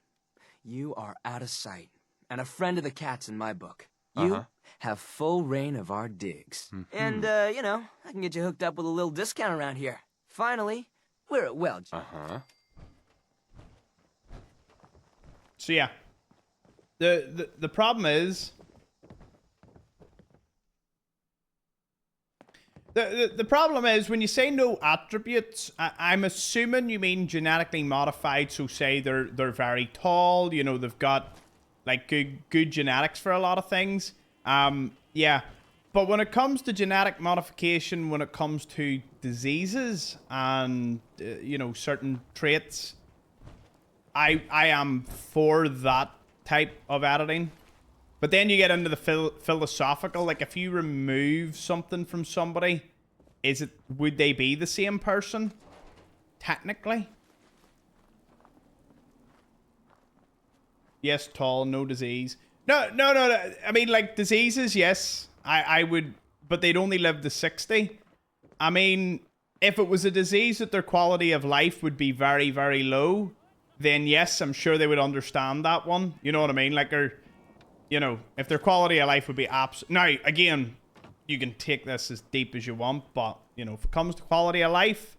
are out of sight, and a friend of the cats in my book. You have full reign of our digs. And, you know, I can get you hooked up with a little discount around here. Finally, we're at well. So yeah, the problem is the problem is when you say no attributes, I'm assuming you mean genetically modified. So say they're very tall, you know, they've got like good genetics for a lot of things. Yeah, but when it comes to genetic modification, when it comes to diseases and you know, certain traits, I am for that type of editing. But then you get into the philosophical, like if you remove something from somebody, would they be the same person? Technically? Yes, tall, no disease. No. I mean, like, diseases, yes. I would, but they'd only live to 60. I mean, if it was a disease that their quality of life would be very, very low, then yes, I'm sure they would understand that one. You know what I mean? Like, you know, if their quality of life would be now, again, you can take this as deep as you want, but, you know, if it comes to quality of life,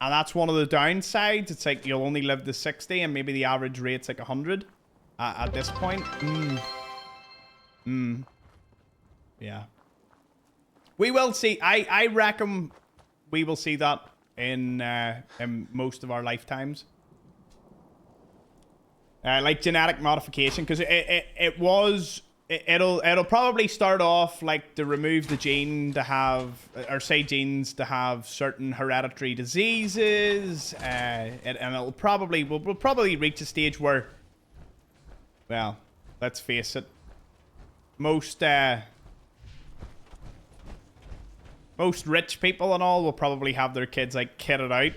and that's one of the downsides, it's like you'll only live to 60, and maybe the average rate's like 100 at this point. Yeah. We will see. I reckon we will see that in most of our lifetimes. Like genetic modification, because it'll probably start off like to remove the gene to have, or say genes to have certain hereditary diseases, and we'll probably reach a stage where, well, let's face it, most rich people and all will probably have their kids like kitted out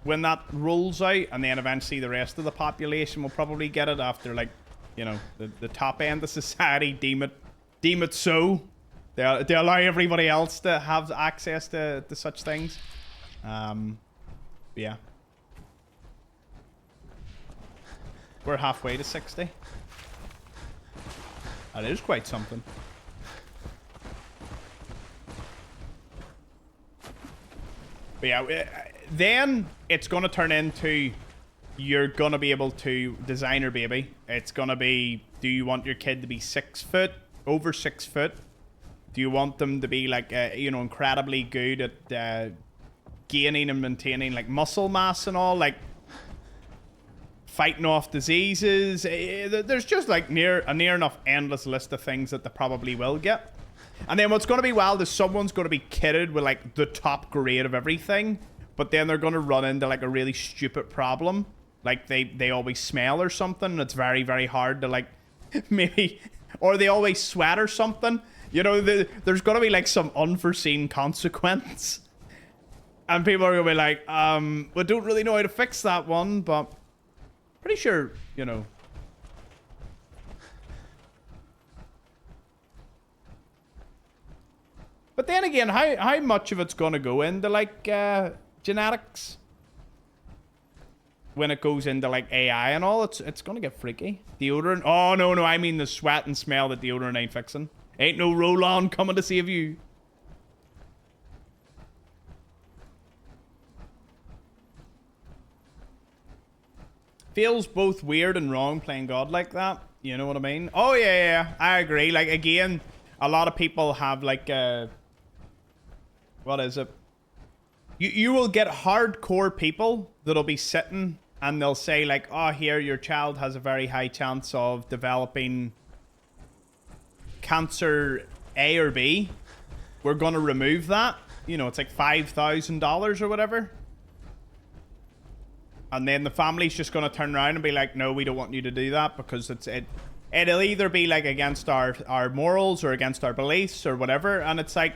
when that rolls out, and then eventually the rest of the population will probably get it after, like, you know, the top end of society deem it so. They allow everybody else to have access to such things. Yeah. We're halfway to 60. That is quite something. But yeah, then it's going to turn into you're going to be able to design your baby. It's going to be, do you want your kid to be 6 foot, over 6 foot? Do you want them to be like, you know, incredibly good at gaining and maintaining like muscle mass and all, like fighting off diseases? There's just like a near enough endless list of things that they probably will get. And then what's going to be wild is someone's going to be kitted with like the top grade of everything, but then they're going to run into like a really stupid problem. Like they always smell or something, and it's very, very hard to like maybe, or they always sweat or something. You know, there's going to be like some unforeseen consequence. And people are going to be like, we don't really know how to fix that one, but pretty sure, you know. But then again, how much of it's going to go into, like, genetics? When it goes into, like, AI and all, it's going to get freaky. Deodorant? Oh, no, I mean the sweat and smell that deodorant ain't fixing. Ain't no roll-on coming to save you. Feels both weird and wrong playing God like that. You know what I mean? Oh, yeah. I agree. Like, again, a lot of people have, like, what is it? You will get hardcore people that'll be sitting and they'll say like, oh, here, your child has a very high chance of developing cancer A or B. We're going to remove that. You know, it's like $5,000 or whatever. And then the family's just going to turn around and be like, no, we don't want you to do that because it'll either be like against our morals or against our beliefs or whatever. And it's like,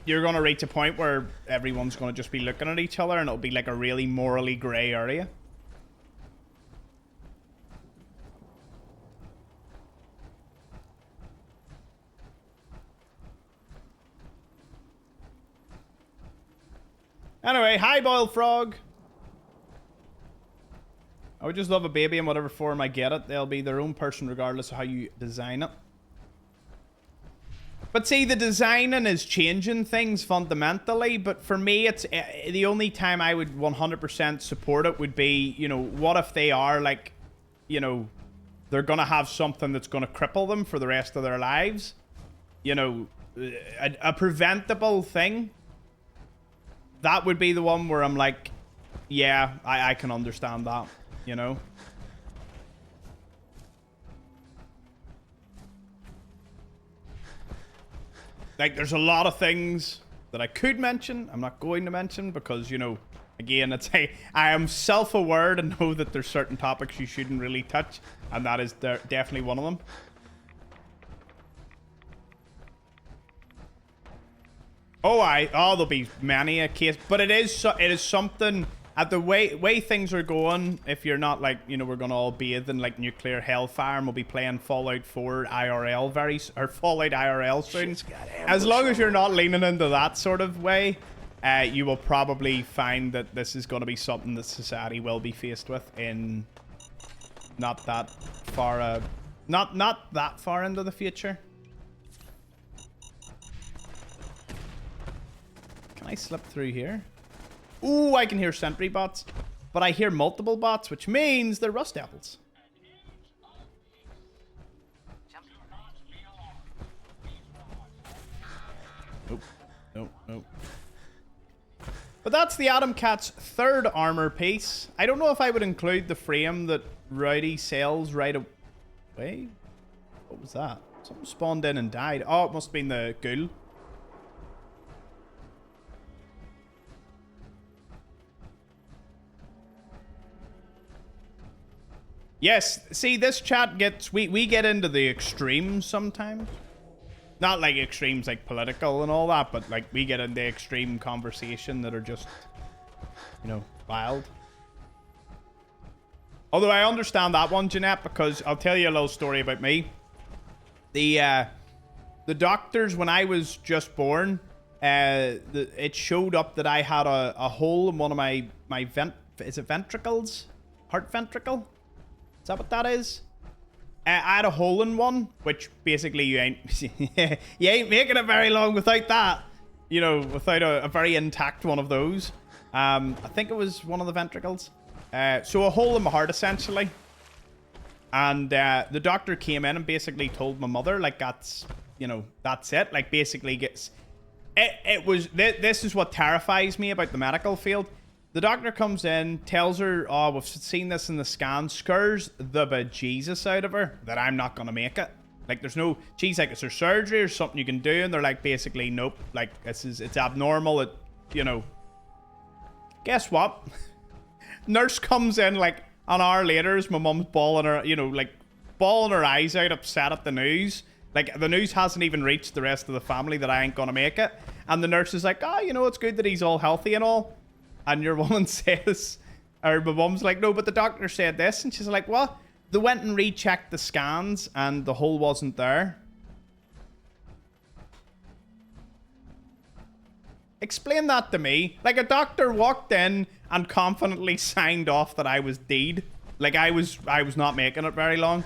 you're going to reach a point where everyone's going to just be looking at each other and it'll be like a really morally gray area. Anyway, hi, Boiled Frog. I would just love a baby in whatever form I get it. They'll be their own person regardless of how you design it. But see, the designing is changing things fundamentally. But for me, it's the only time I would 100% support it would be, you know, what if they are like, you know, they're going to have something that's going to cripple them for the rest of their lives. You know, a preventable thing. That would be the one where I'm like, yeah, I can understand that, you know? Like, there's a lot of things that I could mention. I'm not going to mention because, you know, again, I am self-aware to know that there's certain topics you shouldn't really touch. And that is definitely one of them. Oh, there'll be many a case, but it is something at the way things are going. If you're not like, you know, we're gonna all bathe in like nuclear hellfire, and we'll be playing Fallout 4 IRL or Fallout IRL soon. As long as you're not leaning into that sort of way, you will probably find that this is going to be something that society will be faced with in not that far, not that far into the future. Can I slip through here? Ooh, I can hear sentry bots. But I hear multiple bots, which means they're rust apples. Nope. Nope. Nope. But that's the Atom Cat's third armor piece. I don't know if I would include the frame that Rowdy sells right away. What was that? Something spawned in and died. Oh, it must have been the ghoul. Yes, see, this chat gets... We get into the extremes sometimes. Not like extremes like political and all that, but like we get into extreme conversation that are just, you know, wild. Although I understand that one, Jeanette, because I'll tell you a little story about me. The doctors, when I was just born, it showed up that I had a hole in one of my is it ventricles? Heart ventricle? Is that what that is? I had a hole in one, which basically you ain't making it very long without that. You know, without a very intact one of those. I think it was one of the ventricles. So a hole in my heart, essentially. And the doctor came in and basically told my mother, like, that's, you know, that's it. Like, basically gets... This is what terrifies me about the medical field. The doctor comes in, tells her, oh, we've seen this in the scan, scares the bejesus out of her that I'm not going to make it. Like, there's no, she's like, is there surgery or something you can do? And they're like, basically, nope. Like, it's abnormal. It, you know. Guess what? Nurse comes in, like, an hour later as my mum's bawling her, you know, like, bawling her eyes out, upset at the news. Like, the news hasn't even reached the rest of the family that I ain't going to make it. And the nurse is like, oh, you know, it's good that he's all healthy and all. And your woman says, or my mum's like, no, but the doctor said this. And she's like, what? They went and rechecked the scans and the hole wasn't there. Explain that to me. Like, a doctor walked in and confidently signed off that I was dead. Like, I was not making it very long.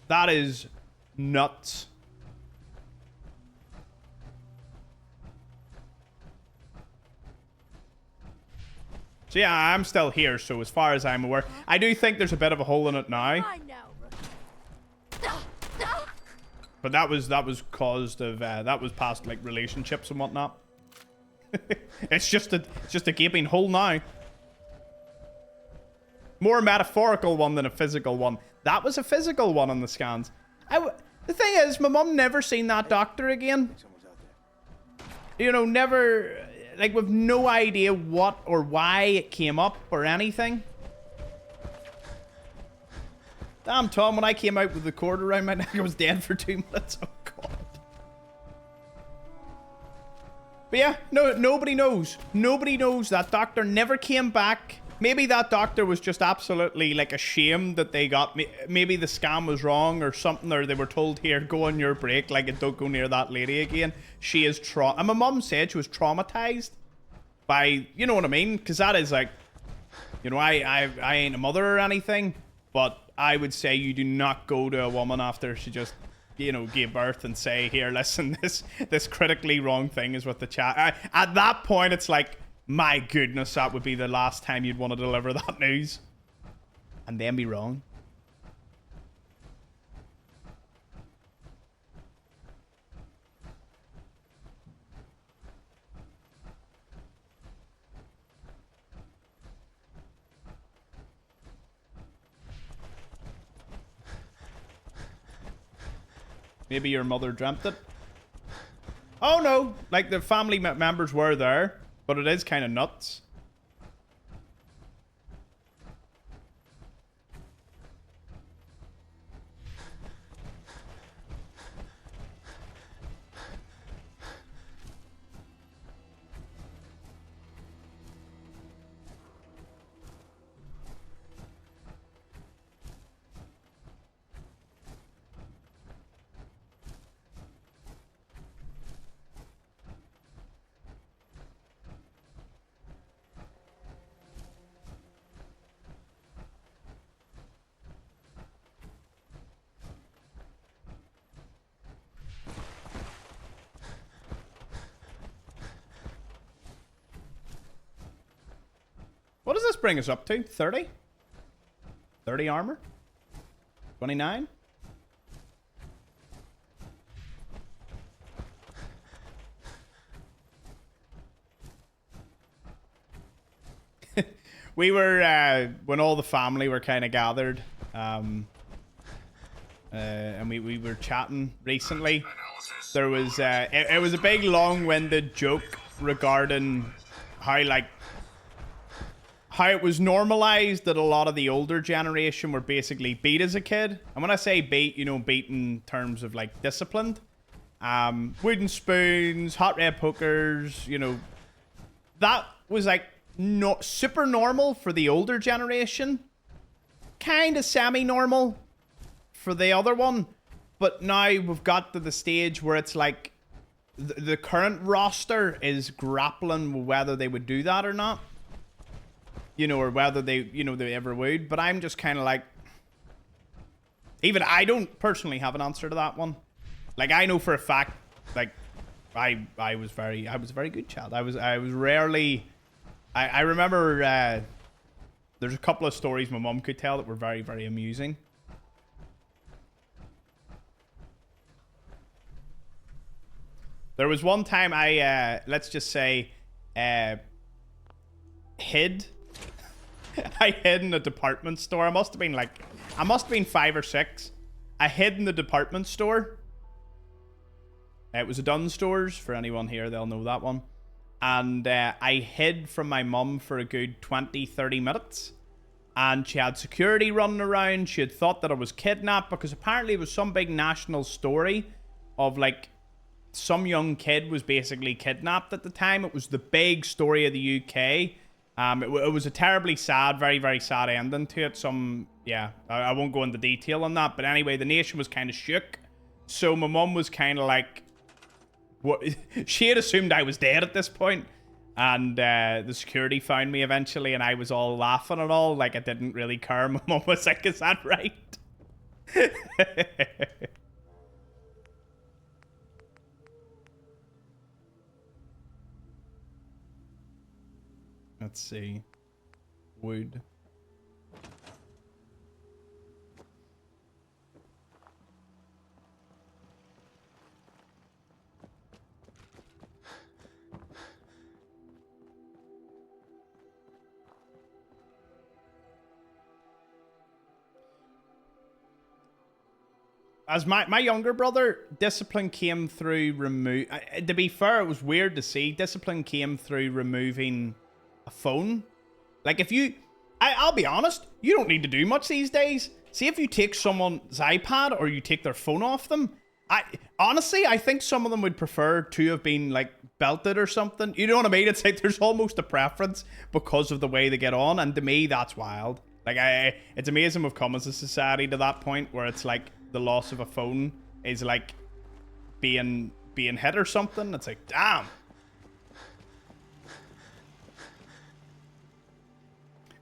That is nuts. So yeah, I'm still here, so as far as I'm aware. I do think there's a bit of a hole in it now. But that was caused of, that was past, like, relationships and whatnot. It's just a gaping hole now. More a metaphorical one than a physical one. That was a physical one on the scans. The thing is, my mum never seen that doctor again. You know, never... Like, we've no idea what or why it came up or anything. Damn, Tom, when I came out with the cord around my neck, I was dead for 2 minutes. Oh, God. But yeah, no, nobody knows. Nobody knows. That doctor never came back. Maybe that doctor was just absolutely, like, ashamed that they got... Maybe the scam was wrong or something, or they were told, here, go on your break, like, don't go near that lady again. She is and my mum said she was traumatized. by, you know what I mean? Because that is like, you know, I ain't a mother or anything, but I would say you do not go to a woman after she just, you know, gave birth and say, here, listen, this critically wrong thing is what the chat. At that point, it's like, my goodness, that would be the last time you'd want to deliver that news. And then be wrong. Maybe your mother dreamt it. Oh no, like the family members were there, but it is kind of nuts. What does this bring us up to? 30? 30 armor? 29? We were, when all the family were kind of gathered, and we were chatting recently. There was, it was a big long-winded joke regarding how, like, how it was normalized that a lot of the older generation were basically beat as a kid. And when I say beat, you know, beat in terms of like disciplined. Wooden spoons, hot red pokers, you know. That was like not super normal for the older generation. Kind of semi-normal for the other one. But now we've got to the stage where it's like the current roster is grappling with whether they would do that or not. You know, or whether they, you know, they ever would. But I'm just kind of like, even I don't personally have an answer to that one. Like, I know for a fact, like, I was a very good child. I was rarely, I remember, there's a couple of stories my mom could tell that were very, very amusing. There was one time I, let's just say, hid. I hid in a department store. I must have been 5 or 6. I hid in the department store. It was a Dunn Stores. For anyone here, they'll know that one. And I hid from my mum for a good 20-30 minutes. And she had security running around. She had thought that I was kidnapped because apparently it was some big national story of like some young kid was basically kidnapped at the time. It was the big story of the UK. It was a terribly sad, very, very sad ending to it. I won't go into detail on that. But anyway, the nation was kind of shook. So my mum was kind of like, what? She had assumed I was dead at this point. And the security found me eventually. And I was all laughing and all. Like, I didn't really care. My mum was like, is that right? Let's see. Wood. As my younger brother, discipline came through to be fair, it was weird to see. Discipline came through removing a phone. Like if you, I'll be honest, you don't need to do much these days. See if you take someone's iPad or you take their phone off them. Honestly, I think some of them would prefer to have been like belted or something. You know what I mean? It's like there's almost a preference because of the way they get on. And to me, that's wild. Like it's amazing we've come as a society to that point where it's like the loss of a phone is like being hit or something. It's like, damn.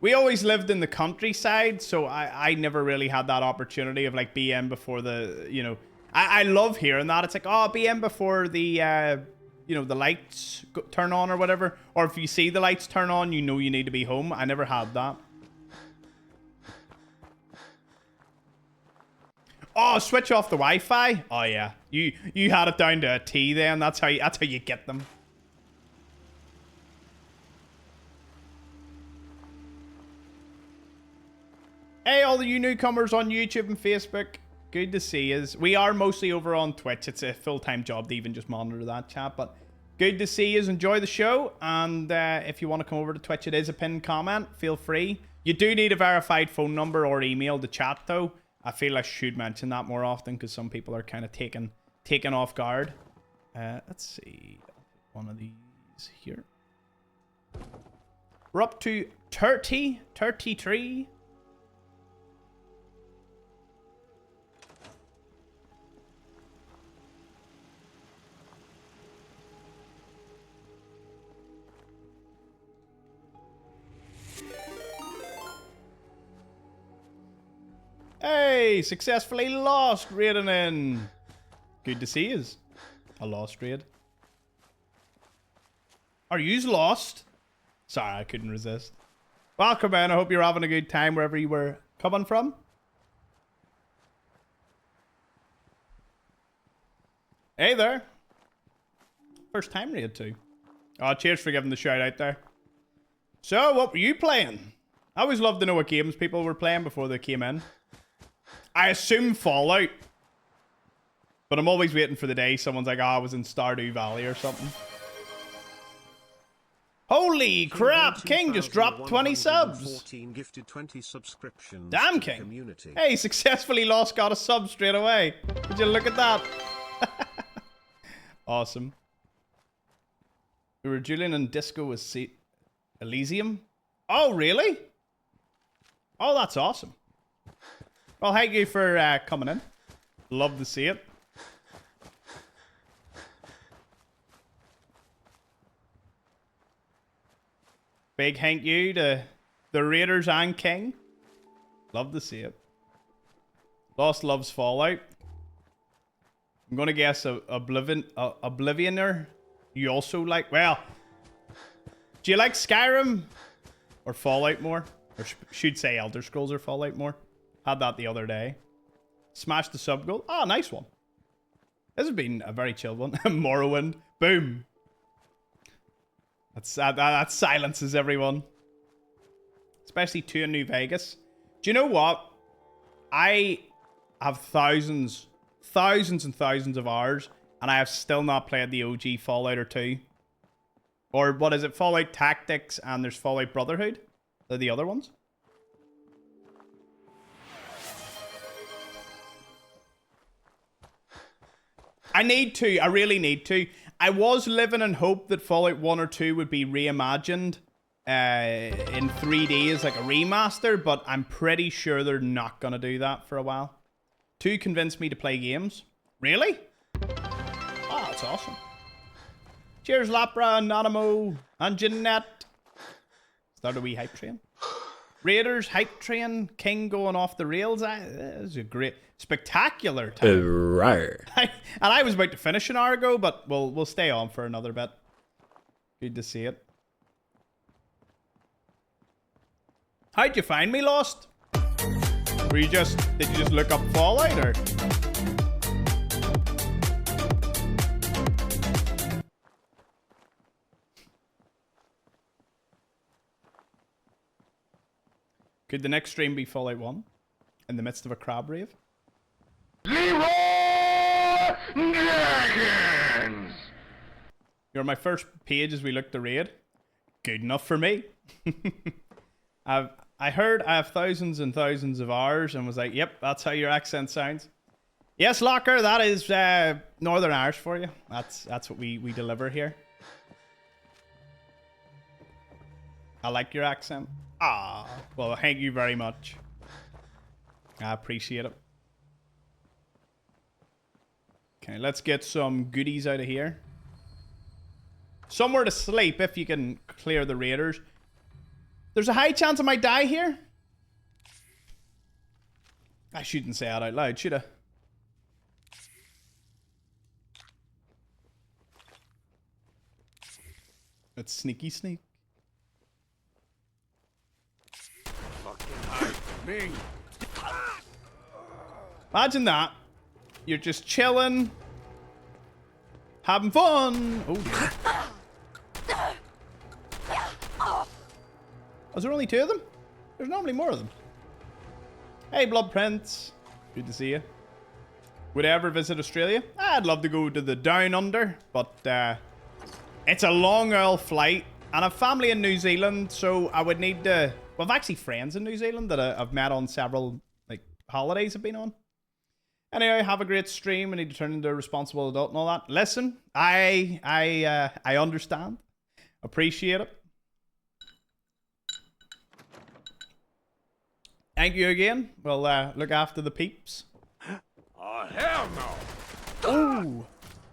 we always lived in the countryside, so I never really had that opportunity of like being before the, you know, I love hearing that. It's like, oh, being before the, you know, the lights turn on or whatever. Or if you see the lights turn on, you know you need to be home. I never had that. Oh, switch off the Wi-Fi. Oh yeah, you had it down to a T. Then that's how you get them. Hey, all you newcomers on YouTube and Facebook. Good to see you. We are mostly over on Twitch. It's a full-time job to even just monitor that chat, but good to see you. Enjoy the show, and if you want to come over to Twitch, it is a pinned comment. Feel free. You do need a verified phone number or email to chat, though. I feel I should mention that more often because some people are kind of taken off guard. Let's see. One of these here. We're up to 33. Hey, successfully lost raiding in. Good to see you. A lost raid. Are yous lost? Sorry, I couldn't resist. Welcome in. I hope you're having a good time wherever you were coming from. Hey there. First time raid too. Oh, cheers for giving the shout out there. So, what were you playing? I always love to know what games people were playing before they came in. I assume Fallout. But I'm always waiting for the day someone's like, oh, I was in Stardew Valley or something. Holy crap, King just dropped 20 subs. Gifted 20 subscriptions. Damn, King. Hey, successfully lost, got a sub straight away. Would you look at that? Awesome. We were Julian and Disco was Elysium. Oh, really? Oh, that's awesome. Well, thank you for coming in. Love to see it. Big thank you to the Raiders and King. Love to see it. Lost loves Fallout. I'm going to guess Oblivioner. You also like... Well, do you like Skyrim or Fallout more? Or should say Elder Scrolls or Fallout more? Had that the other day. Smashed the sub goal. Oh, nice one. This has been a very chill one. Morrowind. Boom. That silences everyone. Especially to New Vegas. Do you know what? I have thousands and thousands of hours, and I have still not played the OG Fallout or 2. Or what is it? Fallout Tactics, and there's Fallout Brotherhood. They're the other ones. I need to. I really need to. I was living in hope that Fallout 1 or 2 would be reimagined in 3D as like a remaster, but I'm pretty sure they're not going to do that for a while. 2 convinced me to play games. Really? Oh, that's awesome. Cheers, Lapra, Anonymous, and Jeanette. Start a wee hype train. Raiders, hype train, King going off the rails. That is a great, spectacular time. Right. And I was about to finish an hour ago, but we'll stay on for another bit. Good to see it. How'd you find me, Lost? Did you just look up Fallout, or? Could the next stream be Fallout 1? In the midst of a crab rave? Leroy Dragons! You're my first page as we look to raid. Good enough for me. I heard I have thousands and thousands of hours and was like, yep, that's how your accent sounds. Yes, Locker, that is Northern Irish for you. That's what we deliver here. I like your accent. Ah, well, thank you very much. I appreciate it. Okay, let's get some goodies out of here. Somewhere to sleep if you can clear the raiders. There's a high chance I might die here. I shouldn't say that out loud, should I? That's sneaky sneak. Me. Imagine that. You're just chilling. Having fun. Oh dear. Is there only 2 of them? There's normally more of them. Hey, Blood Prince. Good to see you. Would I ever visit Australia? I'd love to go to the Down Under, but it's a long old flight, and I've family in New Zealand, so I would need to... Well, I've actually friends in New Zealand that I've met on several like holidays I've been on. Anyway, have a great stream. I need to turn into a responsible adult and all that. Listen, I understand. Appreciate it. Thank you again. We'll look after the peeps. Oh, hell no. Oh.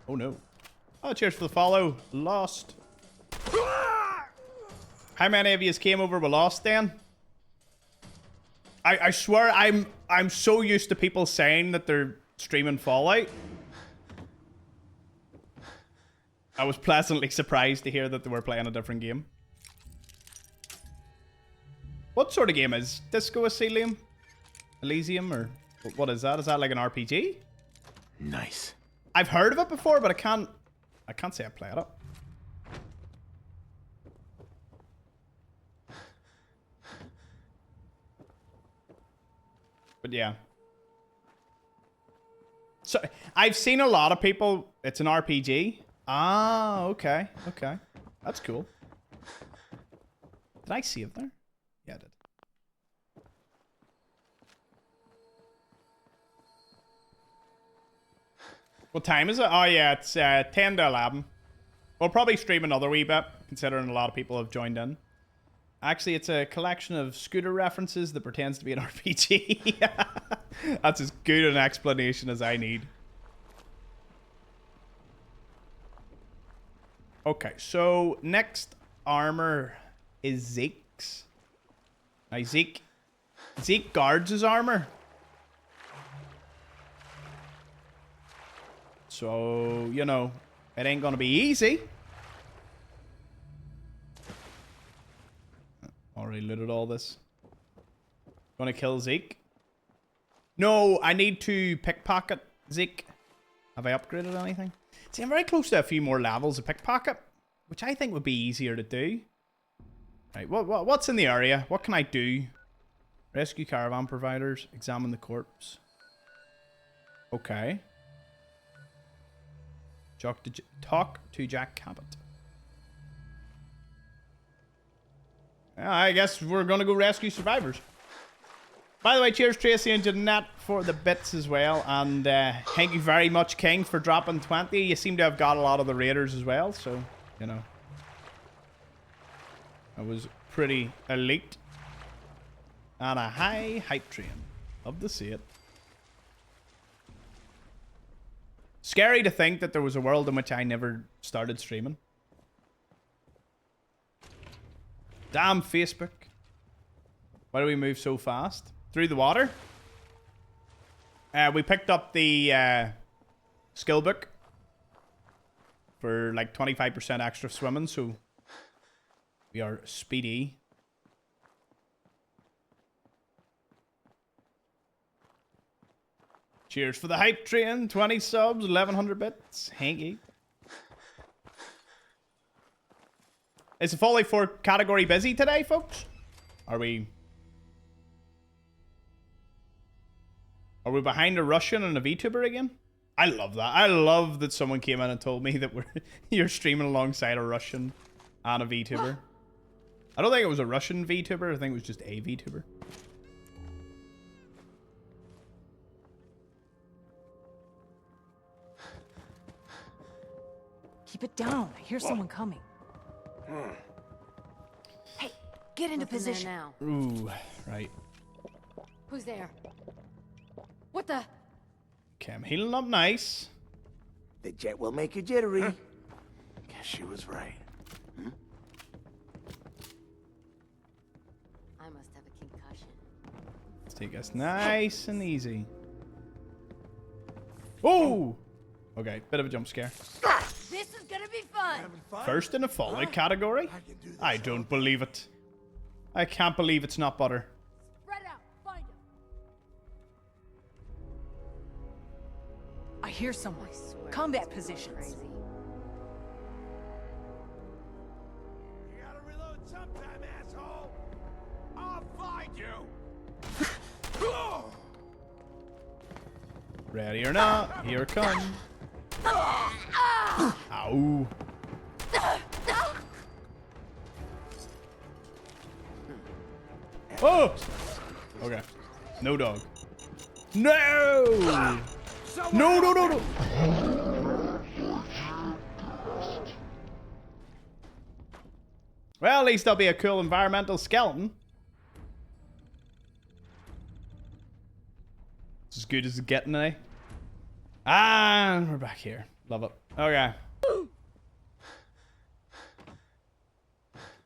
Oh, no. Oh, cheers for the follow. Lost. How many of you came over with Lost, then? I swear I'm so used to people saying that they're streaming Fallout. I was pleasantly surprised to hear that they were playing a different game. What sort of game is Disco Elysium? Elysium, or what is that? Is that like an RPG? Nice. I've heard of it before, but I can't say I play it up. But yeah. So I've seen a lot of people. It's an RPG. Ah, okay, okay, that's cool. Did I save there? Yeah, I did. What time is it? Oh yeah, it's 10 to 11. We'll probably stream another wee bit, considering a lot of people have joined in. Actually, it's a collection of scooter references that pretends to be an RPG. That's as good an explanation as I need. Okay, so next armor is Zeke's. Now Zeke guards his armor. So, you know, it ain't gonna be easy. Already looted all this. Gonna kill Zeke? No, I need to pickpocket Zeke. Have I upgraded anything? See, I'm very close to a few more levels of pickpocket, which I think would be easier to do. Right, what's in the area? What can I do? Rescue caravan providers. Examine the corpse. Okay. Talk to Jack Cabot. I guess we're gonna go rescue survivors. By the way, cheers Tracy and Jeanette for the bits as well, and thank you very much, King, for dropping 20. You seem to have got a lot of the raiders as well, so you know, that was pretty elite. And a high hype train. Love to see it. Scary to think that there was a world in which I never started streaming. Damn Facebook. Why do we move so fast? Through the water? We picked up the skill book for like 25% extra swimming, so we are speedy. Cheers for the hype train. 20 subs, 1100 bits. Hanky. Is the Fallout 4 category busy today, folks? Are we behind a Russian and a VTuber again? I love that. I love that someone came in and told me that you're streaming alongside a Russian and a VTuber. I don't think it was a Russian VTuber. I think it was just a VTuber. Keep it down. I hear someone coming. Hey, get into position now. Ooh, right. Who's there? What the? Okay, I'm healing up nice. The jet will make you jittery. Guess she was right. must have a concussion. Let's take this nice and easy. Oh! Okay, bit of a jump scare. This is gonna be fun. First in a folly category? I don't believe it. I can't believe it's not butter. Spread out. Find him. I hear someone. Combat positions. You gotta reload sometime, asshole. I'll find you. Ready or not, here it comes. Ow. Oh! Okay. No dog. No! No, no, no, no! Well, at least there'll be a cool environmental skeleton. It's as good as it's getting, eh? And we're back here. Love it. Okay.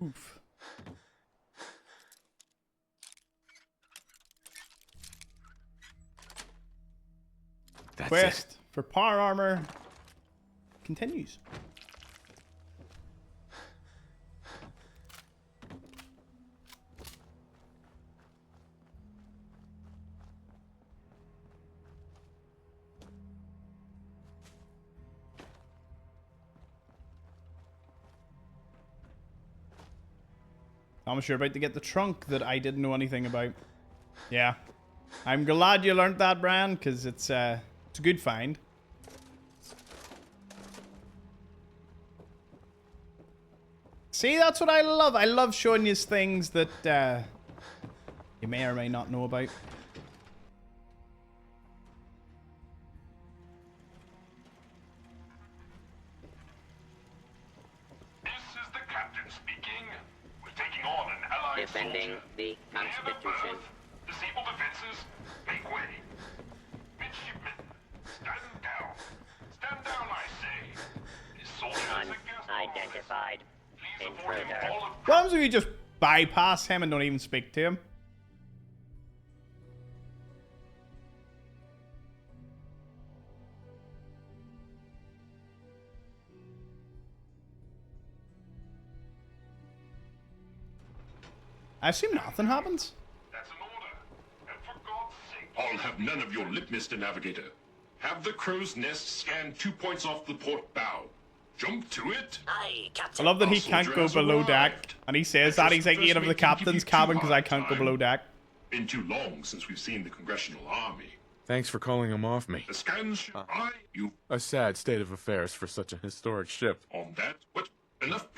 Oof. Quest for power armor continues. I'm sure about to get the trunk that I didn't know anything about. Yeah. I'm glad you learned that, Brian, because it's a good find. See, that's what I love. I love showing you things that you may or may not know about. Defending the Constitution. Disable defenses. Make way. Midshipmen, stand down. Stand down, I say. Unidentified intruder. What happens if you just bypass him and don't even speak to him? I assume nothing happens. That's an order. And for God's sake, I'll have none of your lip, Mr. Navigator. Have the crow's nest scan 2 points off the port bow. Jump to it. I love that he can't go below deck, and he says that he's like in of the captain's cabin because I can't go below deck. Been too long since we've seen the Congressional Army. Thanks for calling him off me. The scans, you A sad state of affairs for such a historic ship. on that. What? Enough.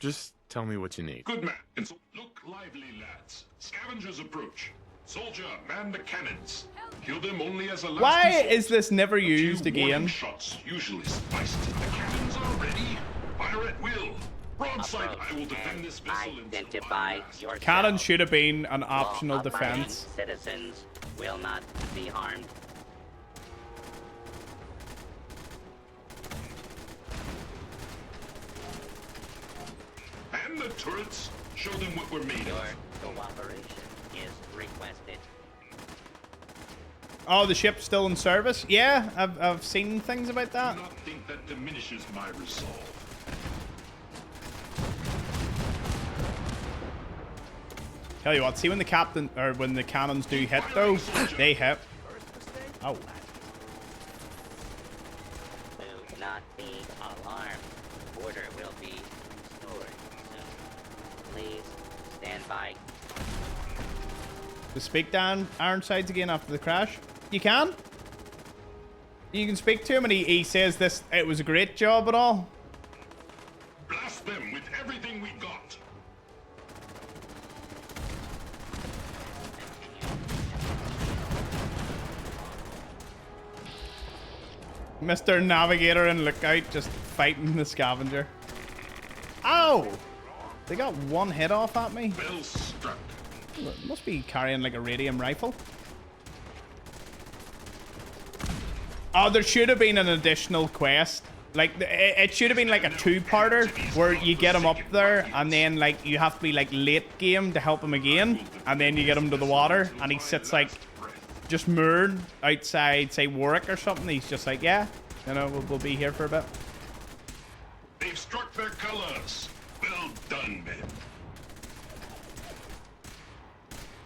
Just tell me what you need. Good man. And so look lively, lads. Scavengers approach. Soldier, man the cannons. Kill them only as a last Why resort. is this never A few used warning again? shots usually sufficed. The cannons are ready. Fire at will. Broadside, I will defend this vessel Identify yourself. Cannon should have been an optional Law-abiding defense. Citizens will not be harmed. And the turrets. Show them what we're made Your of. cooperation is requested. Oh, the ship's still in service? Yeah, I've seen things about that. Do not think that diminishes my resolve. Tell you what, see when the captain or when the cannons do hit though, they hit. Oh. Do not be alarmed. Order will be restored soon. Please stand by. To speak down Ironsides again after the crash. You can. You can speak to him and he says this it was a great job and all. Blast them with everything we got. Mr. Navigator and Lookout just fighting the scavenger. Ow! They got one hit off at me. Well struck. Must be carrying like a radium rifle. Oh, there should have been an additional quest Like, it should have been like a two-parter where you get him up there and then like you have to be like late game to help him again, and then you get him to the water and he sits like just moored outside, say Warwick or something. He's just like, yeah, you know, we'll be here for a bit. They've struck their colors. Well done, men.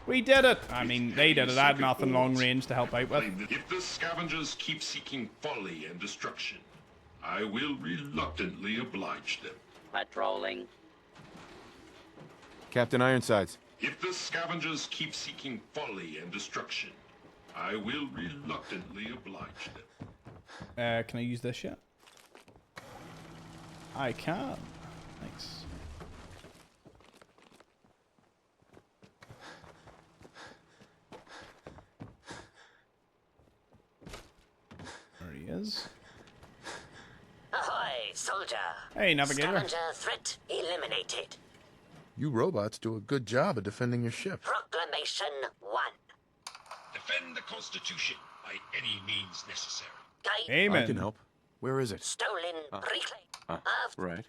We did it. I mean, they did it. I had nothing long range to help out with. If the scavengers keep seeking folly and destruction, I will reluctantly oblige them. Patrolling. Captain Ironsides. If the scavengers keep seeking folly and destruction, I will reluctantly oblige them. Can I use this yet? I can. Thanks. There he is. Ahoy, soldier. Hey, Navigator. Scavenger threat eliminated. You robots do a good job of defending your ship. Proclamation 1. Defend the Constitution by any means necessary. Amen. I can help. Where is it? Stolen reclaim. Right.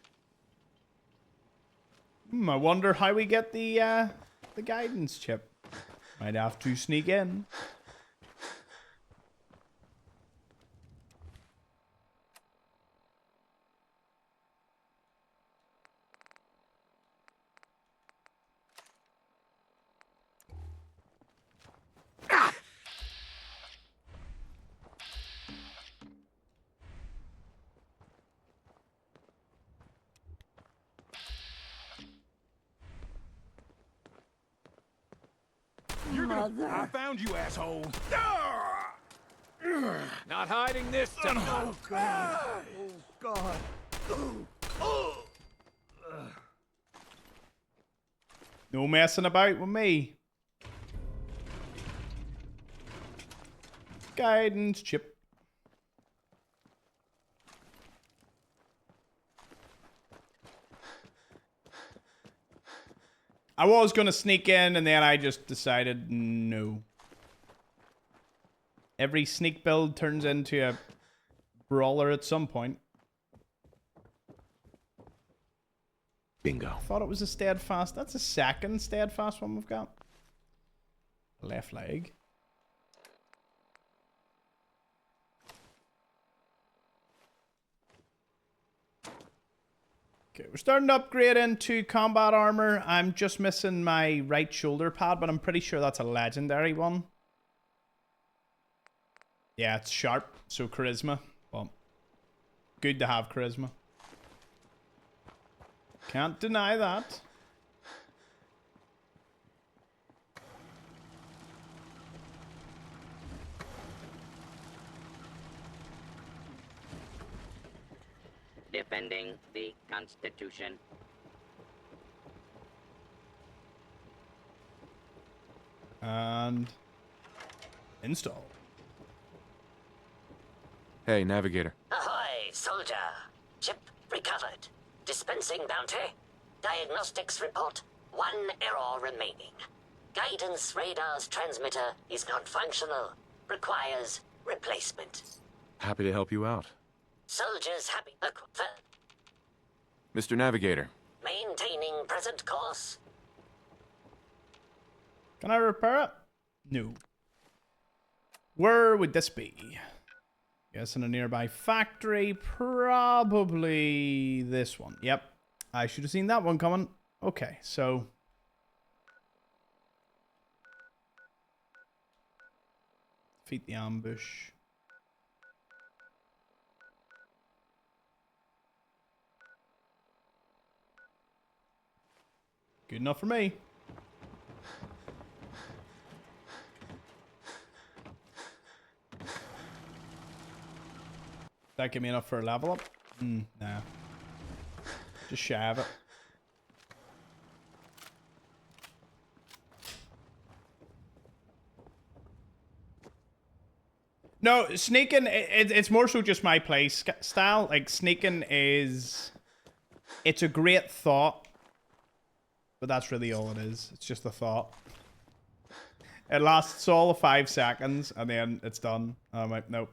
I wonder how we get the guidance chip. Might have to sneak in. I found you, asshole. Not hiding this time. Oh, God. Oh, God. No messing about with me. Guidance chip. I was going to sneak in, and then I just decided no. Every sneak build turns into a brawler at some point. Bingo. I thought it was a steadfast. That's a second steadfast one we've got. Left leg. Okay, we're starting to upgrade into combat armor. I'm just missing my right shoulder pad, but I'm pretty sure that's a legendary one. Yeah, it's sharp, so charisma. Well, good to have charisma. Can't deny that. Defending the Constitution. And install. Hey, Navigator. Ahoy, soldier. Chip recovered. Dispensing bounty. Diagnostics report. 1 error remaining. Guidance radar's transmitter is non-functional. Requires replacement. Happy to help you out. Soldiers happy. Mr. Navigator. Maintaining present course. Can I repair it? No. Where would this be? Guess in a nearby factory. Probably this one. Yep. I should have seen that one coming. Okay, so... defeat the ambush. Good enough for me. That give me enough for a level up? Nah. Just shy of it. No, sneaking, it's more so just my play style. Like, sneaking is... it's a great thought. But that's really all it is. It's just a thought. It lasts all of 5 seconds, and then it's done. I'm like, nope.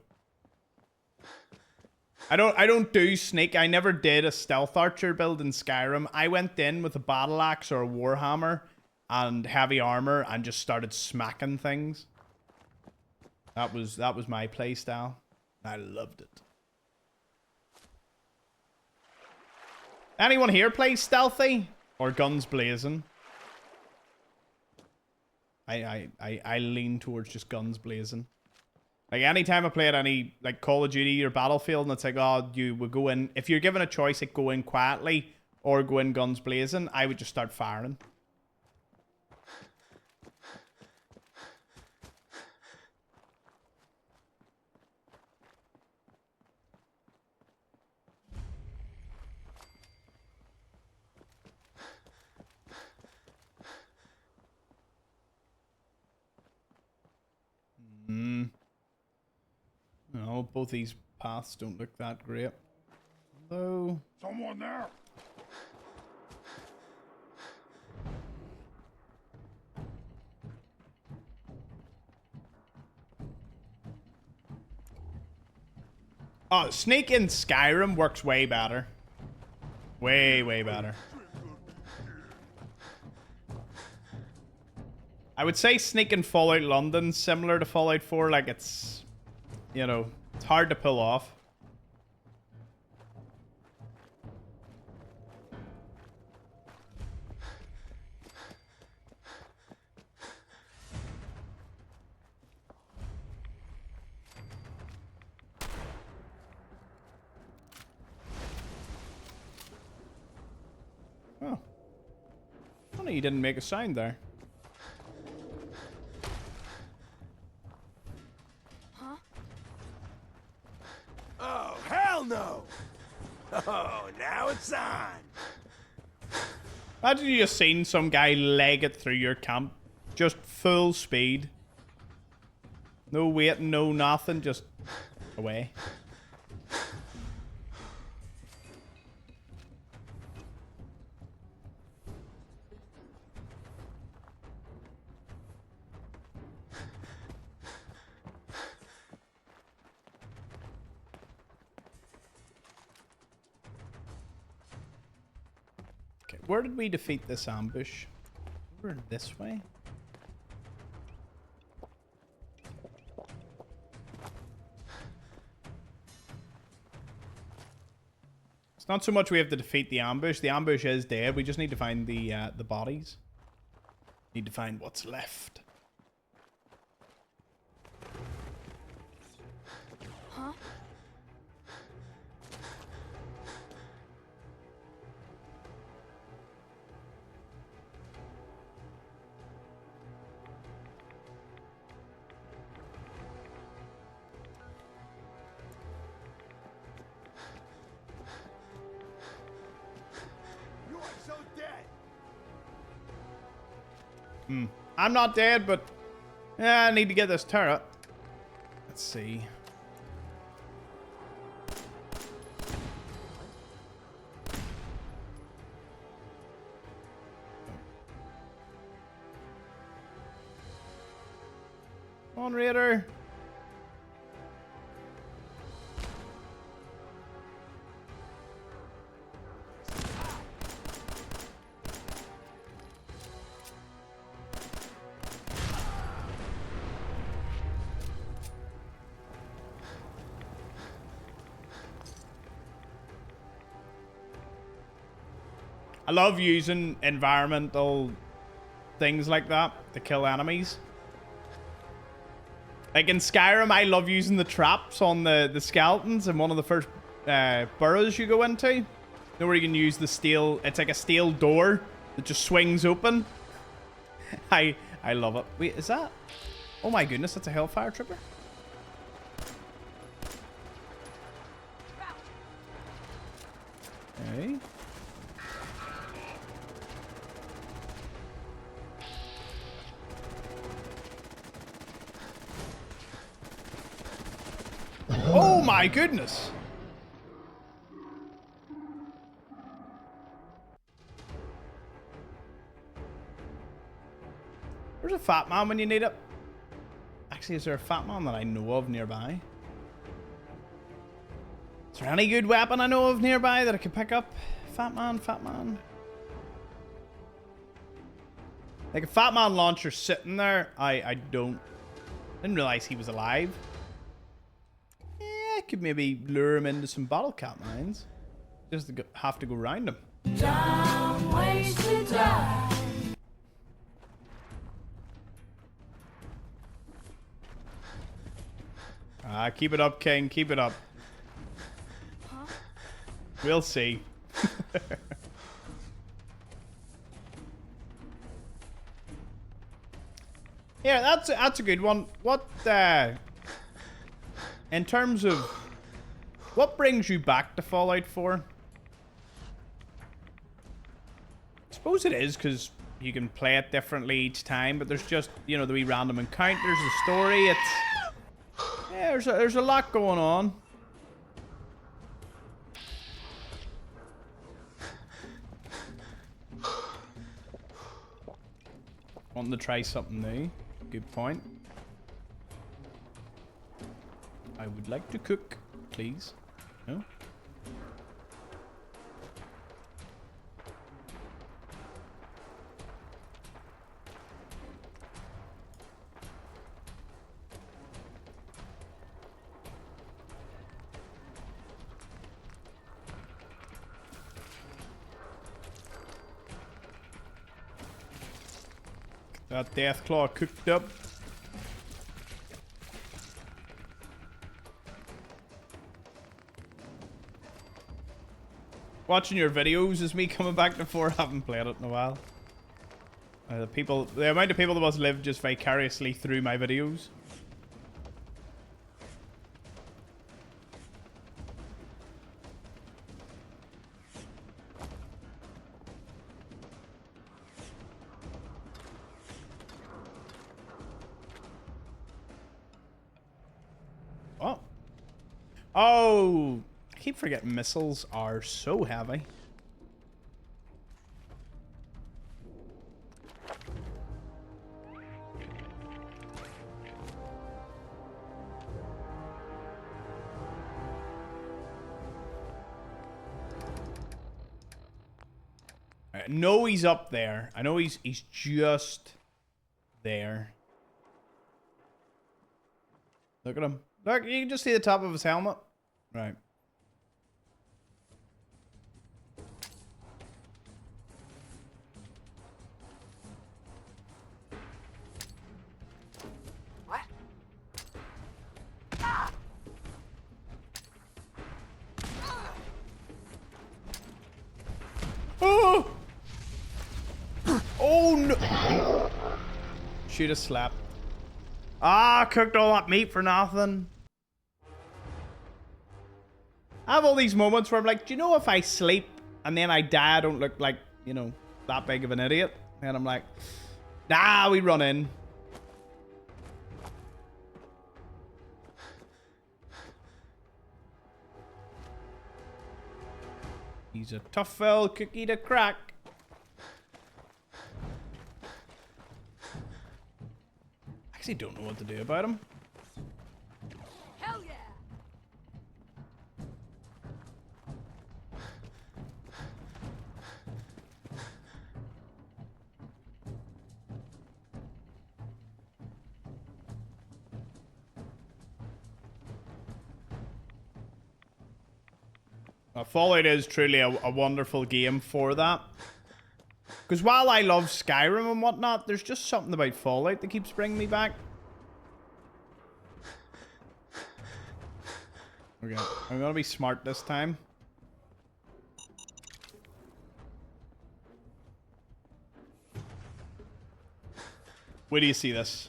I don't do sneak. I never did a stealth archer build in Skyrim. I went in with a battle axe or a warhammer and heavy armor and just started smacking things. That was my play style. I loved it. Anyone here play stealthy or guns blazing? I lean towards just guns blazing. Like anytime I play at any like Call of Duty or Battlefield, and it's like, oh, you would go in. If you're given a choice, like go in quietly or go in guns blazing, I would just start firing. No, both these paths don't look that great. Hello? Someone there! Oh, Snake in Skyrim works way better. Way, way better. I would say Snake in Fallout London, similar to Fallout 4, like it's, you know, it's hard to pull off. Oh. Funny you didn't make a sound there. Huh? Oh, hell no! Oh, now it's on! Imagine you just seen some guy leg it through your camp. Just full speed. No waiting, no nothing, just away. Okay, where did we defeat this ambush? Over this way? It's not so much we have to defeat the ambush. The ambush is dead. We just need to find the bodies. Need to find what's left. Huh? You are so dead! I'm not dead, but yeah, I need to get this turret. Let's see. Come on, Raider. I love using environmental things like that to kill enemies. Like in Skyrim, I love using the traps on the skeletons in one of the first burrows you go into. You know where you can use the steel, it's like a steel door that just swings open. I love it. Wait, is that? Oh my goodness, that's a Hellfire Trooper. Okay. Oh my goodness! Where's a fat man when you need it? Actually, is there a fat man that I know of nearby? It's Is there any good weapon I know of nearby that I could pick up? Fat man, fat man. Like a fat man launcher sitting there, I didn't realize he was alive. Yeah, I could maybe lure him into some bottle cap mines. Just to have to go round him. Time wasted time. Ah, keep it up, King. Keep it up. Huh? We'll see. Yeah, that's a good one. What in terms of what brings you back to Fallout 4? I suppose it is because you can play it differently each time, but there's just, you know, the wee random encounters, the story. Yeah, there's a lot going on. Wanting to try something new. Good point. I would like to cook, please. No? That Deathclaw cooked up. Watching your videos is me coming back to 4. I haven't played it in a while. The amount of people that must live just vicariously through my videos. Oh. Oh. I keep forgetting missiles are so heavy. I know he's up there. I know he's just there. Look at him. Look, you can just see the top of his helmet. Right. What? Ah! Oh! Oh no! Should have slapped. Ah, cooked all that meat for nothing. I have all these moments where I'm like, do you know if I sleep and then I die, I don't look like, you know, that big of an idiot? And I'm like, nah, we run in. He's a tough old cookie to crack. I actually don't know what to do about him. Hell yeah! Fallout is truly a wonderful game for that. Because while I love Skyrim and whatnot, there's just something about Fallout that keeps bringing me back. Okay, I'm gonna be smart this time. Where do you see this?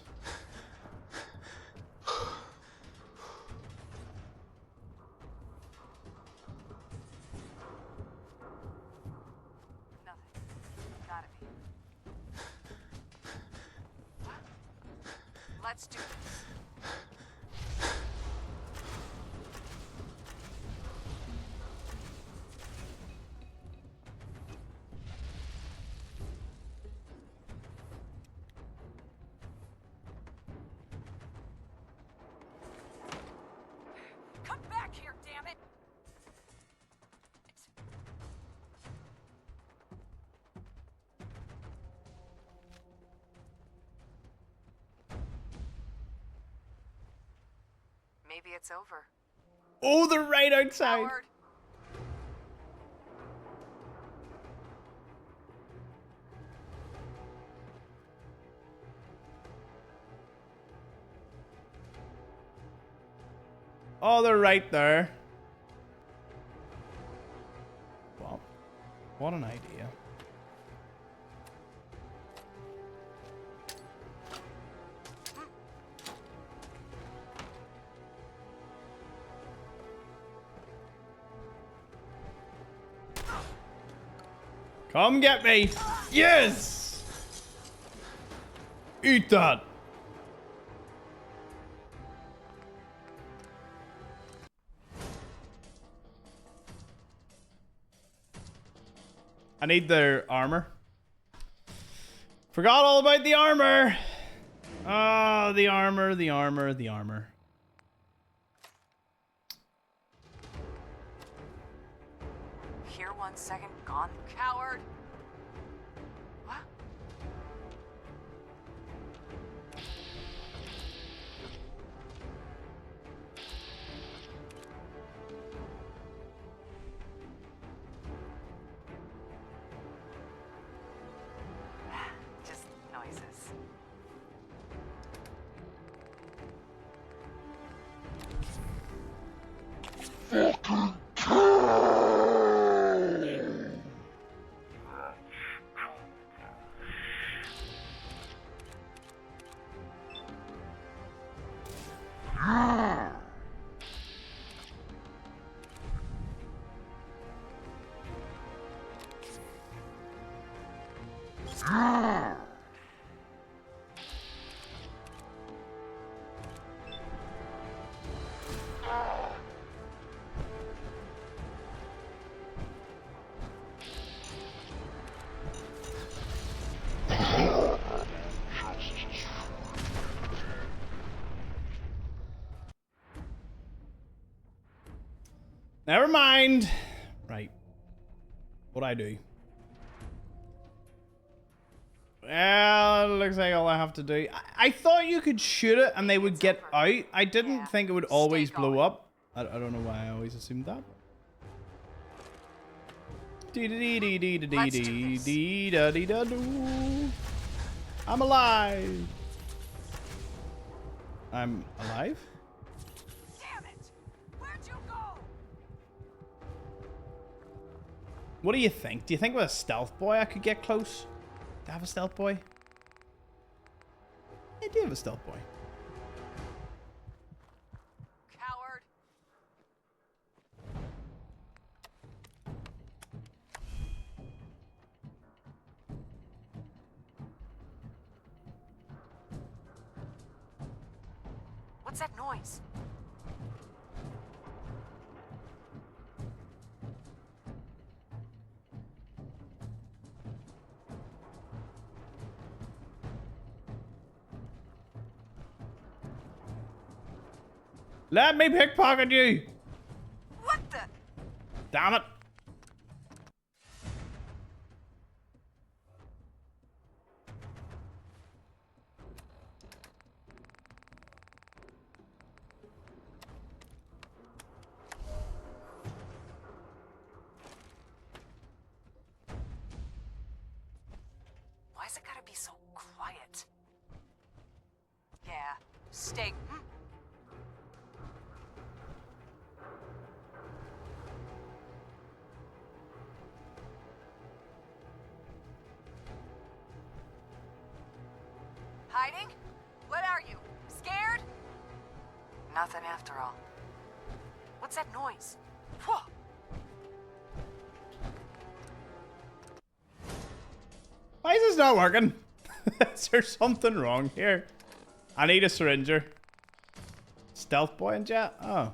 Let's do this. Come back here, damn it! Maybe it's over. Oh, they're right outside. Howard. Oh, they're right there. Well, what an idea. Come get me. Yes! Eat that. I need their armor. Forgot all about the armor. Oh, the armor, the armor, the armor. Here 1 second, gone. Coward. What? Just noises. Never mind. Right. What'd I do? Well, looks like all I have to do. I thought you could shoot it and they would get out. I didn't think it would always blow up. I don't know why I always assumed that. I'm alive. I'm alive? Damn it! Where'd you go? What do you think? Do you think with a stealth boy I could get close? Do I have a stealth boy? I do have a stealth boy. Coward. What's that noise? Let me pickpocket you! What the? Damn it! Why's it gotta be so quiet? Yeah, stay. Hiding? What are you? Scared? Nothing after all. What's that noise? Whoa! Why is this not working? Is there something wrong here? I need a syringer. Stealth boy and jet? Oh.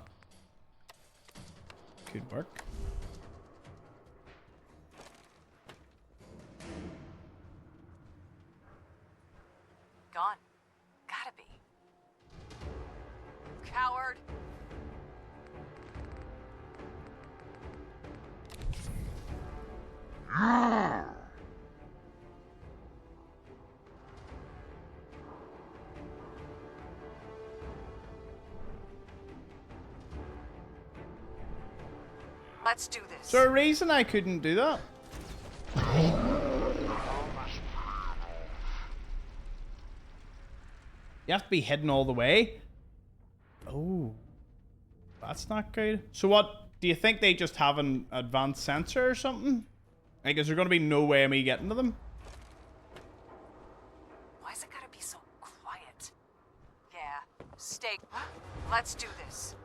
Could work. Gone. Gotta be. Coward. Let's do this. Is there a reason I couldn't do that? You have to be hidden all the way. Oh, that's not good. So what, do you think they just have an advanced sensor or something? Like, is there going to be no way of me getting to them? Why's it gotta be so quiet? Yeah, stay. Let's do this.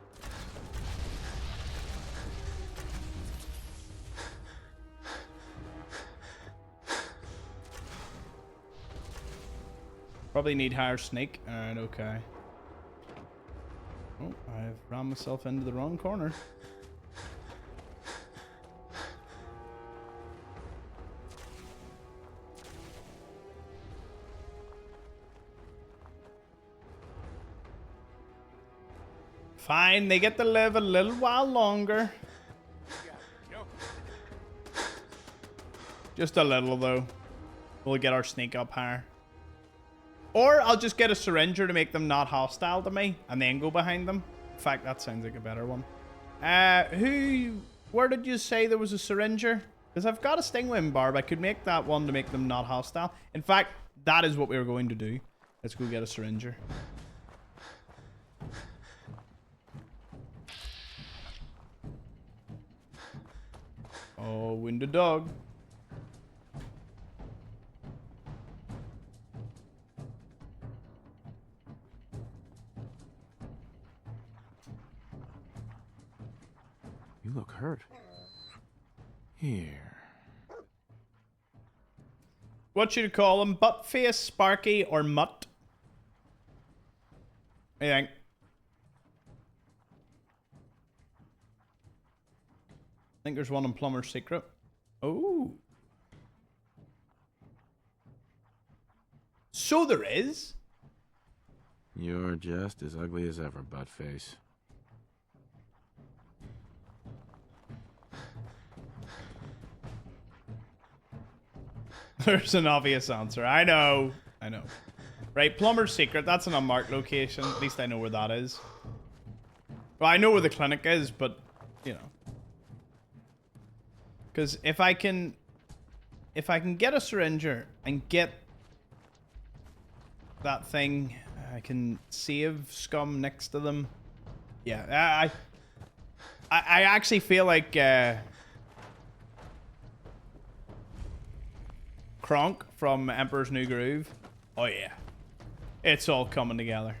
Probably need higher snake. Alright, okay. Oh, I've ran myself into the wrong corner. Fine, they get to live a little while longer. Just a little, though. We'll get our sneak up higher. Or I'll just get a syringer to make them not hostile to me, and then go behind them. In fact, that sounds like a better one. Where did you say there was a syringer? Because I've got a stingwing barb. I could make that one to make them not hostile. In fact, that is what we were going to do. Let's go get a syringer. Oh, wounded dog. You look hurt. Here. What should you call him? Buttface, Sparky, or Mutt? What do you think? I think there's one in Plumber's Secret. Oh. So there is? You're just as ugly as ever, Buttface. There's an obvious answer. I know. I know. Right, Plumber's Secret. That's an unmarked location. At least I know where that is. Well, I know where the clinic is, but, you know. Because if I can get a syringer and get that thing, I can save scum next to them. Yeah, I actually feel like Kronk from Emperor's New Groove. Oh yeah, it's all coming together.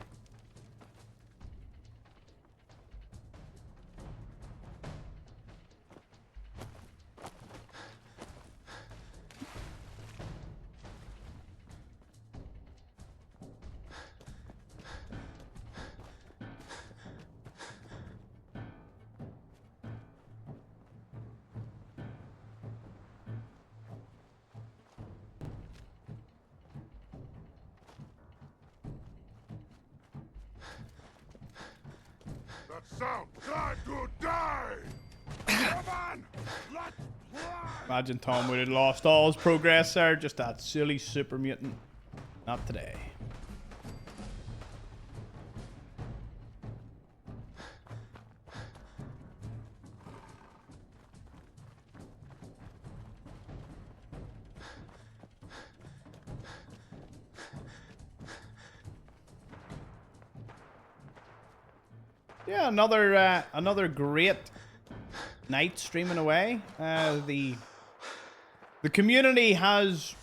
Sound time to die! Come on! Let's play! Imagine Tom would have lost all his progress there. Just that silly super mutant. Not today. Yeah, another great night streaming away. The community has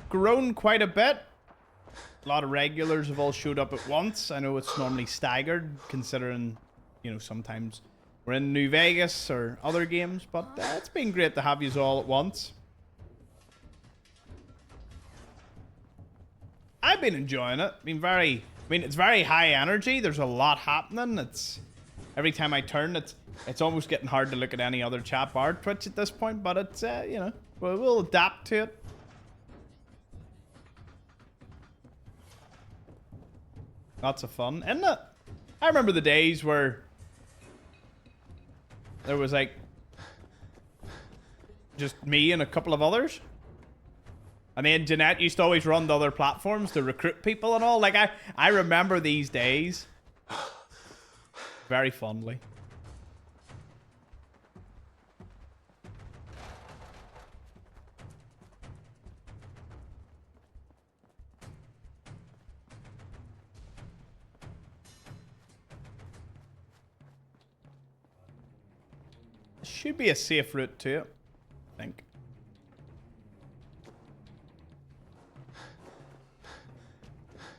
grown quite a bit. A lot of regulars have all showed up at once. I know it's normally staggered, considering, you know, sometimes we're in New Vegas or other games, but it's been great to have you all at once. I've been enjoying it. It's very high energy. There's a lot happening. Every time I turn, it's almost getting hard to look at any other chat bar Twitch at this point, but it's, you know, we'll adapt to it. Lots of fun, isn't it? I remember the days where there was like just me and a couple of others. And then Jeanette used to always run to other platforms to recruit people and all. Like, I remember these days very fondly. Should be a safe route to it, I think.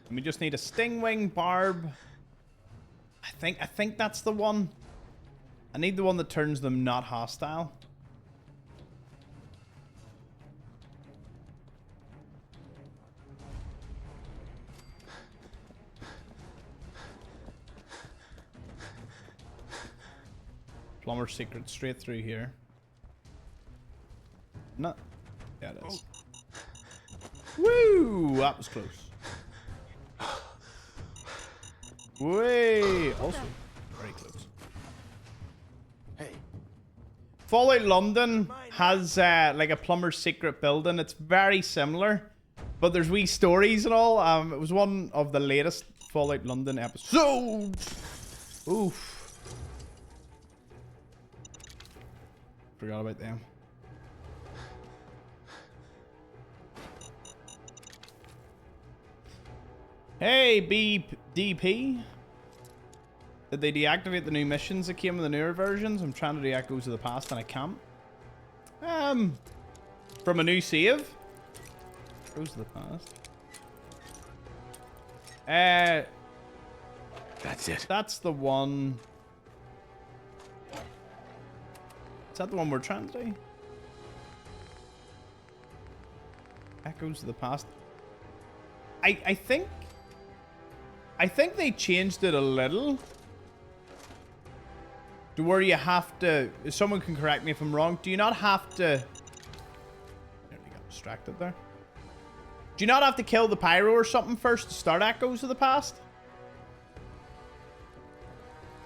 And we just need a stingwing barb. I think that's the one. I need the one that turns them not hostile. Plumber's secret straight through here. No. Yeah, it is. Woo! That was close. Way! Also, very close. Hey. Fallout London has like a plumber's secret building. It's very similar, but there's wee stories and all. It was one of the latest Fallout London episodes. Oof. Forgot about them. Hey, BDP. Did they deactivate the new missions that came in the newer versions? I'm trying to do Echoes of the Past and I can't. From a new save? Echoes of the Past. That's it. That's the one. Is that the one we're trying to do? Echoes of the Past. I think they changed it a little to where you have to. Someone can correct me if I'm wrong. Do you not have to? There, we got distracted there. Do you not have to kill the pyro or something first to start Echoes of the Past?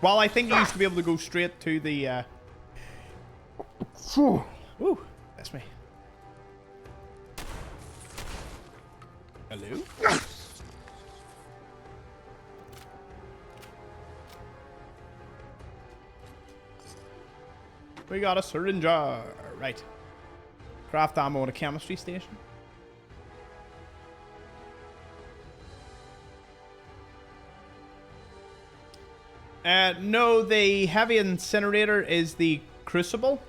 Well, I think you used to be able to go straight to the. Ooh, that's me. Hello? We got a syringe. Right. Craft ammo at a chemistry station. No, the heavy incinerator is the crucible.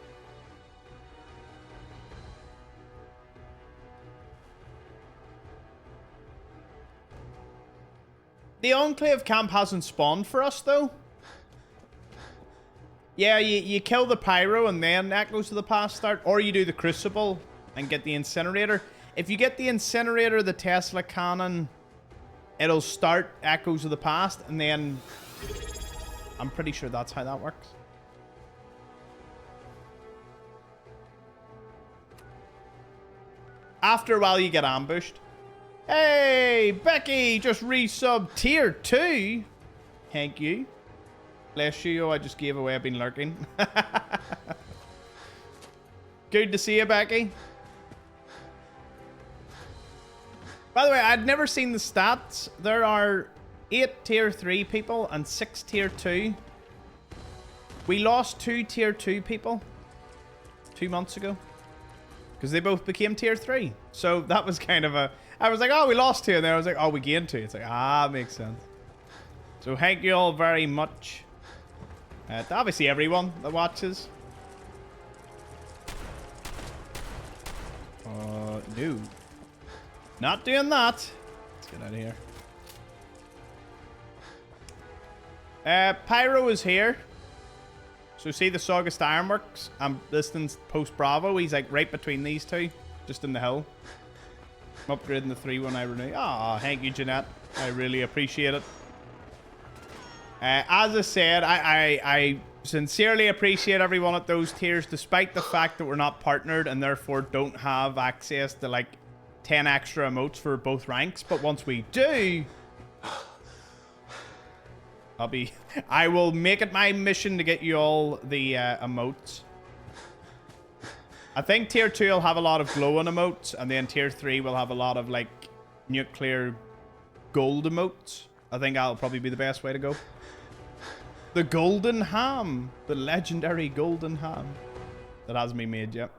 The Enclave camp hasn't spawned for us, though. Yeah, you kill the pyro and then Echoes of the Past start, or you do the crucible and get the incinerator. If you get the incinerator, the Tesla cannon, it'll start Echoes of the Past, and then I'm pretty sure that's how that works. After a while, you get ambushed. Hey, Becky, just resub tier 2. Thank you. Bless you. Oh, I just gave away. I've been lurking. Good to see you, Becky. By the way, I'd never seen the stats. There are 8 tier 3 people and 6 tier 2. We lost 2 tier 2 people 2 months ago because they both became tier 3. So that was kind of a... I was like, oh, we lost 2. And then I was like, oh, we gained 2. It's like, ah, makes sense. So thank you all very much. To obviously everyone that watches. No. Not doing that. Let's get out of here. Pyro is here. So see the Saugust Ironworks? I'm listening post Bravo. He's like right between these two. Just in the hill. I'm upgrading the 3-1 I renew. Ah, thank you, Jeanette. I really appreciate it. As I said, I sincerely appreciate everyone at those tiers, despite the fact that we're not partnered and therefore don't have access to like 10 extra emotes for both ranks. But once we do, I will make it my mission to get you all the emotes. I think tier 2 will have a lot of glowing emotes, and then tier 3 will have a lot of like nuclear gold emotes. I think that'll probably be the best way to go. The golden ham. The legendary golden ham. That hasn't been made yet.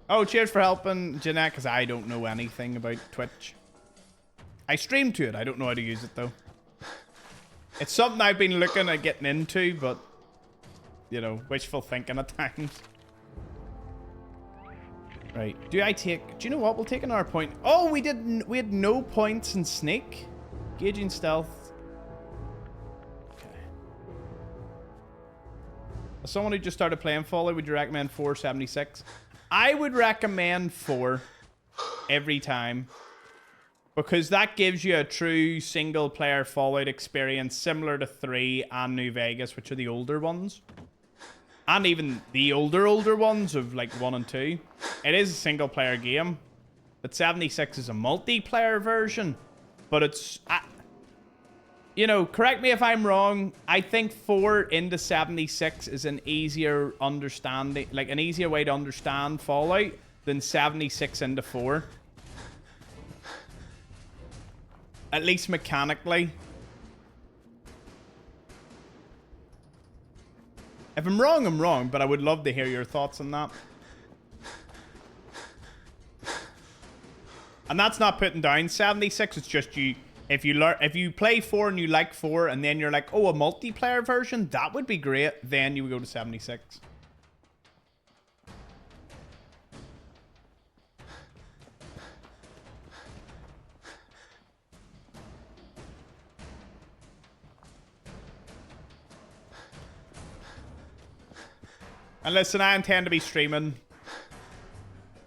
Oh, cheers for helping, Jeanette, because I don't know anything about Twitch. I stream to it. I don't know how to use it, though. It's something I've been looking at getting into, but, you know, wishful thinking at times. Right. Do you know what? We'll take another point. Oh, we had no points in sneak. Gauging stealth. Okay. As someone who just started playing Fallout, would you recommend 476? I would recommend 4 every time. Because that gives you a true single-player Fallout experience similar to 3 and New Vegas, which are the older ones. And even the older ones of, like, 1 and 2. It is a single-player game. But 76 is a multiplayer version. But it's... you know, correct me if I'm wrong. I think 4 into 76 is an easier understanding... like, an easier way to understand Fallout than 76 into 4. At least mechanically. If I'm wrong, but I would love to hear your thoughts on that. And that's not putting down 76, it's just you... If you play 4 and you like 4, and then you're like, oh, a multiplayer version? That would be great. Then you would go to 76. And listen, I intend to be streaming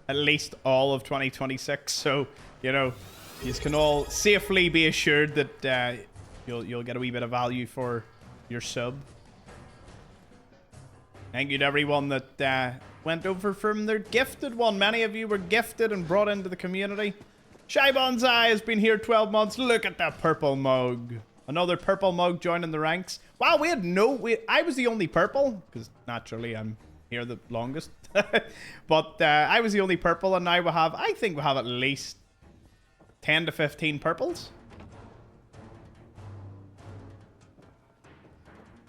at least all of 2026, so, you know, you can all safely be assured that you'll get a wee bit of value for your sub. Thank you to everyone that went over from their gifted one. Many of you were gifted and brought into the community. Shy Bonsai has been here 12 months. Look at that purple mug. Another purple mug joining the ranks. Wow, I was the only purple, because naturally I'm here the longest. But I was the only purple, and now I think we have at least 10 to 15 purples.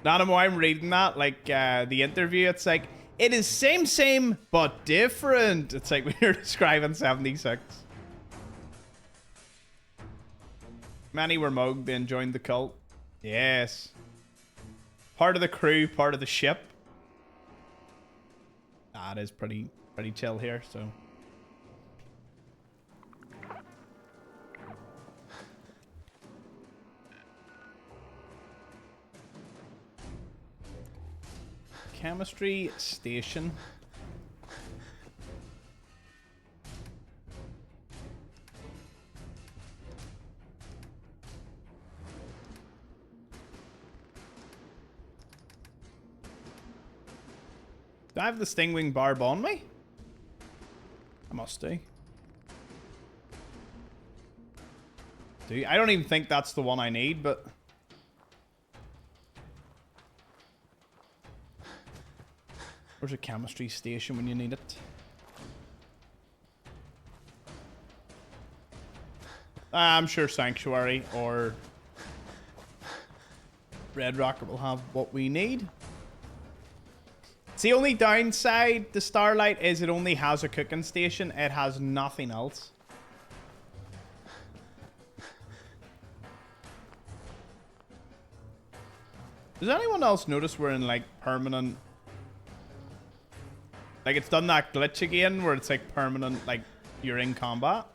Not why I'm reading that, like the interview, it's like, it is same, but different. It's like we were describing 76. Many were mugged and joined the cult. Yes. Part of the crew, part of the ship. It is pretty chill here, so. Chemistry station. Do I have the Stingwing barb on me? I must do. I don't even think that's the one I need, but... Where's a chemistry station when you need it? I'm sure Sanctuary or Red Rocket will have what we need. It's the only downside to Starlight is it only has a cooking station. It has nothing else. Does anyone else notice we're in like permanent... Like it's done that glitch again where it's like permanent, like you're in combat?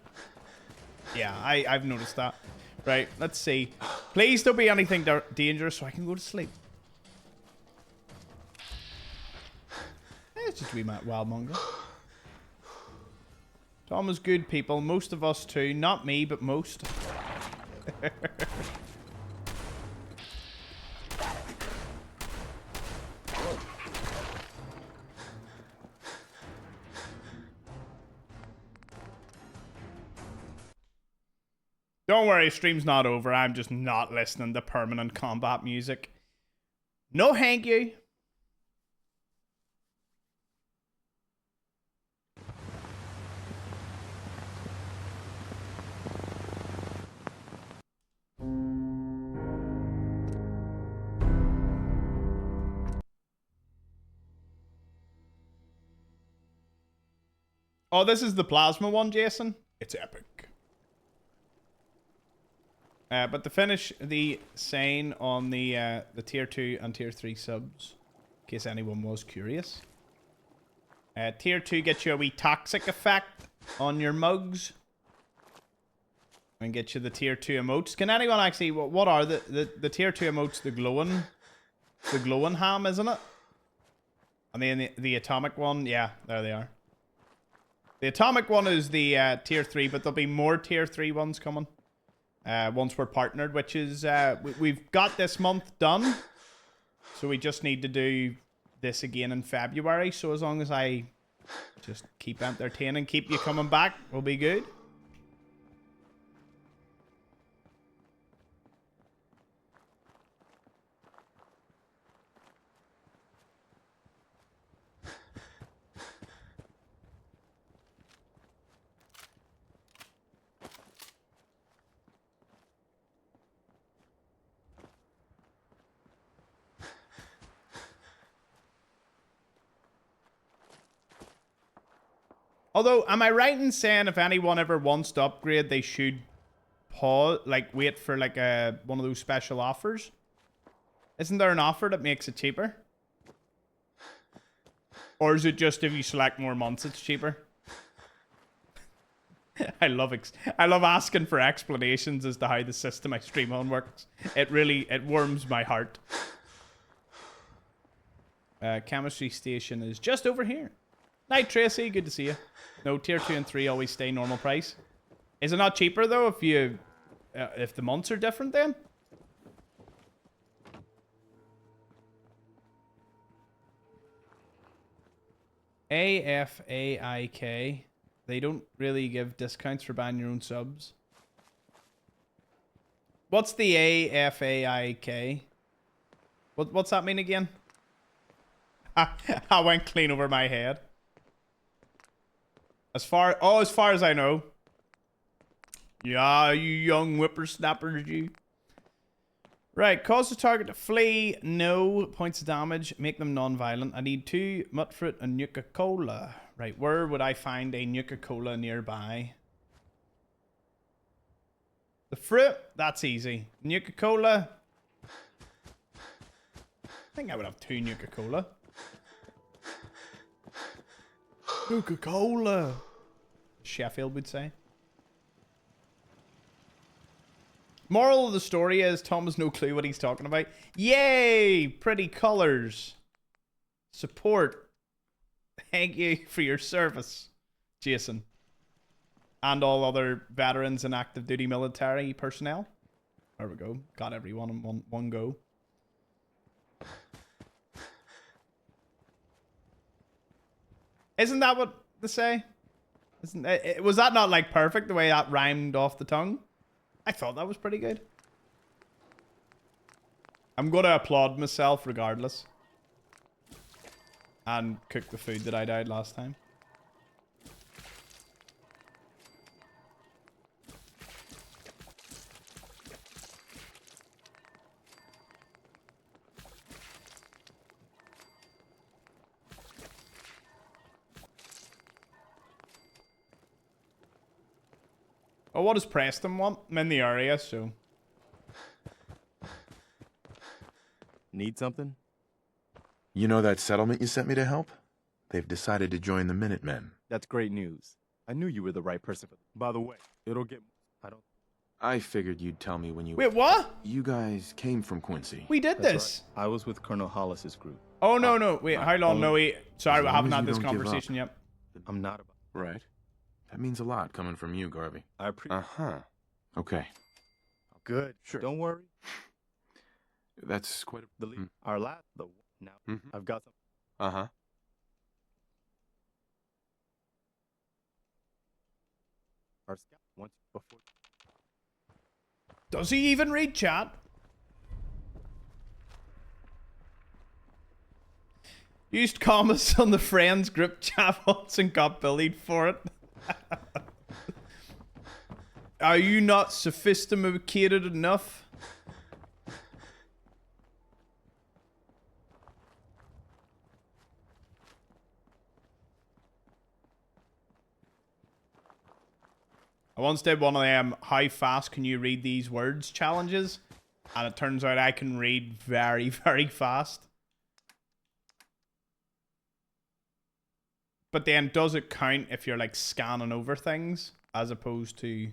Yeah, I've noticed that. Right, let's see. Please don't be anything dangerous so I can go to sleep. It's just a wee wild mongrel. Tom is good people. Most of us too. Not me, but most. Don't worry, stream's not over. I'm just not listening to permanent combat music. No thank you. Oh, this is the plasma one, Jason? It's epic. But to finish the saying on the tier 2 and tier 3 subs, in case anyone was curious. Tier 2 gets you a wee toxic effect on your mugs. And get you the tier 2 emotes. Can anyone actually... What are the tier 2 emotes? The glowing ham, isn't it? And then the atomic one, yeah, there they are. The atomic one is the tier 3, but there'll be more tier 3 ones coming. Once we're partnered, which is... we've got this month done. So we just need to do this again in February. So as long as I just keep entertaining, keep you coming back, we'll be good. Although, am I right in saying if anyone ever wants to upgrade, they should pause, like wait for like one of those special offers? Isn't there an offer that makes it cheaper? Or is it just if you select more months, it's cheaper? I love asking for explanations as to how the system I stream on works. It warms my heart. Chemistry station is just over here. Night Tracy, good to see you. No, tier 2 and 3 always stay normal price. Is it not cheaper though if the months are different then? AFAIK. They don't really give discounts for buying your own subs. What's the AFAIK? What's that mean again? I went clean over my head. As far as I know. Yeah, you young whippersnappers, you. Right, cause the target to flee. No points of damage. Make them non-violent. I need 2 Mutfruit and Nuka-Cola. Right, where would I find a Nuka-Cola nearby? The fruit? That's easy. Nuka-Cola? I think I would have 2 Nuka-Cola. Nuka-Cola, Sheffield would say. Moral of the story is Tom has no clue what he's talking about. Yay! Pretty colors. Support. Thank you for your service, Jason. And all other veterans and active duty military personnel. There we go. Got everyone in one go. Isn't that what they say? Was that not like perfect the way that rhymed off the tongue? I thought that was pretty good. I'm gonna applaud myself regardless. And cook the food that I died last time. Oh, what does Preston want? I'm in the area, so... Need something? You know that settlement you sent me to help? They've decided to join the Minutemen. That's great news. I knew you were the right person for... By the way, it'll get... I figured you'd tell me when you... Wait, what? You guys came from Quincy. We did this. Right. I was with Colonel Hollis's group. Oh, no. Wait, how long? No, wait. Sorry, I haven't had this don't give conversation yet. I'm not about... Right. That means a lot coming from you, Garvey. I appreciate... Uh-huh. Okay. Good. Sure. Don't worry. That's quite a... Our last... Now, I've got some... Uh-huh. Our scout once before... Does he even read chat? Used commas on the friends group chat once and got bullied for it. Are you not sophisticated enough? I once did one of them, how fast can you read these words challenges? And it turns out I can read very, very fast. But then does it count if you're like scanning over things as opposed to...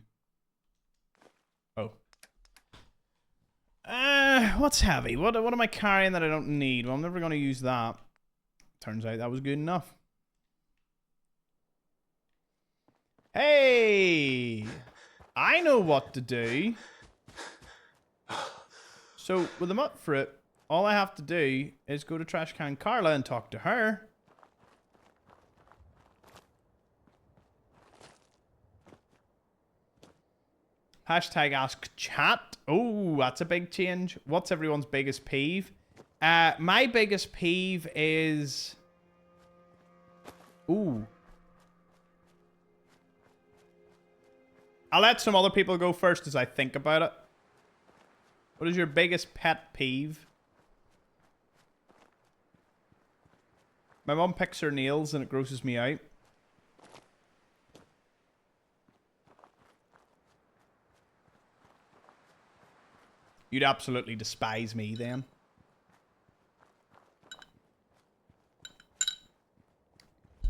Oh. What's heavy? What am I carrying that I don't need? Well, I'm never going to use that. Turns out that was good enough. Hey! I know what to do. So, with them up for it, all I have to do is go to Trash Can Carla and talk to her. Hashtag ask chat. Oh, that's a big change. What's everyone's biggest peeve? My biggest peeve is... Ooh. I'll let some other people go first as I think about it. What is your biggest pet peeve? My mom picks her nails and it grosses me out. You'd absolutely despise me then.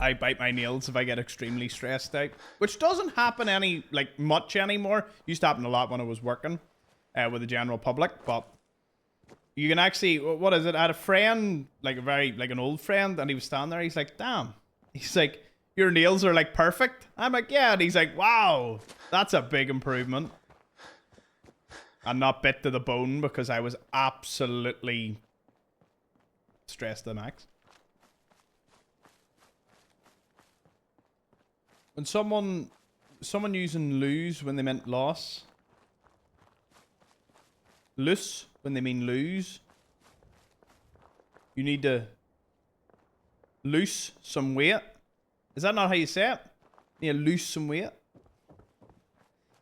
I bite my nails if I get extremely stressed out, which doesn't happen much anymore. Used to happen a lot when I was working with the general public, but you can actually, what is it? I had a friend, an old friend, and he was standing there. He's like, damn. He's like, your nails are like perfect. I'm like, yeah. And he's like, wow, that's a big improvement. And not bit to the bone because I was absolutely stressed to the max. When someone using lose when they meant loss. Loose when they mean lose. You need to loose some weight. Is that not how you say it? You need to lose some weight.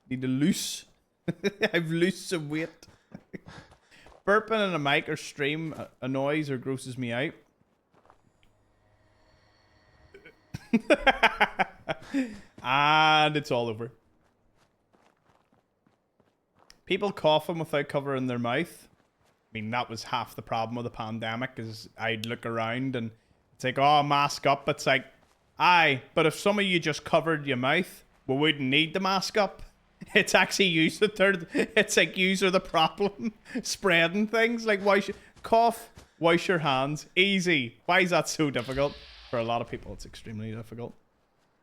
Need to loose. I've loosed some weight. Burping in a mic or stream annoys or grosses me out. And it's all over. People coughing without covering their mouth. I mean, that was half the problem with the pandemic, is I'd look around and it's like, oh, mask up. It's like, aye, but if some of you just covered your mouth, we wouldn't need the mask up. It's actually you that it's like you are the problem. Spreading things. Like, cough, wash your hands. Easy. Why is that so difficult? For a lot of people, it's extremely difficult.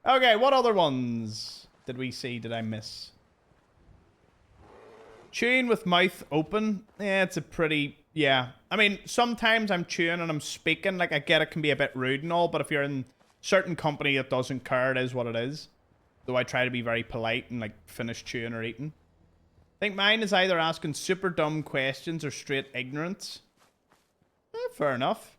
Okay, what other ones did we see? Did I miss? Chewing with mouth open. Yeah, it's a pretty... Yeah. I mean, sometimes I'm chewing and I'm speaking. Like, I get it can be a bit rude and all, but if you're in certain company that doesn't care, it is what it is. Though I try to be very polite and, like, finish chewing or eating. I think mine is either asking super dumb questions or straight ignorance. Fair enough.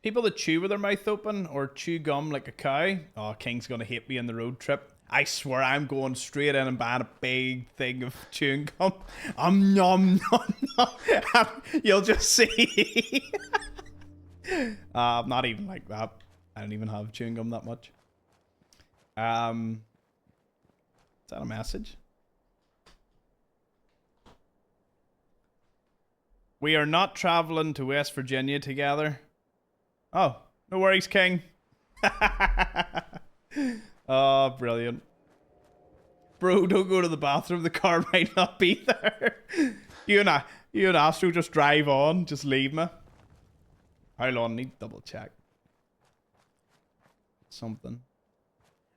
People that chew with their mouth open or chew gum like a cow. Oh, King's gonna hate me on the road trip. I swear I'm going straight in and buying a big thing of chewing gum. Nom nom nom. You'll just see. Not even like that. I don't even have chewing gum that much. Is that a message? We are not traveling to West Virginia together. Oh, no worries, King. Oh, brilliant. Bro, don't go to the bathroom. The car might not be there. You and Astro just drive on. Just leave me. How long? Need to double check. Something.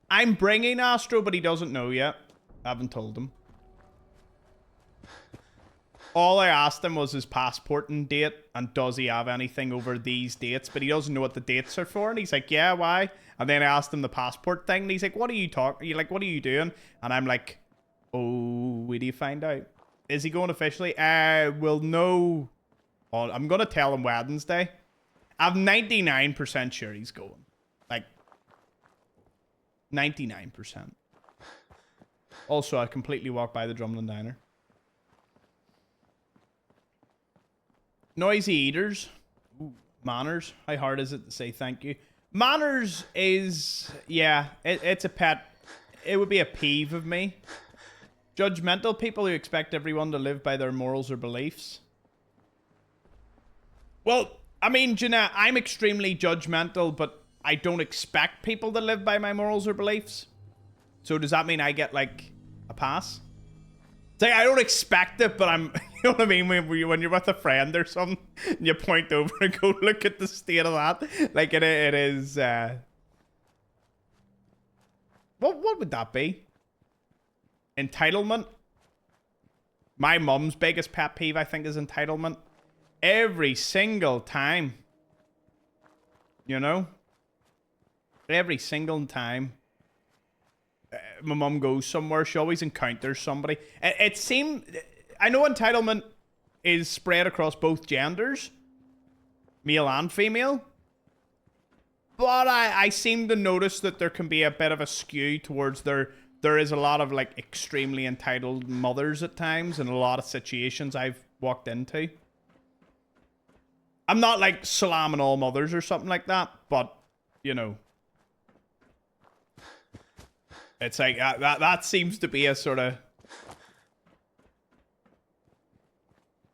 I'm bringing Astro, but he doesn't know yet. I haven't told him. All I asked him was his passport and date, and does he have anything over these dates, but he doesn't know what the dates are for, and he's like, yeah, why? And then I asked him the passport thing, and he's like, what are you talking? Like, what are you doing? And I'm like, oh, where do you find out? Is he going officially? We'll know. Oh, I'm going to tell him Wednesday. I'm 99% sure he's going. Like, 99%. Also, I completely walked by the Drumlin Diner. Noisy eaters. Manners. How hard is it to say thank you? Manners is, yeah, it's a pet. It would be a peeve of me. Judgmental people who expect everyone to live by their morals or beliefs. Well, I mean, Jenna, I'm extremely judgmental, but I don't expect people to live by my morals or beliefs. So does that mean I get, like, a pass? It's like, I don't expect it, but I'm, you know what I mean? When you're with a friend or something, and you point over and go, look at the state of that. Like, it is, what would that be? Entitlement? My mum's biggest pet peeve, I think, is entitlement. Every single time. You know? Every single time my mum goes somewhere, she always encounters somebody. It seems... I know entitlement is spread across both genders. Male and female. But I seem to notice that there can be a bit of a skew towards there is a lot of, like, extremely entitled mothers at times in a lot of situations I've walked into. I'm not, like, slamming all mothers or something like that, but, you know. It's like, that seems to be a sort of...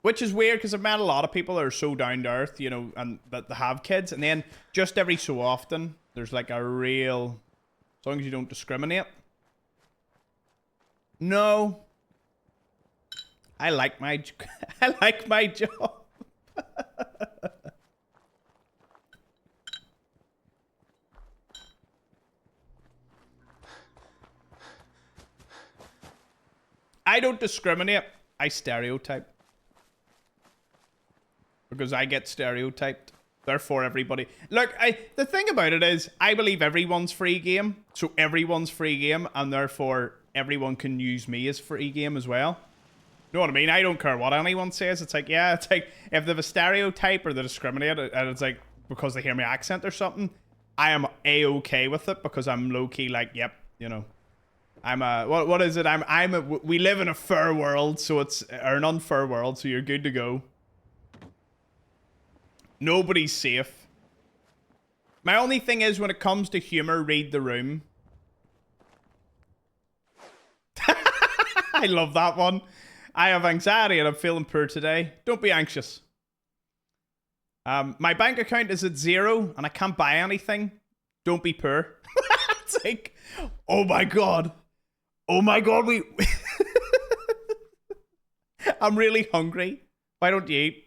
Which is weird, because I've met a lot of people that are so down to earth, you know, and that they have kids, and then just every so often, there's, like, a real... As long as you don't discriminate. No. I like my I like my job. I don't discriminate. I stereotype. Because I get stereotyped. Therefore, everybody... Look, the thing about it is, I believe everyone's free game. So everyone's free game, and therefore... everyone can use me as free game as well. You know what I mean? I don't care what anyone says. It's like, yeah, it's like, if they have a stereotype or they discriminate, and it's like, because they hear my accent or something, I am A-okay with it, because I'm low-key like, yep, you know. I'm a, what is it? We live in a fair world, so it's, or an unfair world, so you're good to go. Nobody's safe. My only thing is, when it comes to humor, read the room. I love that one. I have anxiety and I'm feeling poor today. Don't be anxious. My bank account is at 0 and I can't buy anything. Don't be poor. It's like, oh my god. Oh my god, I'm really hungry. Why don't you eat?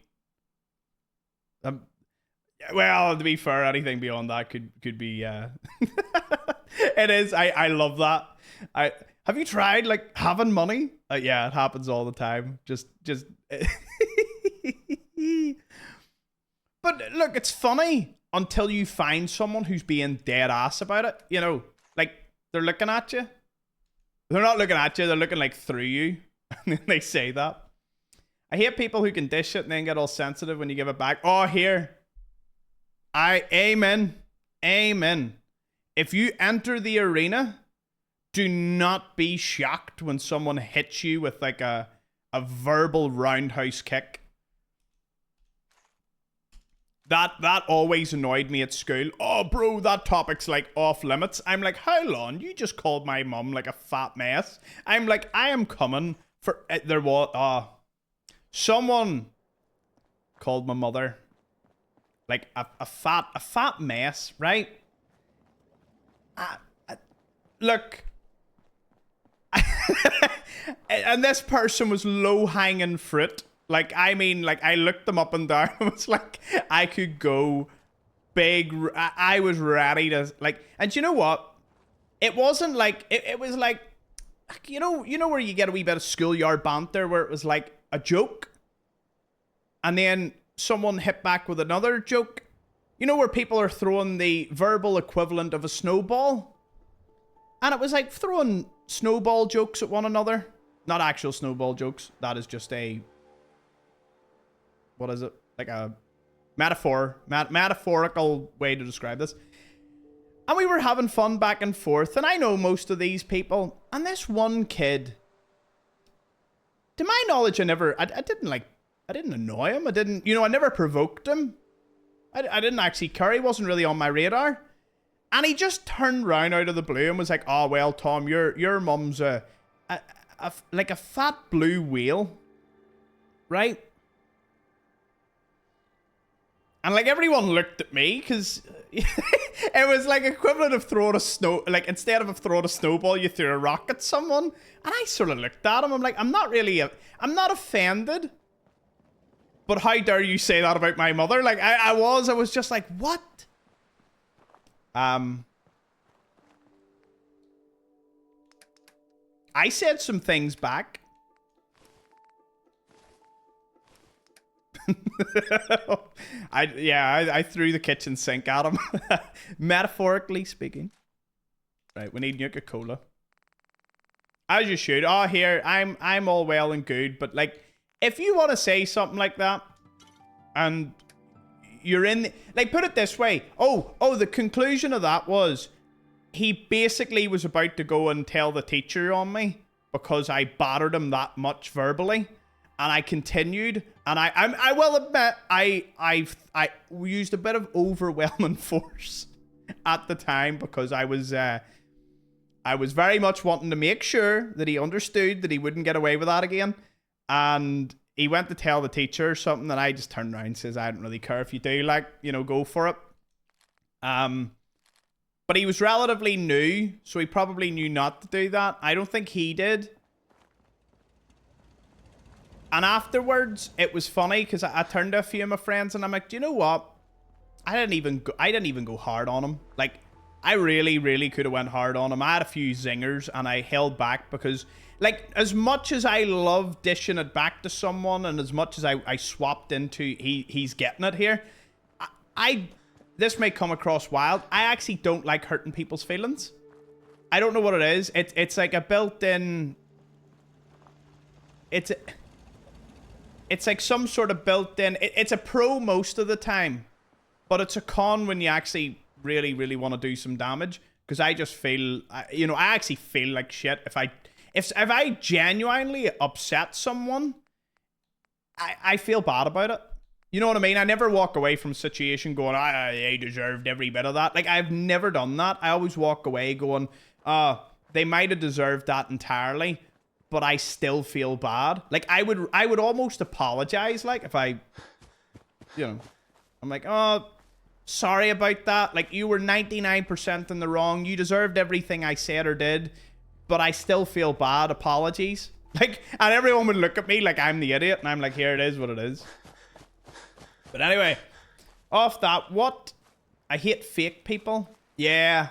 Well, to be fair, anything beyond that could be... It is. I love that. Have you tried, like, having money? Yeah, it happens all the time. Just... But, look, it's funny until you find someone who's being dead ass about it. You know, like, they're looking at you. They're not looking at you, they're looking, like, through you. And then they say that. I hate people who can dish it and then get all sensitive when you give it back. Oh, here. Amen. Amen. If you enter the arena... do not be shocked when someone hits you with, like, a verbal roundhouse kick. That always annoyed me at school. Oh, bro, that topic's, like, off limits. I'm like, how long? You just called my mum, like, a fat mess. I'm like, I am coming for... There was... someone called my mother, like, a fat mess, right? Look... And this person was low-hanging fruit. Like, I mean, like, I looked them up and down. It was like, I could go big. I was ready to, like, and you know what? It wasn't like, it was like, you know where you get a wee bit of schoolyard banter where it was like a joke? And then someone hit back with another joke? You know where people are throwing the verbal equivalent of a snowball? And it was like throwing snowball jokes at one another. Not actual snowball jokes. That is just a... what is it? Like a metaphorical way to describe this. And we were having fun back and forth. And I know most of these people. And this one kid... to my knowledge, I didn't annoy him. I never provoked him. I didn't actually care. He wasn't really on my radar. And he just turned round out of the blue and was like, "Oh well, Tom, your mum's like a fat blue whale, right?" And like everyone looked at me because it was like equivalent of throwing a instead of throwing a snowball, you threw a rock at someone. And I sort of looked at him. I'm like, I'm not offended. But how dare you say that about my mother? Like I was just like, what? I said some things back. I threw the kitchen sink at him. Metaphorically speaking. Right, we need Nuka-Cola. As you should. Oh, here, I'm all well and good, but like, if you want to say something like that, and you're in like, put it this way. Oh, the conclusion of that was he basically was about to go and tell the teacher on me because I battered him that much verbally. And I continued, and I will admit, I used a bit of overwhelming force at the time because I was very much wanting to make sure that he understood that he wouldn't get away with that again. And he went to tell the teacher something, and I just turned around and says, "I don't really care if you do, like, you know, go for it." But he was relatively new, so he probably knew not to do that. I don't think he did. And afterwards, it was funny because I turned to a few of my friends and I'm like, "Do you know what? I didn't even go hard on him. Like, I really, really could have went hard on him. I had a few zingers and I held back because, like, as much as I love dishing it back to someone and as much as I swapped into he's getting it here, this may come across wild. I actually don't like hurting people's feelings. I don't know what it is. It's like a built-in. It's like some sort of built-in... It's a pro most of the time. But it's a con when you actually really, really want to do some damage. Because I just feel... I actually feel like shit. If I genuinely upset someone, I feel bad about it. You know what I mean? I never walk away from a situation going, "I deserved every bit of that." Like, I've never done that. I always walk away going, they might have deserved that entirely, but I still feel bad. Like, I would almost apologize, like, if I, I'm like, "Oh, sorry about that. Like, you were 99% in the wrong. You deserved everything I said or did, but I still feel bad. Apologies." Like, and everyone would look at me like I'm the idiot, and I'm like, here it is what it is. But anyway, off that, what? I hate fake people. Yeah.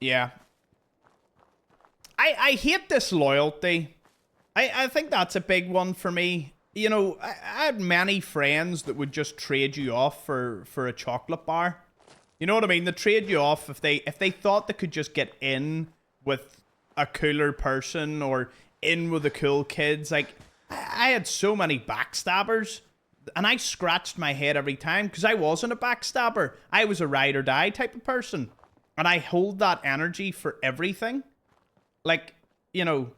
Yeah. I hate disloyalty. I think that's a big one for me. You know, I had many friends that would just trade you off for a chocolate bar. You know what I mean? They trade you off if they thought they could just get in with a cooler person or in with the cool kids. Like, I had so many backstabbers, and I scratched my head every time because I wasn't a backstabber. I was a ride or die type of person, and I hold that energy for everything. Like, you know,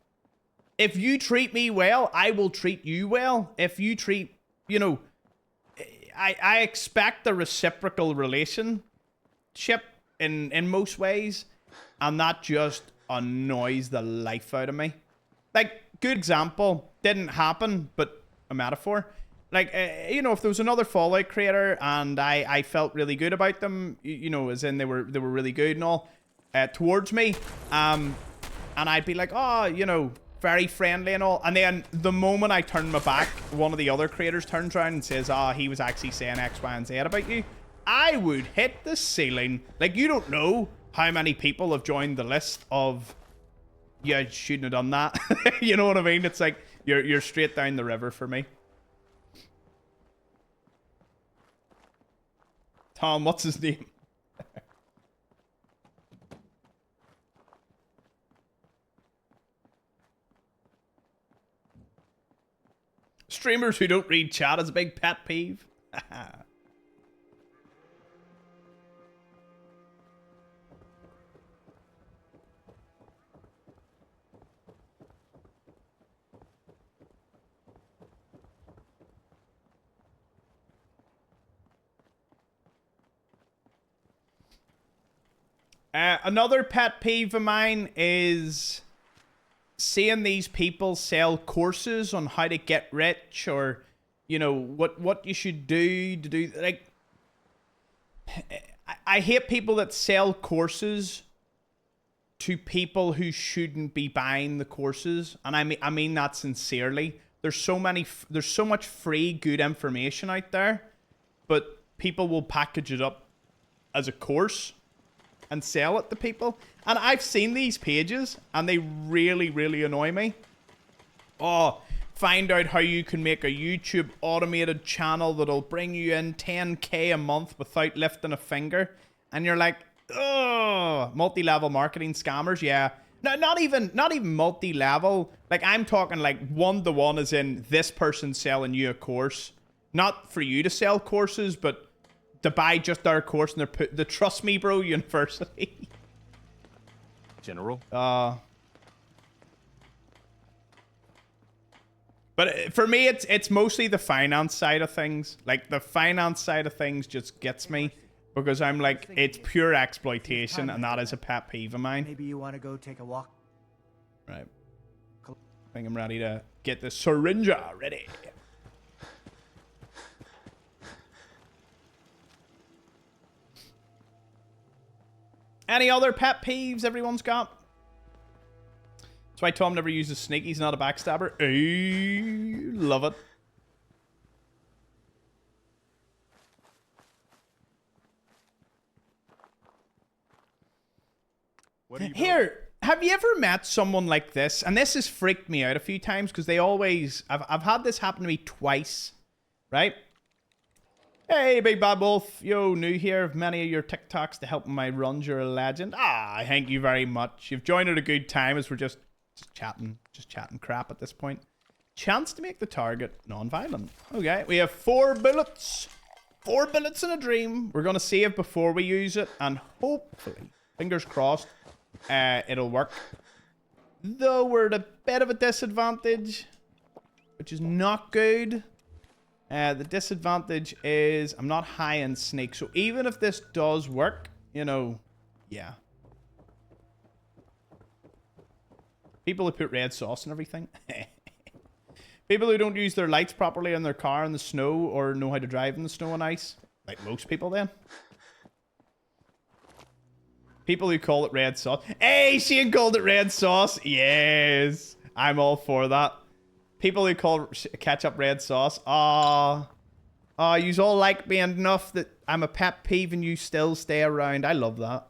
if you treat me well, I will treat you well. If you treat, I expect a reciprocal relationship in most ways, and that just annoys the life out of me. Like, good example, didn't happen, but a metaphor. Like, if there was another Fallout creator and I felt really good about them, as in they were really good and all, towards me, and I'd be like, "Oh, very friendly and all," and then the moment I turn my back, one of the other creators turns around and says, "He was actually saying X, Y, and Z about you," I would hit the ceiling. Like, you don't know how many people have joined the list of, "Yeah, I shouldn't have done that." You know what I mean? It's like, you're straight down the river for me. Tom, what's his name? Streamers who don't read chat is a big pet peeve. Another pet peeve of mine is seeing these people sell courses on how to get rich, or, you know, what you should do to do, like, I hate people that sell courses to people who shouldn't be buying the courses, and I mean that sincerely. There's so much free good information out there, but people will package it up as a course and sell it to people. And I've seen these pages, and they really, really annoy me. Oh, find out how you can make a YouTube automated channel that'll bring you in 10K a month without lifting a finger. And you're like, oh, multi-level marketing scammers, yeah. No, not even multi-level. Like, I'm talking like one-to-one, as in this person selling you a course. Not for you to sell courses, but to buy just our course and the Trust Me Bro University. General? But for me, it's mostly the finance side of things. Like, the finance side of things just gets me, because I'm like, it's pure exploitation, and that is a pet peeve of mine. Maybe you want to go take a walk. Right. I think I'm ready to get the syringe ready. Any other pet peeves everyone's got? That's why Tom never uses sneak. He's not a backstabber. Hey, love it. Here, have you ever met someone like this? And this has freaked me out a few times, because they always... I've had this happen to me twice, right? Hey, Big Bad Wolf. Yo, new here. Many of your TikToks to help my runs. You're a legend. Ah, thank you very much. You've joined at a good time, as we're just chatting crap at this point. Chance to make the target non-violent. Okay, we have 4 bullets. 4 bullets in a dream. We're going to save before we use it, and hopefully, fingers crossed, it'll work. Though we're at a bit of a disadvantage, which is not good. The disadvantage is I'm not high in sneak. So even if this does work, you know, yeah. People who put red sauce and everything. People who don't use their lights properly in their car in the snow, or know how to drive in the snow and ice. Like most people then. People who call it red sauce. Hey, Shane called it red sauce. Yes. I'm all for that. People who call ketchup red sauce. Yous all like me enough that I'm a pet peeve and you still stay around. I love that.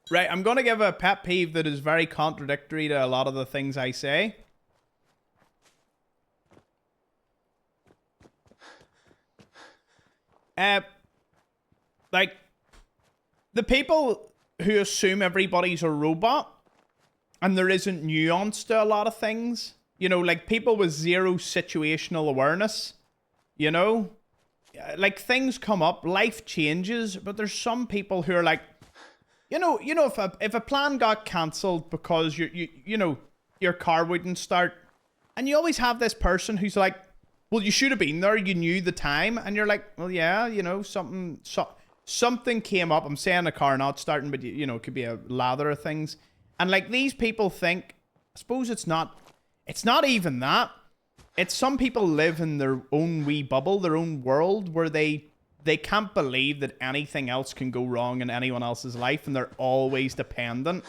Right, I'm going to give a pet peeve that is very contradictory to a lot of the things I say. Like, the people who assume everybody's a robot and there isn't nuance to a lot of things. You know, like people with zero situational awareness, you know? Like, things come up, life changes, but there's some people who are like, you know, if a plan got cancelled because you know, your car wouldn't start, and you always have this person who's like, well, you should have been there, you knew the time, and you're like, well, yeah, you know, something came up. I'm saying a car not starting, but you know, it could be a lather of things. And like, these people think, I suppose it's not even that. It's some people live in their own wee bubble, their own world, where they can't believe that anything else can go wrong in anyone else's life, and they're always dependent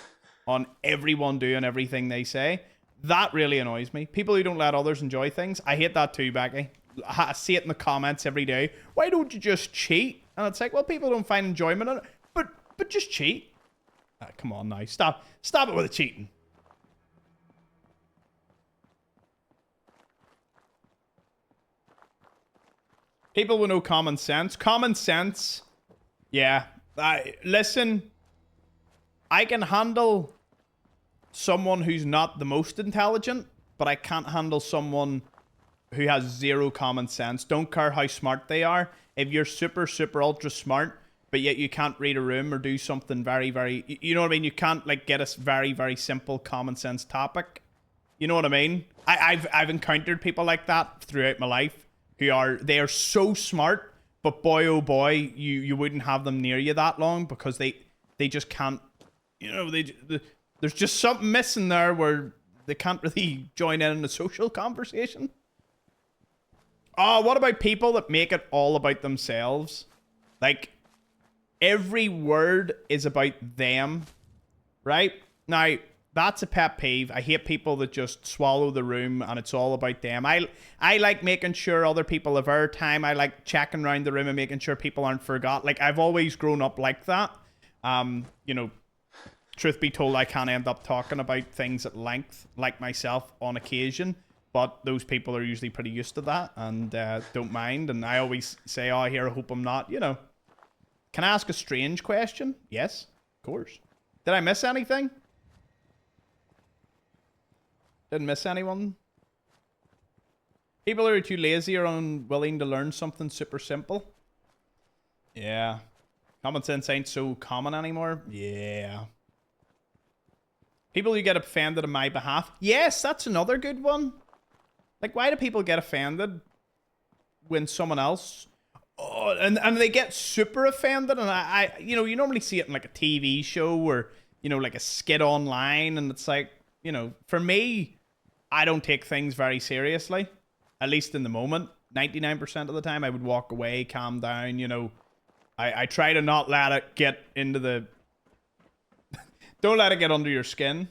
on everyone doing everything they say. That really annoys me. People who don't let others enjoy things. I hate that too, Becky. I see it in the comments every day. Why don't you just cheat? And it's like, well, people don't find enjoyment in it, but just cheat. Come on now. Stop it with the cheating. People with no common sense. Common sense. Yeah. Listen. I can handle someone who's not the most intelligent, but I can't handle someone who has zero common sense. Don't care how smart they are. If you're super, super ultra smart, but yet you can't read a room or do something very, very... You know what I mean? You can't, like, get a very, very simple common sense topic. You know what I mean? I've encountered people like that throughout my life. They are so smart, But boy, oh boy, you wouldn't have them near you that long because they just can't, you know, there's just something missing there where they can't really join in a social conversation. Oh, what about people that make it all about themselves? Like, every word is about them, right? Now, that's a pet peeve. I hate people that just swallow the room and it's all about them. I like making sure other people have airtime. I like checking around the room and making sure people aren't forgot. Like, I've always grown up like that. You know, truth be told, I can end up talking about things at length, like myself, on occasion. But those people are usually pretty used to that and don't mind. And I always say, oh, here, I hope I'm not, you know. Can I ask a strange question? Yes, of course. Did I miss anything? Didn't miss anyone? People who are too lazy or unwilling to learn something super simple. Yeah. Common sense ain't so common anymore. Yeah. People who get offended on my behalf. Yes, that's another good one. Like, why do people get offended when someone else... Oh, and they get super offended, and I you know, you normally see it in like a TV show or, you know, like a skit online, and it's like, you know, for me, I don't take things very seriously, at least in the moment. 99% of the time, I would walk away, calm down, you know. I try to not let it get into the... Don't let it get under your skin.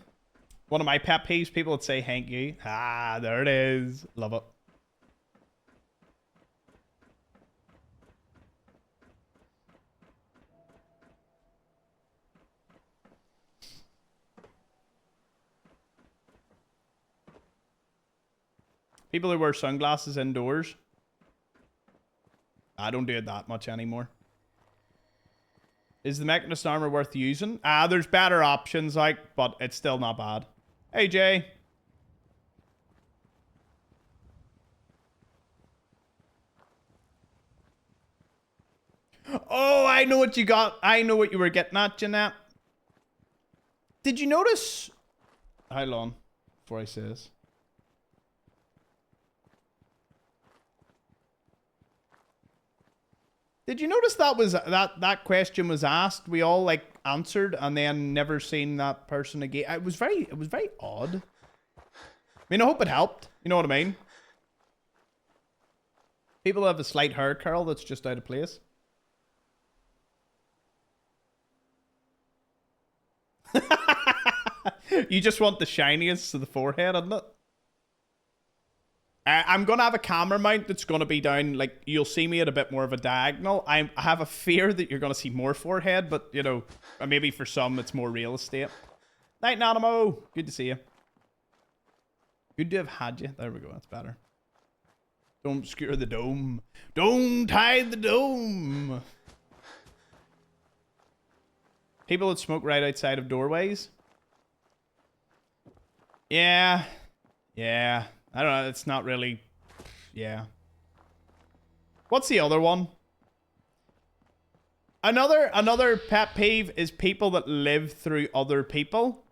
One of my pet peeves, people would say, thank you. Ah, there it is. Love it. People who wear sunglasses indoors. I don't do it that much anymore. Is the Mechanist armor worth using? There's better options, like, but it's still not bad. Hey, Jay. Oh, I know what you got. I know what you were getting at, Jeanette. Did you notice... Hold on, before I say this. Did you notice that question was asked? We all like answered and then never seen that person again. It was very odd. I mean, I hope it helped. You know what I mean? People have a slight hair curl that's just out of place. You just want the shiniest to the forehead, isn't it? I'm going to have a camera mount that's going to be down, like, you'll see me at a bit more of a diagonal. I have a fear that you're going to see more forehead, but, you know, maybe for some it's more real estate. Night, Nanimo. Good to see you. Good to have had you. There we go. That's better. Don't obscure the dome. Don't hide the dome. People that smoke right outside of doorways. Yeah. Yeah. I don't know. It's not really... Yeah. What's the other one? Another pet peeve is people that live through other people.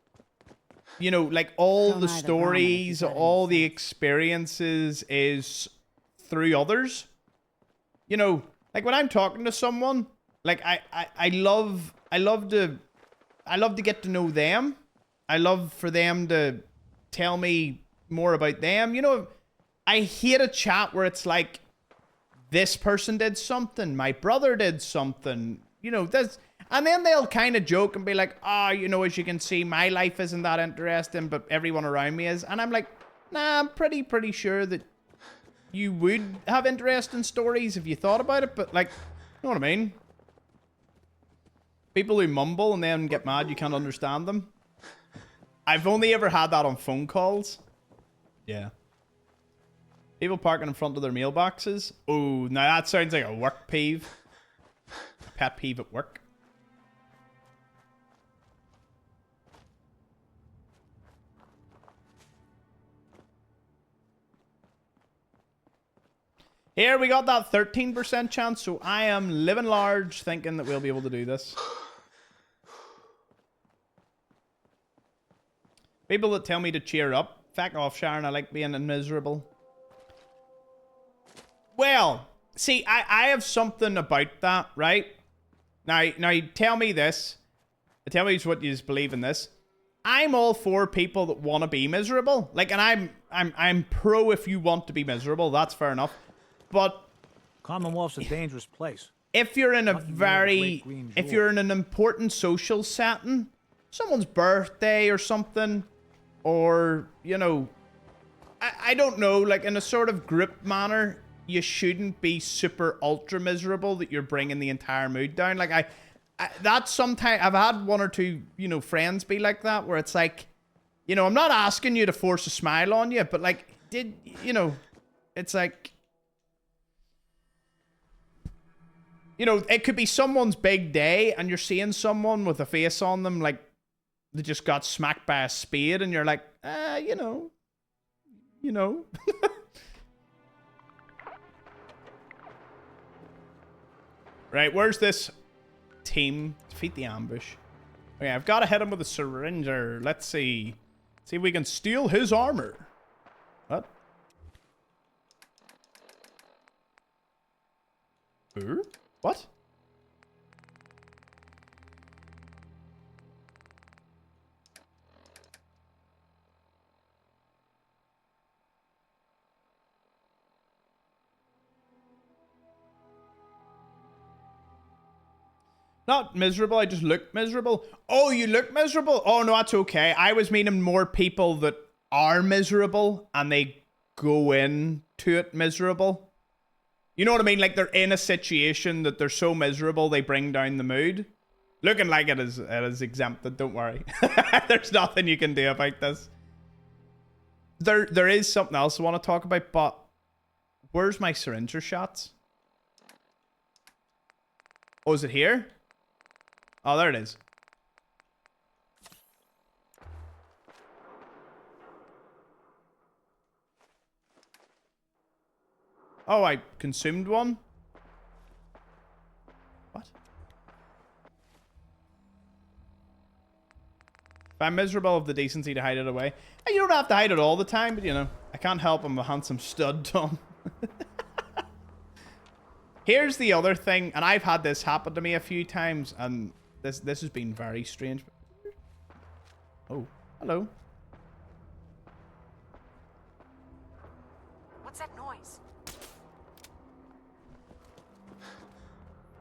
You know, like all the stories, all the experiences is through others. You know, like when I'm talking to someone, like I love to get to know them. I love for them to tell me more about them. You know, I hate a chat where it's like, this person did something, my brother did something, you know, this, and then they'll kind of joke and be like, oh, you know, as you can see, my life isn't that interesting, but everyone around me is. And I'm like, nah, I'm pretty sure that you would have interesting stories if you thought about it, but like, you know what I mean? People who mumble and then get mad you can't understand them. I've only ever had that on phone calls. Yeah. People parking in front of their mailboxes. Oh, now that sounds like a work peeve. A pet peeve at work. Here, we got that 13% chance, so I am living large thinking that we'll be able to do this. People that tell me to cheer up. Fuck off, Sharon. I like being miserable. Well, See, I have something about that, right? Now, tell me this. Tell me what you believe in this. I'm all for people that want to be miserable. Like, and I'm pro if you want to be miserable. That's fair enough. But Commonwealth's a dangerous place. if you're in if you're in an important social setting, someone's birthday or something, or, you know, I don't know, like in a sort of group manner, you shouldn't be super ultra miserable that you're bringing the entire mood down. Like that's sometimes I've had one or two, you know, friends be like that, where it's like, you know, I'm not asking you to force a smile on you, but like, you know, it's like, you know, it could be someone's big day and you're seeing someone with a face on them like they just got smacked by a spade, and you're like, you know. Right, where's this team? Defeat the ambush. Okay, I've got to hit him with a syringer. Let's see. See if we can steal his armor. What? Who? What? Not miserable, I just look miserable. Oh, you look miserable? Oh, no, that's okay. I was meaning more people that are miserable and they go into it miserable. You know what I mean? Like they're in a situation that they're so miserable they bring down the mood. Looking like it is exempted, don't worry. There's nothing you can do about this. There is something else I want to talk about, but where's my syringer shots? Oh, is it here? Oh, there it is. Oh, I consumed one? What? If I'm miserable of the decency to hide it away. You don't have to hide it all the time, but you know, I can't help I'm a handsome stud, Tom. Here's the other thing, and I've had this happen to me a few times, and this has been very strange. Oh, hello. What's that noise?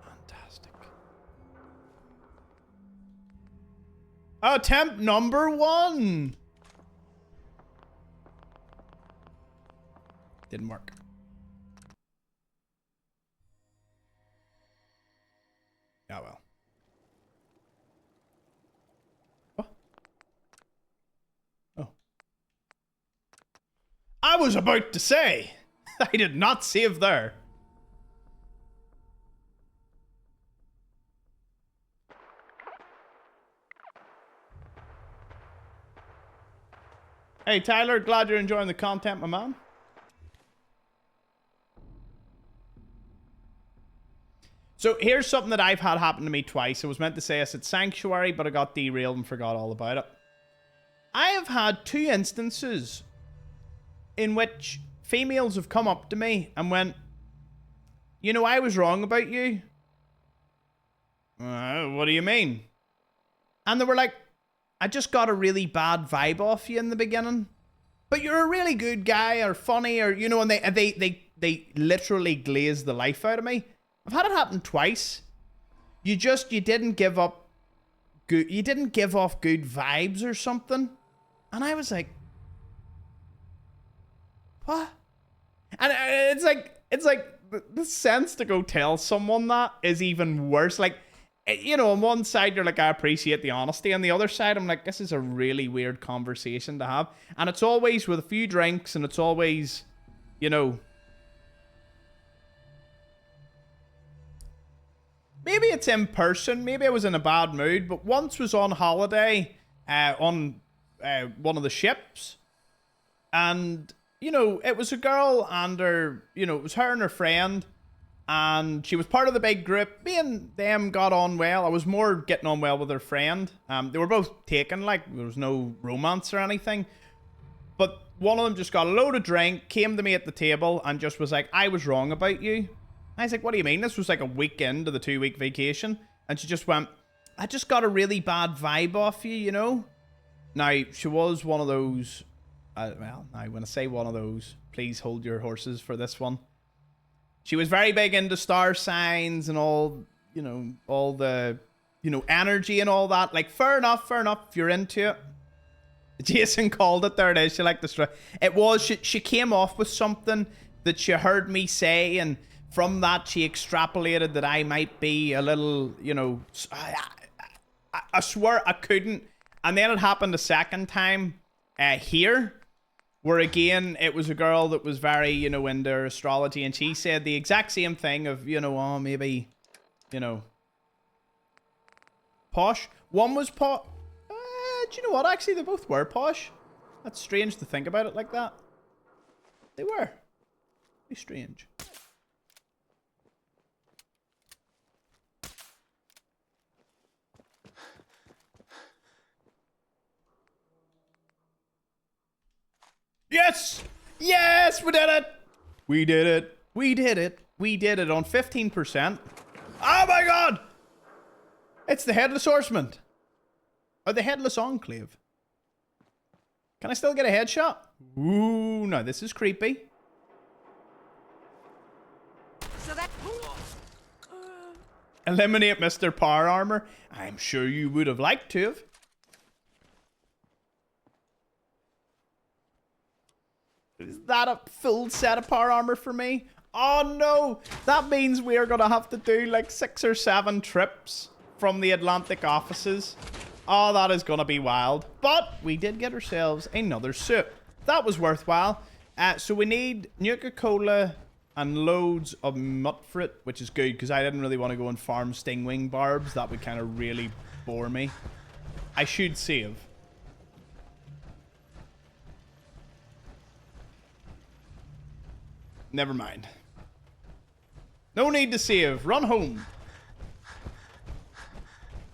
Fantastic. Attempt number 1. Didn't work. Oh well. What? Oh. I was about to say, I did not save there. Hey Tyler, glad you're enjoying the content, my man. So here's something that I've had happen to me twice. I was meant to say I said Sanctuary, but I got derailed and forgot all about it. I have had 2 instances in which females have come up to me and went, you know, I was wrong about you. What do you mean? And they were like, I just got a really bad vibe off you in the beginning, but you're a really good guy or funny or, you know, and they literally glazed the life out of me. I've had it happen twice. You didn't give up good, you didn't give off good vibes or something. And I was like, what? And it's like the sense to go tell someone that is even worse. Like, you know, on one side you're like, I appreciate the honesty. On the other side, I'm like, this is a really weird conversation to have. And it's always with a few drinks, and it's always, you know, maybe it's in person. Maybe I was in a bad mood. But once was on holiday on one of the ships. And, you know, it was a girl and her, you know, it was her and her friend. And she was part of the big group. Me and them got on well. I was more getting on well with her friend. They were both taken, like, there was no romance or anything. But one of them just got a load of drink, came to me at the table, and just was like, I was wrong about you. I was like, what do you mean? This was like a weekend of the 2-week vacation. And she just went, I just got a really bad vibe off you, you know? Now, she was one of those... well, now, when I say one of those, please hold your horses for this one. She was very big into star signs and all, you know, all the, you know, energy and all that. Like, fair enough, if you're into it. Jason called it. There it is. She liked the... It was... She came off with something that she heard me say, and from that she extrapolated that I might be a little, you know... I swear I couldn't. And then it happened a second time here, where again, it was a girl that was very, you know, into astrology, and she said the exact same thing of, you know, oh, maybe, you know, posh. One was posh. Do you know what? Actually, they both were posh. That's strange to think about it like that. They were. Pretty strange. Yes! Yes! We did it! We did it. We did it. We did it on 15%. Oh my god! It's the Headless Horseman. Or the Headless Enclave. Can I still get a headshot? Ooh, no, this is creepy. So that... Eliminate Mr. Power Armor. I'm sure you would have liked to have. Is that a full set of power armor for me? Oh no! That means we are gonna have to do like 6 or 7 trips from the Atlantic offices. Oh, that is gonna be wild. But we did get ourselves another suit. That was worthwhile. So we need Nuka-Cola and loads of Mutfrit, which is good because I didn't really want to go and farm Stingwing Barbs. That would kind of really bore me. I should save. Never mind. No need to save. Run home.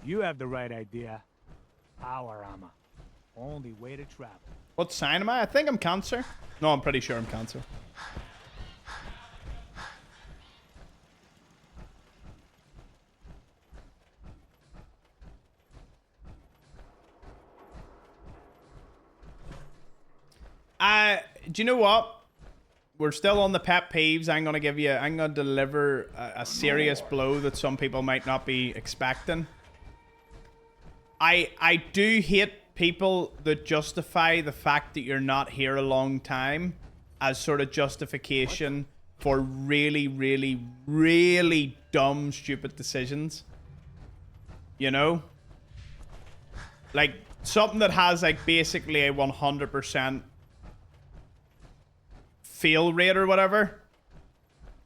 You have the right idea. Power armor. Only way to travel. What sign am I? I think I'm Cancer. No, I'm pretty sure I'm Cancer. Do you know what? We're still on the pet peeves. I'm going to deliver a serious blow that some people might not be expecting. I do hate people that justify the fact that you're not here a long time as sort of justification for really, really, really dumb, stupid decisions. You know? Like, something that has, like, basically a 100% fail rate or whatever.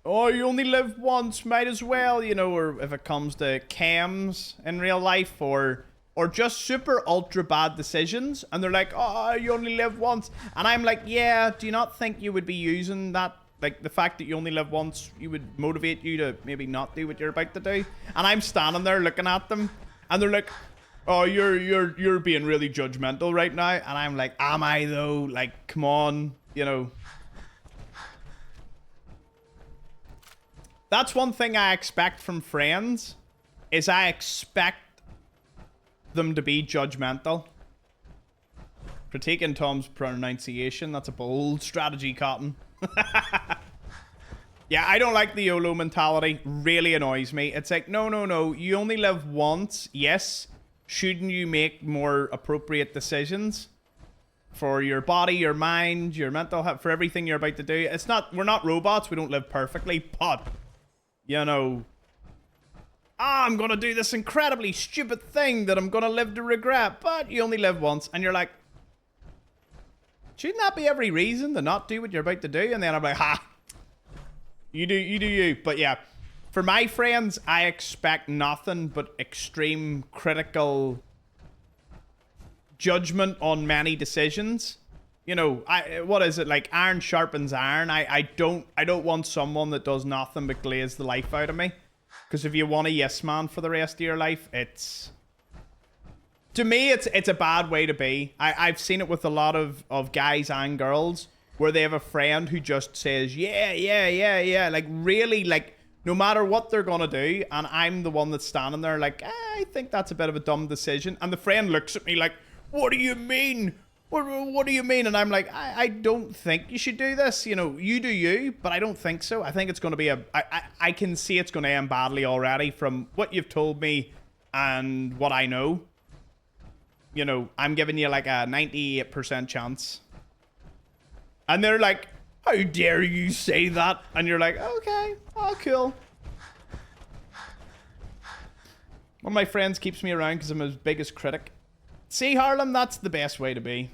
Oh, you only live once, might as well, you know, or if it comes to chems in real life, or just super ultra bad decisions, and they're like, oh, you only live once. And I'm like, yeah, do you not think you would be using that, like the fact that you only live once, you would motivate you to maybe not do what you're about to do? And I'm standing there looking at them, and they're like, oh, you're being really judgmental right now. And I'm like, am I though? Like, come on, you know. That's one thing I expect from friends, is I expect them to be judgmental. Critiquing Tom's pronunciation, that's a bold strategy, Cotton. Yeah, I don't like the YOLO mentality. Really annoys me. It's like, no, you only live once. Yes, shouldn't you make more appropriate decisions for your body, your mind, your mental health, for everything you're about to do? It's not, we're not robots, we don't live perfectly, but you know, I'm gonna do this incredibly stupid thing that I'm gonna live to regret, but you only live once. And you're like, shouldn't that be every reason to not do what you're about to do? And then I'm like, ha, you do you. But yeah, for my friends, I expect nothing but extreme critical judgment on many decisions. You know, what is it, like iron sharpens iron? I don't want someone that does nothing but glaze the life out of me. Because if you want a yes man for the rest of your life, it's... To me, it's a bad way to be. I've seen it with a lot of guys and girls where they have a friend who just says, yeah. Like, really, like, no matter what they're gonna do, and I'm the one that's standing there like, I think that's a bit of a dumb decision. And the friend looks at me like, what do you mean? What do you mean? And I'm like, I don't think you should do this. You know, you do you, but I don't think so. I think it's going to be I can see it's going to end badly already from what you've told me and what I know. You know, I'm giving you like a 98% chance. And they're like, how dare you say that? And you're like, okay, oh, cool. One of my friends keeps me around because I'm his biggest critic. See, Harlem, that's the best way to be.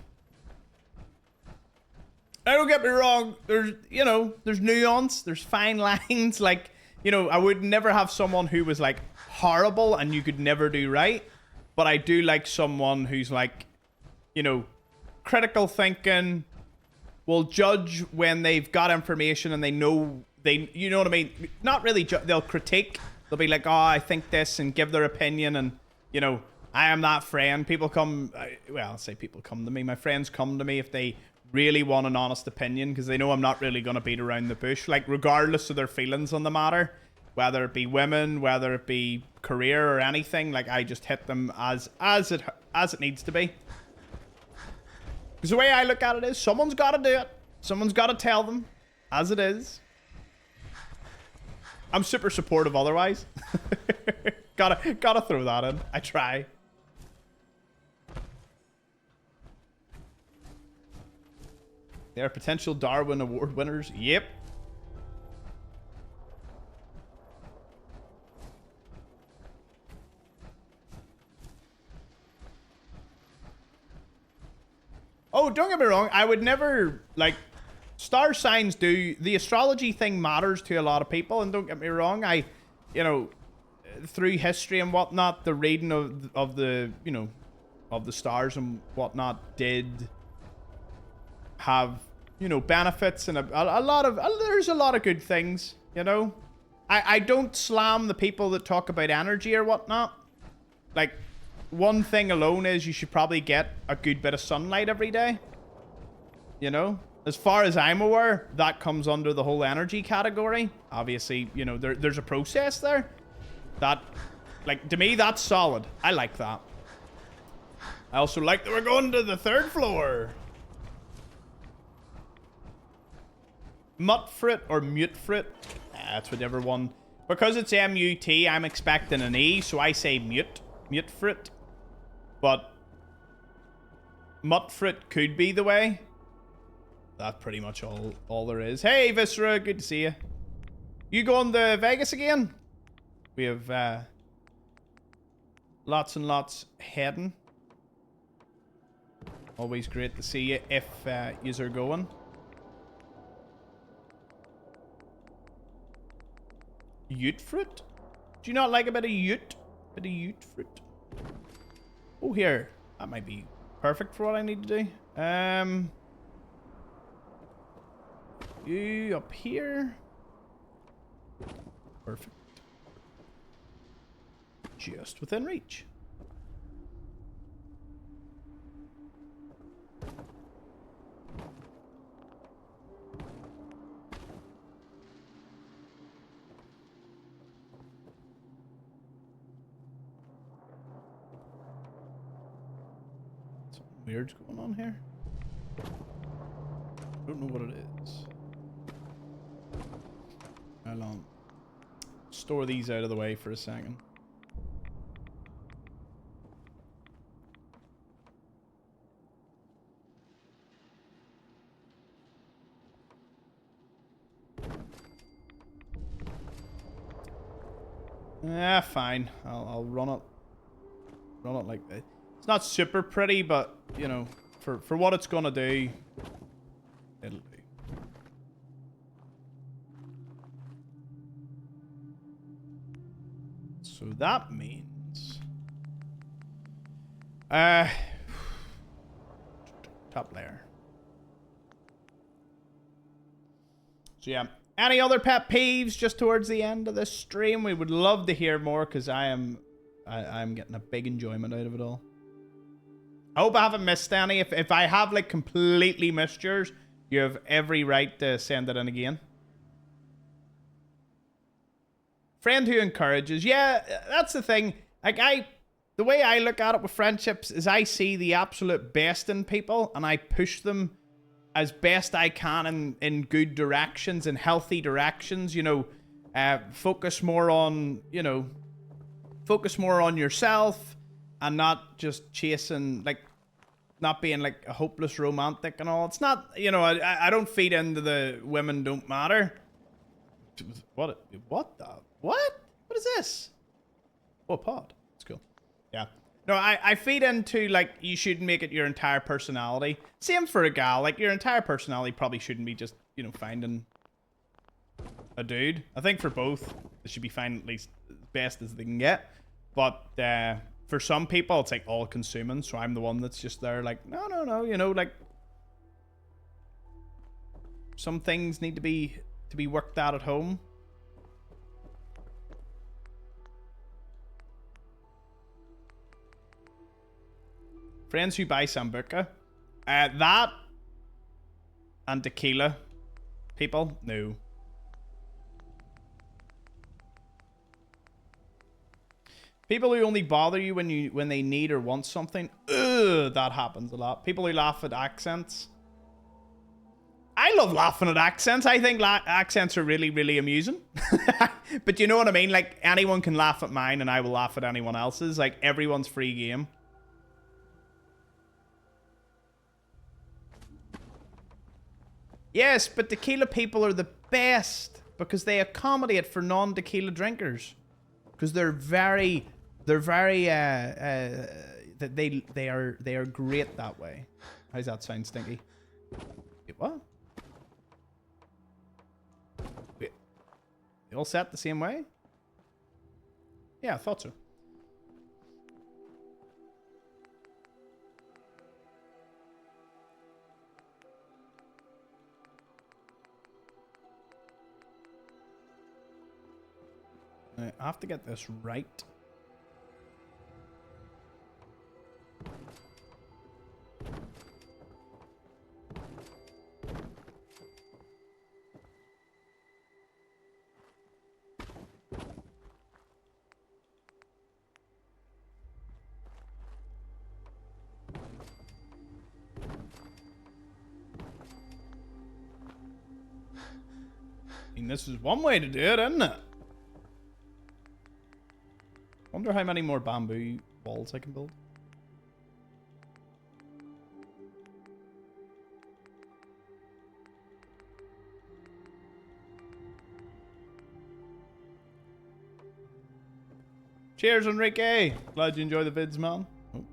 Now, don't get me wrong. There's, you know, there's nuance. There's fine lines. Like, you know, I would never have someone who was like horrible and you could never do right. But I do like someone who's like, you know, critical thinking, will judge when they've got information and they know you know what I mean? Not really, they'll critique. They'll be like, oh, I think this, and give their opinion. And, you know, I am that friend. People come, well, I'll say people come to me. My friends come to me if they really want an honest opinion because they know I'm not really going to beat around the bush. Like, regardless of their feelings on the matter, whether it be women, whether it be career or anything, like, I just hit them as it needs to be. Because the way I look at it is, someone's got to do it. Someone's got to tell them as it is. I'm super supportive otherwise. gotta throw that in. I try. They are potential Darwin Award winners. Yep. Oh, don't get me wrong. I would never, like, star signs do, the astrology thing matters to a lot of people, and don't get me wrong, you know, through history and whatnot, the reading of the, you know, of the stars and whatnot did have, you know, benefits and a lot of, there's a lot of good things, you know. I don't slam the people that talk about energy or whatnot. Like, one thing alone is you should probably get a good bit of sunlight every day, you know. As far as I'm aware, that comes under the whole energy category. Obviously, you know, there's a process there. That, like, to me, that's solid. I like that. I also like that we're going to the 3rd floor. Mutfrit or Mutefrit. That's whatever one. Because it's M-U-T, I'm expecting an E, so I say Mutfrit. But Mutfrit could be the way. That's pretty much all there is. Hey, Viscera, good to see you. You going to Vegas again? We have lots and lots heading. Always great to see you if yous are going. Ute fruit? Do you not like a bit of ute? Bit of ute fruit. Oh, here. That might be perfect for what I need to do. You up here. Perfect. Just within reach. Something weird's going on here. Don't know what it is. Hold on. Store these out of the way for a second. Yeah, fine. I'll run it. Run it like that. It's not super pretty, but you know, for what it's gonna do, it'll do. So that means top layer. So yeah, any other pet peeves just towards the end of this stream? We would love to hear more because I'm getting a big enjoyment out of it all. I hope I haven't missed any. If I have like completely missed yours, you have every right to send it in again. Friend who encourages. Yeah, that's the thing. Like, the way I look at it with friendships is I see the absolute best in people and I push them as best I can in good directions, in healthy directions, you know. Focus more on, you know, focus more on yourself and not just chasing, like, not being like a hopeless romantic and all. It's not, you know, I don't feed into the women don't matter. What is this? Oh, a pod. It's cool. Yeah. No, I feed into, like, you shouldn't make it your entire personality. Same for a gal. Like, your entire personality probably shouldn't be just, you know, finding a dude. I think for both, they should be finding at least as best as they can get. But for some people, it's like all consuming. So I'm the one that's just there like, no, you know, like, some things need to be worked out at home. Friends who buy Sambuca. That and tequila. People? No. People who only bother you when they need or want something. Ugh, that happens a lot. People who laugh at accents. I love laughing at accents. I think accents are really, really amusing. But you know what I mean? Like, anyone can laugh at mine and I will laugh at anyone else's. Like, everyone's free game. Yes, but tequila people are the best because they accommodate for non-tequila drinkers. Because they are great that way. How's that sound, Stinky? Wait, what? Wait. They all set the same way? Yeah, I thought so. I have to get this right. I mean, this is one way to do it, isn't it? Wonder how many more bamboo walls I can build. Cheers, Enrique. Glad you enjoy the vids, man. Oh.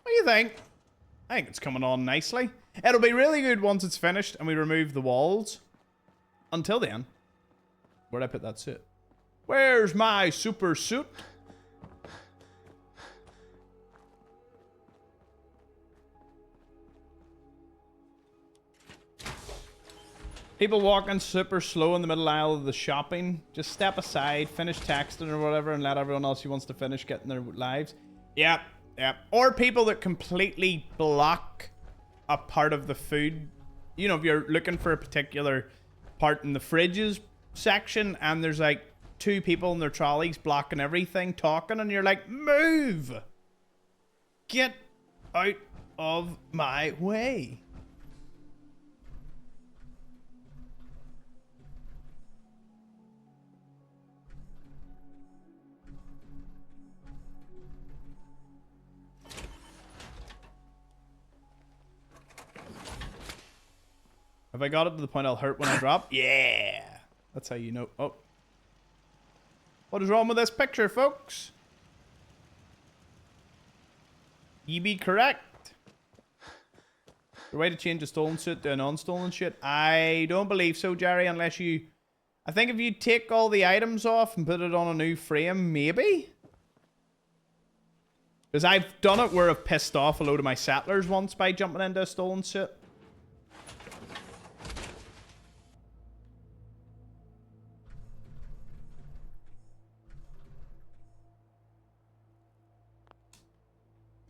What do you think? I think it's coming on nicely. It'll be really good once it's finished and we remove the walls. Until then, where'd I put that suit? Where's my super suit? People walking super slow in the middle aisle of the shopping. Just step aside, finish texting or whatever, and let everyone else who wants to finish get in their lives. Yep. Yep. Or people that completely block a part of the food. You know, if you're looking for a particular part in the fridges section and there's like 2 people in their trolleys blocking everything, talking, and you're like, move! Get out of my way. Have I got it to the point I'll hurt when I drop? Yeah! That's how you know. Oh. What is wrong with this picture, folks? Ye be correct. The way to change a stolen suit to a non-stolen suit? I don't believe so, Jerry, unless you... I think if you take all the items off and put it on a new frame, maybe? Because I've done it where I've pissed off a load of my settlers once by jumping into a stolen suit.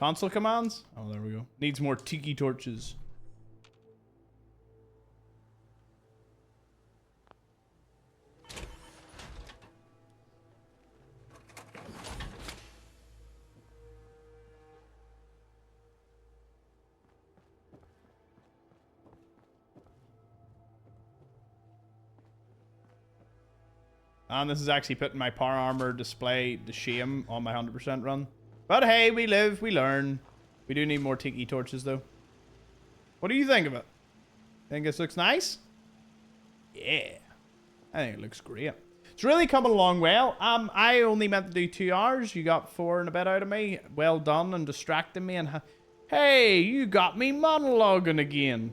Console commands? Oh, there we go. Needs more tiki torches. And this is actually putting my power armor display to shame on my 100% run. But hey, we live, we learn. We do need more tiki torches, though. What do you think of it? Think this looks nice? Yeah. I think it looks great. It's really coming along well. I only meant to do 2 hours. You got 4 and a bit out of me. Well done and distracting me. And hey, you got me monologuing again.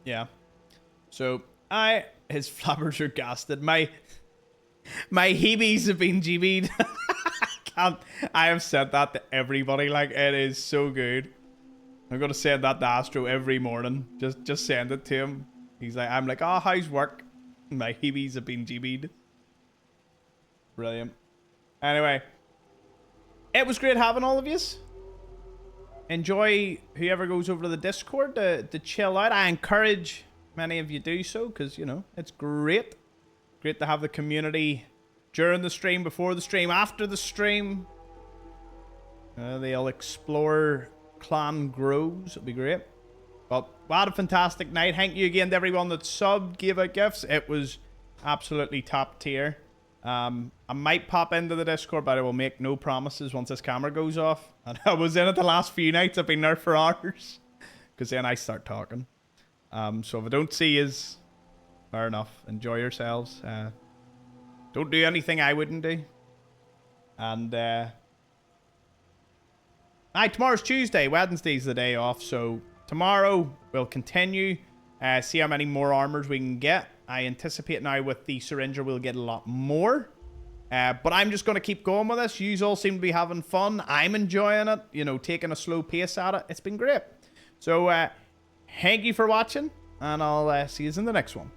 Yeah. So, his flappers are gasted. My heebies have been GB'd. I have said that to everybody. Like, it is so good. I'm gonna send that to Astro every morning. Just send it to him. I'm like, oh, how's work? My heebies have been GB'd. Brilliant. Anyway, it was great having all of yous. Enjoy whoever goes over to the Discord to chill out. I encourage many of you do so because, you know, it's great. Great to have the community during the stream, before the stream, after the stream. The Xplores clan grows. It'll be great. But what a fantastic night. Thank you again to everyone that subbed, gave out gifts. It was absolutely top tier. I might pop into the Discord, but I will make no promises once this camera goes off. And I was in it the last few nights. I've been there for hours. Because then I start talking. So if I don't see you, fair enough. Enjoy yourselves. Don't do anything I wouldn't do. And tomorrow's Tuesday. Wednesday's the day off. So tomorrow we'll continue. See how many more armors we can get. I anticipate now with the syringer we'll get a lot more. But I'm just going to keep going with this. You all seem to be having fun. I'm enjoying it. You know, taking a slow pace at it. It's been great. So thank you for watching. And I'll see you in the next one.